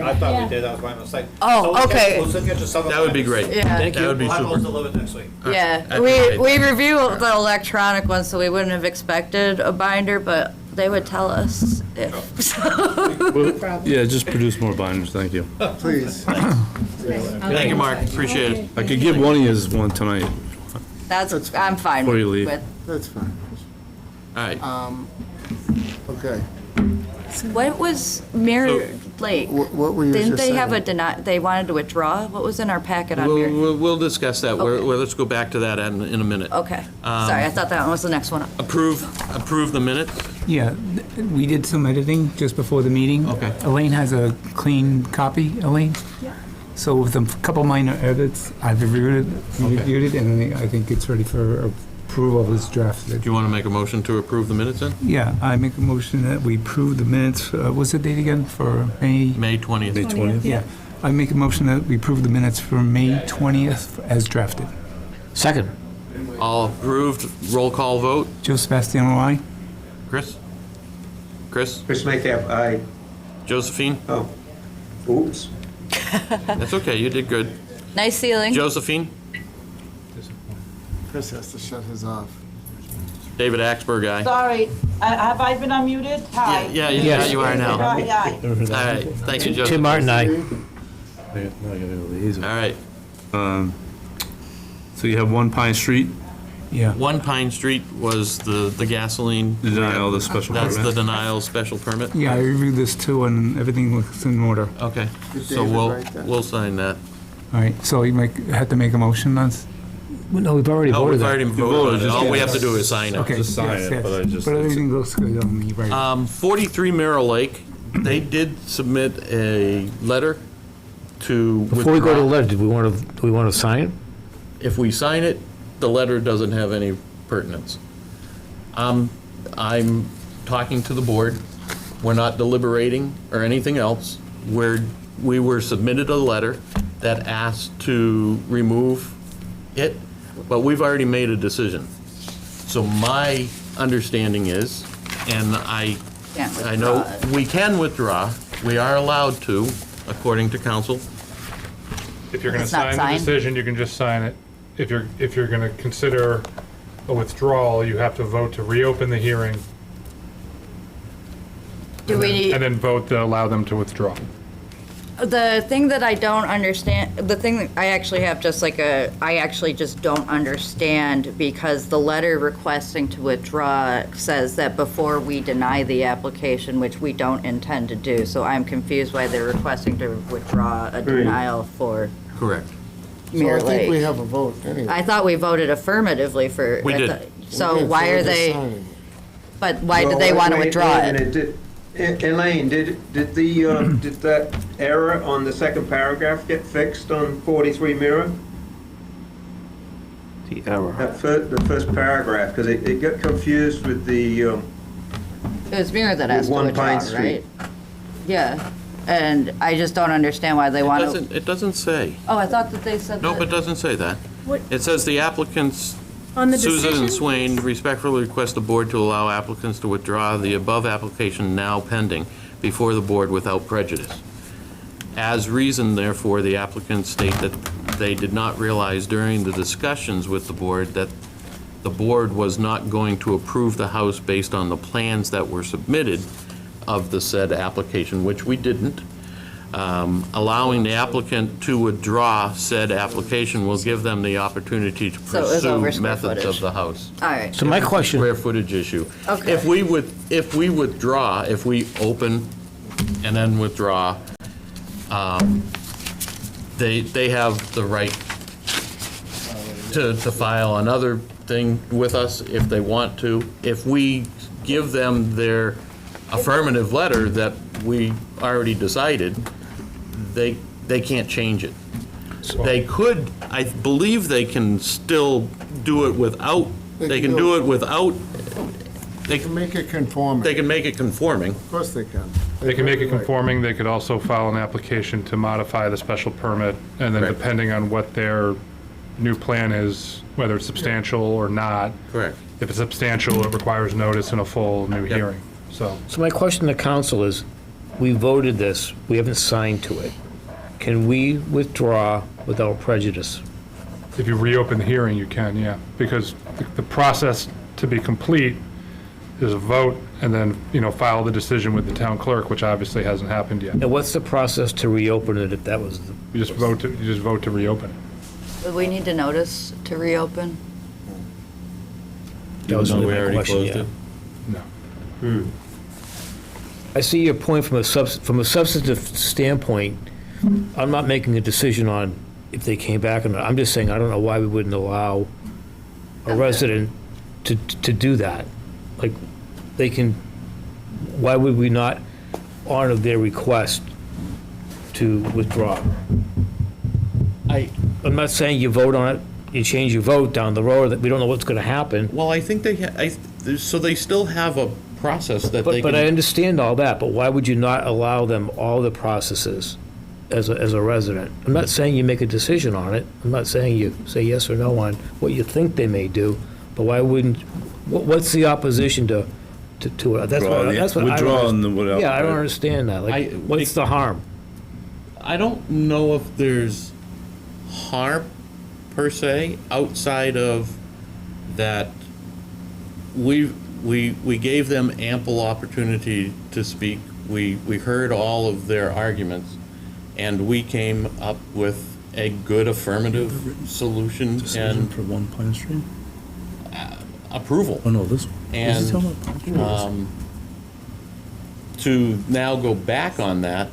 J: I thought we did, that was my mistake.
M: Oh,
J: So we'll get-
M: okay.
J: We'll get you some of
B: That would be great.
M: Yeah.
E: Thank
B: That would be
J: We'll have those
B: super.
J: delivered next week.
M: Yeah,
B: That'd be great.
M: we review the electronic ones, so we wouldn't have expected a binder, but they would tell us if.
C: Well, yeah, just produce more binders, thank you.
A: Please.
B: Thank you, Mark, appreciate it.
C: I could give one of you one tonight.
M: That's, I'm fine
C: Before you leave.
M: with.
A: That's fine.
B: All right.
A: Okay.
M: What was Mirror Lake?
A: What were you
M: Didn't
A: just
M: they have
A: saying?
M: they wanted to withdraw? What was in our packet on Mirror?
B: We'll discuss that. Well, let's go back to that in a minute.
M: Okay, sorry, I thought that one was the next one.
B: Approve the minutes?
W: Yeah, we did some editing just before the meeting.
B: Okay.
W: Elaine has a clean copy, Elaine?
I: Yeah.
W: So with a couple minor edits, I've reviewed it, and I think it's ready for approval as drafted.
B: Do you want to make a motion to approve the minutes then?
W: Yeah, I make a motion that we approve the minutes, what's the date again, for May?
B: May 20th.
W: May 20th, yeah. I make a motion that we approve the minutes for May 20th as drafted.
E: Second.
B: All approved, roll call vote.
W: Joe Sebastiano, aye?
B: Chris? Chris?
D: Chris Metcalf, aye.
B: Josephine?
D: Oh, oops.
B: That's okay, you did good.
M: Nice ceiling.
B: Josephine?
A: Chris has to shut his off.
B: David Axberg, aye.
I: Sorry, have I been unmuted? Hi.
B: Yeah,
E: Yes.
B: you are now. All
I: Aye, aye.
B: right, thank you, Josephine.
E: Tim Martin, aye.
B: All right.
C: So you have 1 Pine Street,
W: Yeah.
B: 1 Pine Street was the gasoline.
C: the denial of the special
B: That's the
C: permit.
B: denial special permit?
W: Yeah, I reviewed this too, and everything looks in order.
B: Okay,
A: Did
B: so
A: David
B: we'll,
A: write that?
B: we'll sign that.
W: All right, so you have to make a motion on this?
E: No, we've already
B: Oh,
E: voted
B: we've
E: that.
B: already voted on it. All we have to do is sign it.
W: Okay,
C: Just sign
W: yes,
C: it,
W: yes.
C: but I just-
W: But everything looks good on the right.
B: 43 Mirror Lake, they did submit a letter to
E: Before we go to the
B: withdraw.
E: letter, do we want to sign it?
B: If we sign it, the letter doesn't have any pertinence. I'm talking to the board. We're not deliberating or anything else. We were submitted a letter that asked to remove it, but we've already made a decision. So my understanding is, and I know
M: withdraw it.
B: we can withdraw, we are allowed to, according to council.
G: If you're going to
M: It's not
G: sign the
M: signed?
G: decision, you can just sign it. If you're going to consider a withdrawal, you have to vote to reopen the hearing.
M: Do we?
G: And then vote to allow them to withdraw.
M: The thing that I don't understand, the thing that I actually have just I actually just don't understand, because the letter requesting to withdraw says that before we deny the application, which we don't intend to do, so I'm confused why they're requesting to withdraw a denial for
B: Correct.
A: So
M: Mirror
A: I think we
M: Lake.
A: have a vote anyway.
M: I thought we voted affirmatively for.
B: We
M: I
B: did.
M: thought-
A: We
M: So
A: did,
M: why
A: we're
M: are
A: just
M: they,
A: signing.
M: but why
D: Well,
M: did they want to
D: wait
M: withdraw
D: a
M: it?
D: minute. Elaine, did that error on the second paragraph get fixed on 43 Mirror?
H: The error.
D: The first paragraph, because it got confused with the,
M: It was Mirror that asked to
D: 1
M: withdraw,
D: Pine
M: right?
D: Street.
M: Yeah, and I just don't understand why they want to.
B: It doesn't say.
M: Oh, I thought that they said
B: Nope,
M: that.
B: it doesn't say that.
I: What-
B: It says the applicants,
I: On the
B: Susan and
I: decision?
B: Swain, respectfully request the board to allow applicants to withdraw the above application now pending before the board without prejudice. As reason, therefore, the applicants state that they did not realize during the discussions with the board that the board was not going to approve the house based on the plans that were submitted of the said application, which we didn't. Allowing the applicant to withdraw said application will give them the opportunity to
M: So it was over
B: pursue
M: square
B: methods
M: footage.
B: of the house.
M: All right.
E: So my question,
B: Square footage issue.
M: Okay.
B: If we withdraw, if we open and then withdraw, they have the right to file another thing with us if they want to. If we give them their affirmative letter that we already decided, they can't change it. They could, I believe they can still do it without, they can do it without,
A: They can make it conforming.
B: they can make it conforming.
A: Of course they can.
G: They can make it conforming, they could also file an application to modify the special permit, and then
B: Correct.
G: depending on what their new plan is, whether it's substantial or not.
B: Correct.
G: If it's substantial, it requires notice and a full new hearing, so.
E: So my question to council is, we voted this, we haven't signed to it. Can we withdraw without prejudice?
G: If you reopen the hearing, you can, yeah, because the process to be complete is a vote, and then, file the decision with the town clerk, which obviously hasn't happened yet.
E: And what's the process to reopen it if that was,
G: You just vote to reopen.
M: Would we need to notice to reopen?
E: that was
B: Even though we
E: my
B: already
E: question,
B: closed
E: yeah.
B: it?
G: No.
E: I see your point from a substantive standpoint. I'm not making a decision on if they came back or not. I'm just saying, I don't know why we wouldn't allow a resident to do that. Like, they can, why would we not honor their request to withdraw? I'm not saying you vote on it, you change your vote down the road, that we don't know what's gonna happen.
B: Well, I think so they still have a process that they
E: But I
B: can,
E: understand all that, but why would you not allow them all the processes as a resident? I'm not saying you make a decision on it. I'm not saying you say yes or no on what you think they may do, but why wouldn't, what's the opposition to it? That's what I
C: Withdraw
E: don't
C: and whatever.
E: Yeah, I don't understand that. Like, what's the harm?
B: I don't know if there's harm per se, outside of that we gave them ample opportunity to speak. We heard all of their arguments, and we came up with a good affirmative solution
C: Decision
B: and
C: for 1 Pine Street?
B: approval.
C: Oh, no, this one. Is he talking
B: And
C: about Pine Street?
B: to now go back on that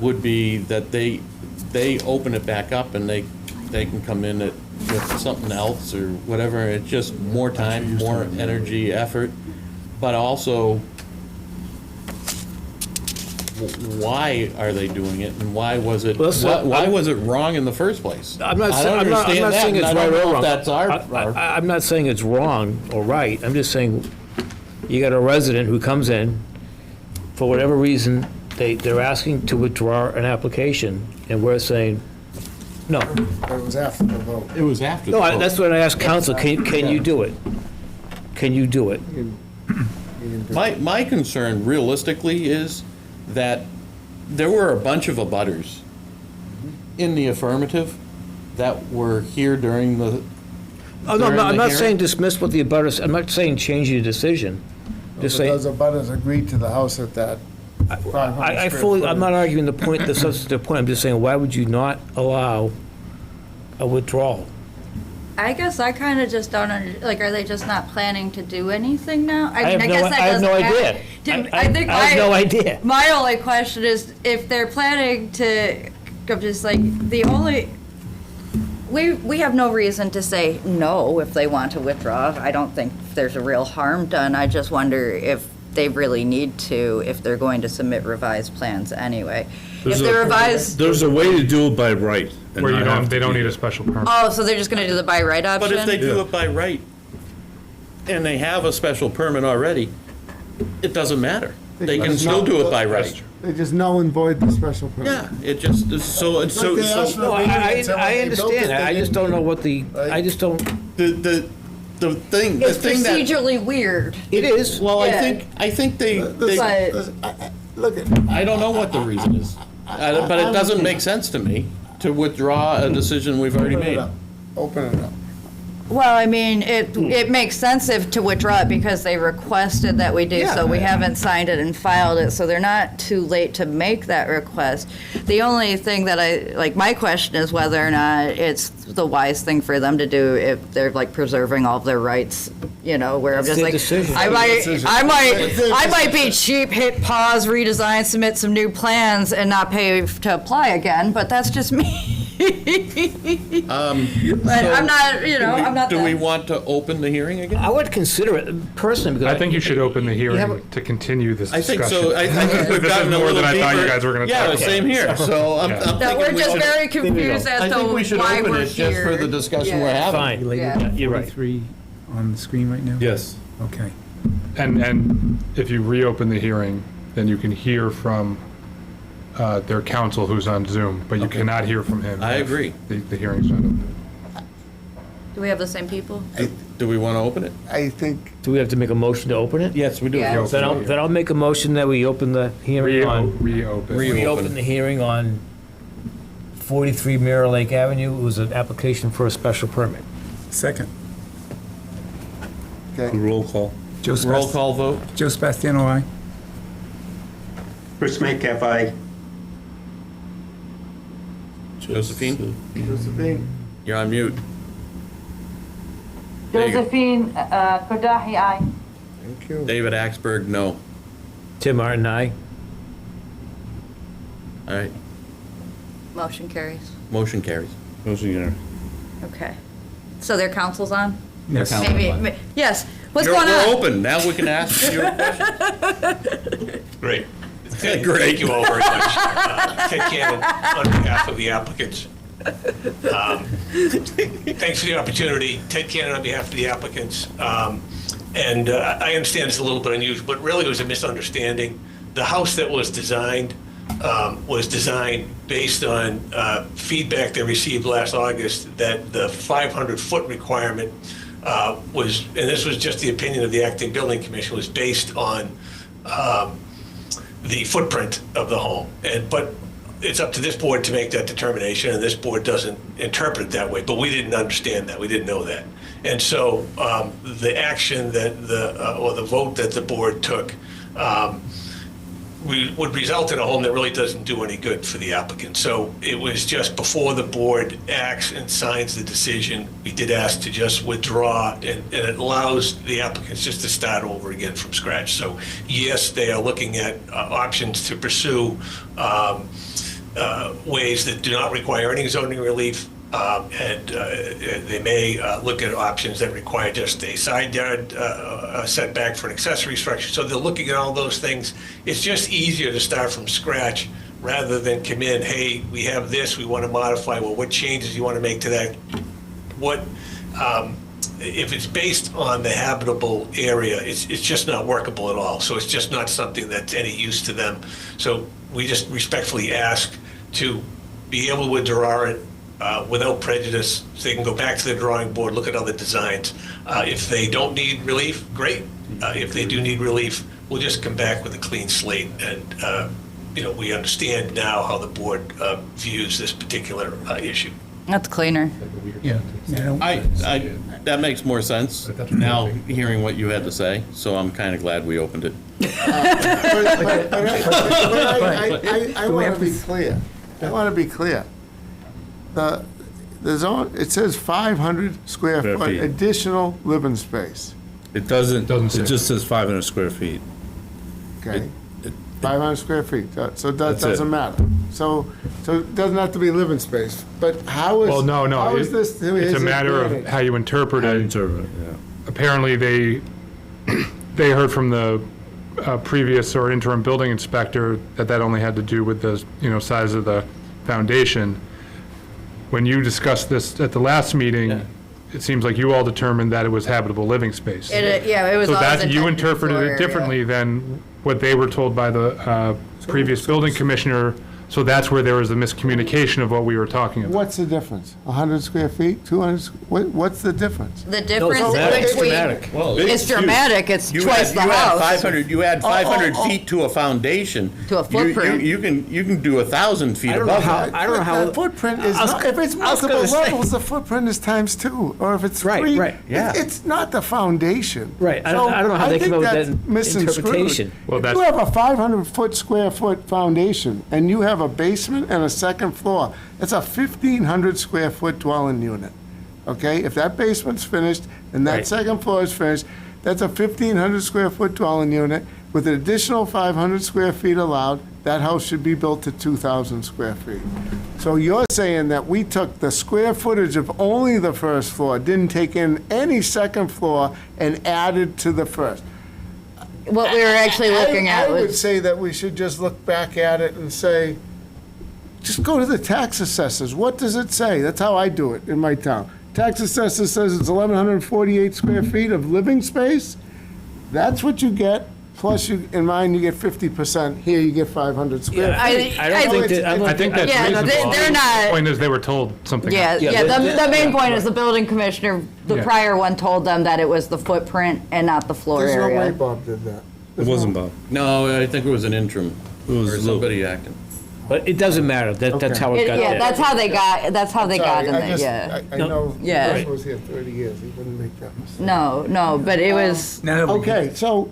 B: would be that they open it back up and they can come in with something else or whatever. It's just more time, more energy, effort, but also why are they doing it and why was it why was it wrong in the first place?
E: I'm not
B: I don't understand that,
E: saying it's
B: and I
E: right
B: don't
E: or
B: know if
E: wrong.
B: that's our
E: I'm not saying it's wrong or right. I'm just saying, you got a resident who comes in, for whatever reason, they're asking to withdraw an application, and we're saying, no.
A: It was after the vote.
B: It was after the
E: No,
B: vote.
E: that's what I asked council, can you do it? Can you do it?
B: My concern realistically is that there were a bunch of abutters in the affirmative that were here during the
E: Oh, no,
B: during
E: I'm
B: the
E: not
B: hearing.
E: saying dismiss what the abutters, I'm not saying change your decision. Just saying,
A: Those abutters agreed to the house at that 500
E: I
A: square
E: fully, I'm
A: footage.
E: not arguing the point, the substantive point, I'm just saying, why would you not allow a withdrawal?
M: I guess I kind of just don't, are they just not planning to do anything now?
E: I have no idea. I have no idea.
M: My only question is, if they're planning to, I'm just like, we have no reason to say no if they want to withdraw. I don't think there's a real harm done. I just wonder if they really need to, if they're going to submit revised plans anyway. If the revised,
C: There's a way to do it by right. and
G: Where
C: not have
G: they
C: to
G: don't
C: do
G: need a
C: that.
G: special permit.
M: oh, so they're just gonna do the by right option?
B: But if they do
C: Yeah.
B: it by right, and they have a special permit already, it doesn't matter. They can still do it by right.
A: They just null and void the special permit.
B: Yeah, it just, so, so,
A: Like they asked
B: so,
A: for-
E: No, I
A: They built
E: understand
A: it,
E: that, I
A: they
E: just don't know what the, I just don't,
B: the thing
M: It's
B: that.
M: procedurally weird.
E: it is.
B: Well,
M: Yeah.
B: I think they,
M: But
A: Look at,
B: I don't know what the reason is, but it doesn't make sense to me to withdraw a decision we've already
A: open it
B: made.
A: up. Open it up.
M: well, I mean, it makes sense to withdraw it because they requested that we do, so we haven't signed it and filed it, so they're not too late to make that request. The only thing that my question is whether or not it's the wise thing for them to do if they're preserving all of their rights, where I'm
E: That's
M: just
E: their
M: like,
E: decision.
M: I might be cheap, hit pause, redesign, submit some new plans and not pay to apply again, but that's just me. But I'm not, I'm not
B: Do we
M: that.
B: want to open the hearing again?
E: I would consider it personally, because
G: I think you should open the
E: have
G: hearing
E: a-
G: to continue this
B: I
G: discussion.
B: think so. I think we've
G: This is
B: gotten a
G: more
B: little
G: than I thought you
B: deeper.
G: guys were going to talk
B: Yeah,
G: about.
B: same here. So I'm
G: Yeah.
M: That
B: thinking
M: we're
B: we
M: just
B: should-
M: very confused
B: I
M: as
B: think
M: to
B: we should
M: why
B: open
M: we're
B: it just for
M: here.
B: the discussion we're
M: Yeah.
B: having.
E: Fine.
W: You laid
M: Yeah.
W: it
E: You're right.
W: 43 on the screen right now?
C: Yes.
W: Okay.
G: And if you reopen the hearing, then you can hear from their counsel who's on Zoom, but you cannot hear from him.
B: I
G: if
B: agree.
G: The hearing's not open.
M: Do we have the same people?
B: Do we want to open it?
A: I think,
E: Do we have to make a motion to open it?
B: Yes, we do.
M: Yeah.
E: Then I'll make a motion that we open the hearing on,
G: Reopen.
E: reopen the hearing on 43 Mirror Lake Avenue. It was an application for a special permit.
W: Second.
A: okay,
C: Roll call.
W: Joe
B: Roll call vote?
W: Joe Sebastiano, aye.
D: Chris Metcalf, aye.
B: Josephine,
A: Josephine,
B: you're on mute. There you go.
M: Josephine Kordahi, aye.
A: thank you.
B: David Axberg, no.
E: Tim Martin, aye.
B: All right,
M: Motion carries.
B: motion carries.
C: Motion carried.
M: Okay. So their counsel's on?
W: Yes.
M: Maybe, yes. What's
B: We're
M: going on?
B: open. Now we can ask your questions.
S: Great.
B: Great.
S: Thank you all very much. Ted Cannon on behalf of the applicants. Thanks for the opportunity. Ted Cannon on behalf of the applicants. And I understand it's a little bit unusual, but really it was a misunderstanding. The house that was designed based on feedback they received last August that the 500-foot requirement was, and this was just the opinion of the acting building commission, was based on the footprint of the home. But it's up to this board to make that determination, and this board doesn't interpret it that way. But we didn't understand that. We didn't know that. And so the action that or the vote that the board took would result in a home that really doesn't do any good for the applicant. So it was just before the board acts and signs the decision, we did ask to just withdraw, and it allows the applicants just to start over again from scratch. So yes, they are looking at options to pursue ways that do not require any zoning relief. And they may look at options that require just a side yard setback for an accessory structure. So they're looking at all those things. It's just easier to start from scratch rather than come in, hey, we have this, we want to modify. Well, what changes do you want to make to that? If it's based on the habitable area, it's just not workable at all. So it's just not something that's any use to them. So we just respectfully ask to be able to withdraw it without prejudice, so they can go back to the drawing board, look at other designs. If they don't need relief, great. If they do need relief, we'll just come back with a clean slate. And, we understand now how the board views this particular issue.
M: That's cleaner.
W: Yeah.
B: That makes more sense now, hearing what you had to say, so I'm kind of glad we opened it.
A: I want to be clear. I want to be clear. The zone, it says 500 square
C: Square
A: foot
C: feet.
A: additional living space,
C: It doesn't,
G: say.
C: it just says 500 square feet.
A: okay? 500 square feet, so that
C: That's it.
A: doesn't matter. So it doesn't have to be living space, but how is?
G: Well, no.
A: How is this to
G: It's a
A: his
G: matter of
A: advantage?
G: how you interpret it.
C: Interpret, yeah.
G: Apparently, they heard from the previous or interim building inspector that only had to do with the, size of the foundation. When you discussed this at the last meeting, it seems like you all determined that it was habitable living space.
M: It was
G: So
M: always
G: that, you
M: intended
G: interpreted
M: for,
G: it differently than what they were told by the previous building commissioner. So that's where there was a miscommunication of what we were talking about.
A: What's the difference? 100 square feet, 200, what's the difference?
M: The difference
E: It's
M: between,
E: dramatic.
B: Well,
M: it's dramatic, it's twice the house.
B: You add 500 feet to a foundation.
M: To a footprint.
B: You can do 1,000 feet
E: I don't know
B: above
E: how,
B: that.
E: I don't know how.
A: The footprint is,
E: I was-
A: not- if it's
E: I was gonna
A: multiple
E: say-
A: levels, the footprint is times 2, or if it's
E: Right,
A: 3.
E: right,
B: yeah.
A: It's not the foundation.
E: Right, I don't know how they come up with that interpretation.
G: Well,
A: If
G: that's-
A: you have a 500 square foot foundation, and you have a basement and a second floor, it's a 1,500 square foot dwelling unit, okay? If that basement's finished and that
E: Right.
A: second floor is finished, that's a 1,500 square foot dwelling unit with an additional 500 square feet allowed that house should be built to 2,000 square feet. So you're saying that we took the square footage of only the first floor, didn't take in any second floor, and added to the first?
M: What we were actually looking at
A: I would
M: was,
A: say that we should just look back at it and say, just go to the tax assessors. What does it say? That's how I do it in my town. Tax assessor says it's 1,148 square feet of living space. That's what you get. Plus, you, in mine, you get 50%. Here, you get 500 square feet.
G: I think that's
M: Yeah,
G: reasonable.
M: they're not-
G: The point is, they were told something
M: yeah,
G: else.
M: yeah, the main point is the building commissioner, the
G: Yeah.
M: prior one told them that it was the footprint and not the floor
A: There's no way
M: area.
A: Bob did that.
C: It wasn't Bob.
B: No, I think it was an interim, or somebody acting.
E: But it doesn't matter, that's how it got
M: Yeah,
E: there.
M: that's how they got in
A: Sorry,
M: there, yeah.
A: I know,
M: Yeah.
A: Chris was here 30 years. He wouldn't make that mistake.
M: No, but it was,
A: Okay, so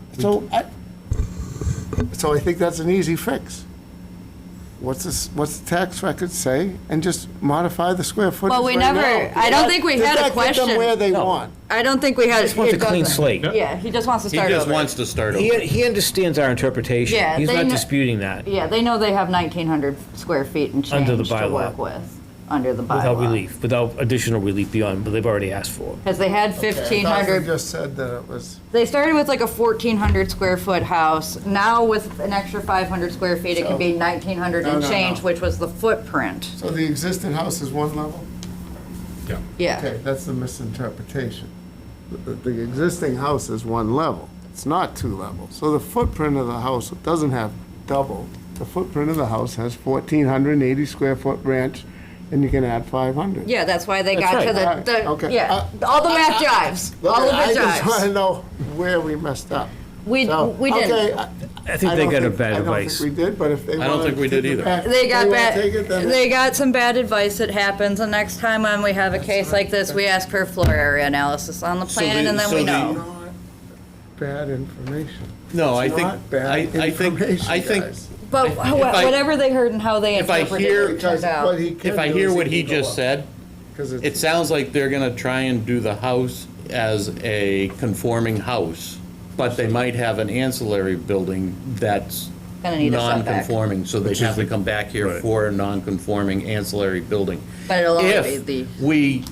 A: I think that's an easy fix. What's the tax record say? And just modify the square footage
M: well, we
A: right
M: never,
A: now.
M: I don't think we
A: Does
M: had
A: that
M: a
A: get
M: question.
A: them where they want?
M: I don't think we had.
E: He just wants a
M: it
E: clean
M: doesn't.
E: slate.
M: Yeah, he just wants to
B: He
M: start
B: just
M: over.
B: wants to start over.
E: He understands our interpretation.
M: Yeah,
E: He's
M: they
E: not
M: kn-
E: disputing that,
M: Yeah, they know they have 1,900 square feet and
E: Under the
M: change to
E: bylaw.
M: work with, under the
E: without
M: bylaw.
E: relief, without additional relief beyond what they've already asked for.
M: Because they had
A: I thought you
M: 1,500,
A: just said that it was,
M: they started with like a 1,400 square foot house. Now with an extra 500 square feet, it can be 1,900 and
A: No,
M: change,
A: no.
M: which was the footprint.
A: so the existing house is one level?
M: Yeah.
A: Okay, that's the misinterpretation. The existing house is one level. It's not two levels. So the footprint of the house doesn't have double. The footprint of the house has 1,480 square foot ranch, and you can add 500.
M: Yeah, that's why they
A: That's
M: got to
A: right.
M: the,
A: Okay.
M: yeah, all the math jives,
A: Look,
M: all of
A: I
M: it
A: just want to
M: jives.
A: know where we messed up.
M: We
A: So,
M: didn't.
A: okay,
E: I think they
A: don't
E: got a
A: think-
E: bad
A: I
E: advice.
A: don't think we did, but if they
B: I don't
A: want
B: think we did either.
M: They got
A: bad. Take it,
M: bad,
A: then
M: they got some bad advice, it happens, and next time when we have a case like this, we ask for a floor area analysis on the
B: So
M: plan,
B: the-
M: and then
B: so
M: we
B: the-
M: know.
A: Bad information.
B: No, I
A: It's
B: think,
A: not bad
B: I think,
A: information, guys.
M: But
B: if I-
M: whatever they heard and how they
B: if I
M: interpreted
B: hear-
M: it, it turned out.
A: What he can
B: if I
A: do
B: hear
A: is
B: what
A: can
B: he
A: go
B: just
A: up,
B: said,
A: 'cause it's-
B: it sounds like they're gonna try and do the house as a conforming house, but they might have an ancillary building that's
M: Gonna need a setback.
B: non-conforming, so they have to come back here for a non-conforming ancillary building.
M: But it'll only be
B: If
M: the,
B: we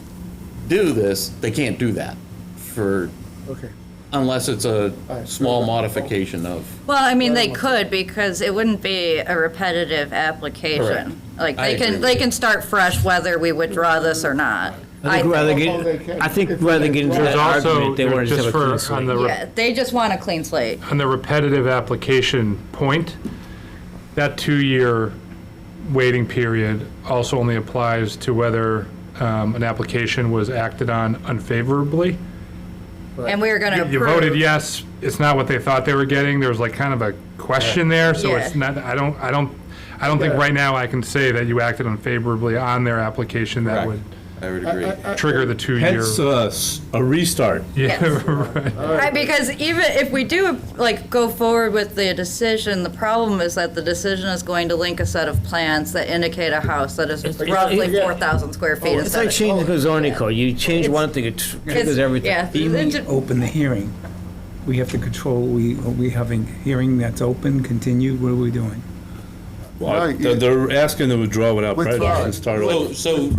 B: do this, they can't do that for,
A: Okay.
B: unless it's a small modification of.
M: well, I mean, they could, because it wouldn't be a repetitive application. Like,
B: I agree.
M: they can start fresh whether we withdraw this or not.
E: I think rather
A: Well, they
E: get,
A: can.
E: I think
A: If
E: rather
A: they
E: than get into
A: withdraw-
E: that
G: There's also,
E: argument, they want to just
G: just
E: have a clean
G: for, on
E: slate.
G: the
M: Yeah, they just want a clean slate.
G: on the repetitive application point, that 2-year waiting period also only applies to whether an application was acted on unfavorably.
M: And we're gonna approve.
G: You voted yes, it's not what they thought they were getting, there was like kind of a question there, so it's
M: Yeah.
G: not, I don't think right now I can say that you acted unfavorably on their application that would
B: I would agree.
G: trigger the 2-year.
C: Hence, a restart.
G: Yeah,
M: Yes.
G: right.
M: Because even if we do, like, go forward with the decision, the problem is that the decision is going to link a set of plans that indicate a house that is roughly 4,000 4,000 square feet.
E: It's like changing the zoning code. You change one thing, it triggers everything.
M: Yeah.
W: Even open the hearing, we have to control, are we having hearing that's open, continued, what are we doing?
C: Well,
A: Right,
C: they're asking to withdraw without
A: Withdraw
C: prejudice
A: it.
C: and start over.
B: So,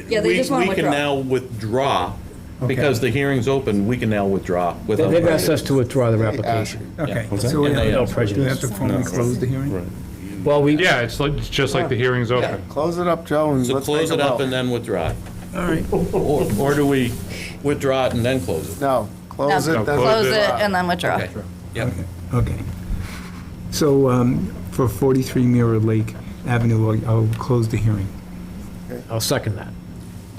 M: Yeah, they
B: we
M: just wanna
B: we can
M: withdraw.
B: now withdraw, because the hearing's open, we can now withdraw without
E: They've asked us
B: prejudice.
E: to withdraw their application.
W: Okay,
C: What's that?
W: so we
B: And they
W: have
B: have
W: do we
E: prejudice.
W: have to formally close the hearing?
E: Well, we,
G: Yeah, it's like, it's just like the hearing's open.
A: Close it up, Joe, and
B: So
A: let's
B: close
A: make
B: it
A: a
B: up
A: vote.
B: and then withdraw it.
E: all right.
B: Or do we withdraw it and then close it?
A: No, close it, then
M: Close it
A: withdraw.
M: and then withdraw.
B: Okay. Yep.
W: Okay. So for 43 Mirror Lake Avenue, I'll close the hearing.
E: I'll second that.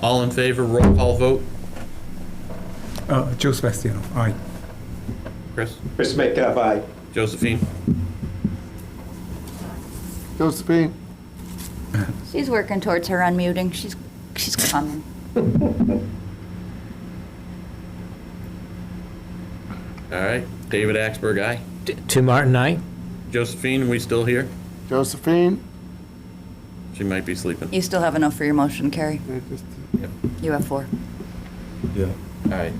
B: All in favor, roll call vote.
W: Joe Sebastiano, aye.
B: Chris?
D: Chris Metcalf, aye.
B: Josephine?
A: Josephine?
M: She's working towards her unmuting. She's coming.
B: All right. David Axberg, aye.
E: Tim Martin, aye?
B: Josephine, we still here?
A: Josephine?
B: She might be sleeping.
M: You still have enough for your motion, Carrie?
B: Yep.
M: You have 4.
C: Yeah.
B: All right.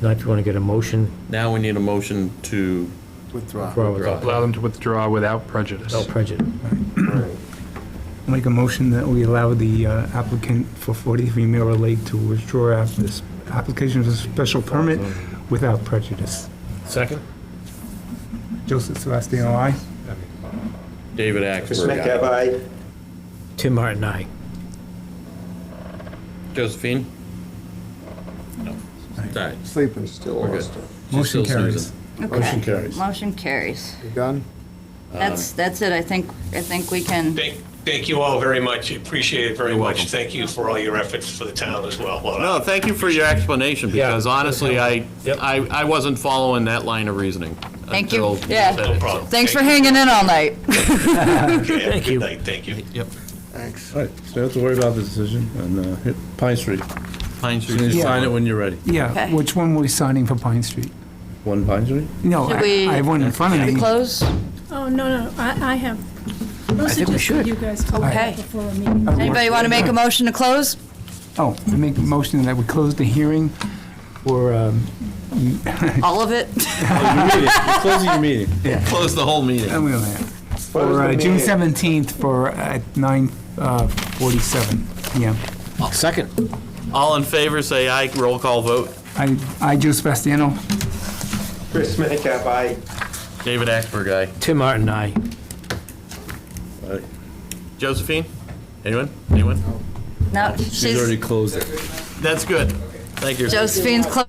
E: Now if you want to get a motion,
B: Now we need a motion to
A: Withdraw.
G: Allow them to withdraw without prejudice.
E: No prejudice.
W: Make a motion that we allow the applicant for 43 Mirror Lake to withdraw this application for a special permit without prejudice.
E: Second?
W: Joseph Sebastiano, aye.
B: David
D: Chris
B: Axberg, aye.
D: Metcalf, aye.
E: Tim Martin, aye.
B: Josephine? No. It's all right.
A: Sleeping.
D: Still
B: We're good.
D: lost.
B: She's
W: Motion
B: still
W: carries.
B: snoozing.
C: Motion carries.
M: Motion carries.
A: You done?
M: That's it. I think we can.
S: Thank you all very much. Appreciate it very
B: You're
S: much.
B: welcome.
S: Thank you for all your efforts for the town as well.
B: No, thank you for your explanation, because
E: Yeah.
B: honestly,
E: Yep.
B: I wasn't following that line of reasoning.
M: Thank you.
B: until
M: Yeah.
B: said
S: No
B: it.
S: problem.
M: Thanks for hanging in all night.
S: Okay,
E: Thank you.
S: Good night, thank you.
B: Yep.
A: Thanks.
C: All right, so you don't have to worry about the decision, and hit Pine Street.
B: Pine
C: You
B: Street.
C: sign it when you're ready.
W: Yeah,
M: Okay.
W: which one were we signing for Pine Street?
C: One Pine Street?
W: No,
M: Should we-
W: I have one in front of
M: Should we
W: me.
M: close?
I: Oh, no, I have. Those
E: think
I: are
E: we
I: just for
E: should.
I: you guys to look
M: Okay.
I: at before a meeting.
M: Anybody want to make a motion to close?
W: Oh, I make a motion that we close the hearing for,
M: All of it?
C: You're closing your meeting.
B: Close the whole meeting.
W: for June 17th for at 9:47 p.m.
E: Second?
B: All in favor, say aye. Roll call vote.
W: I, Joe Sebastiano.
D: Chris Metcalf, aye.
B: David Axberg, aye.
E: Tim Martin, aye.
B: Josephine? Anyone? Anyone?
M: No,
C: She's already closed it.
B: That's good. Thank you.
M: Josephine's closed.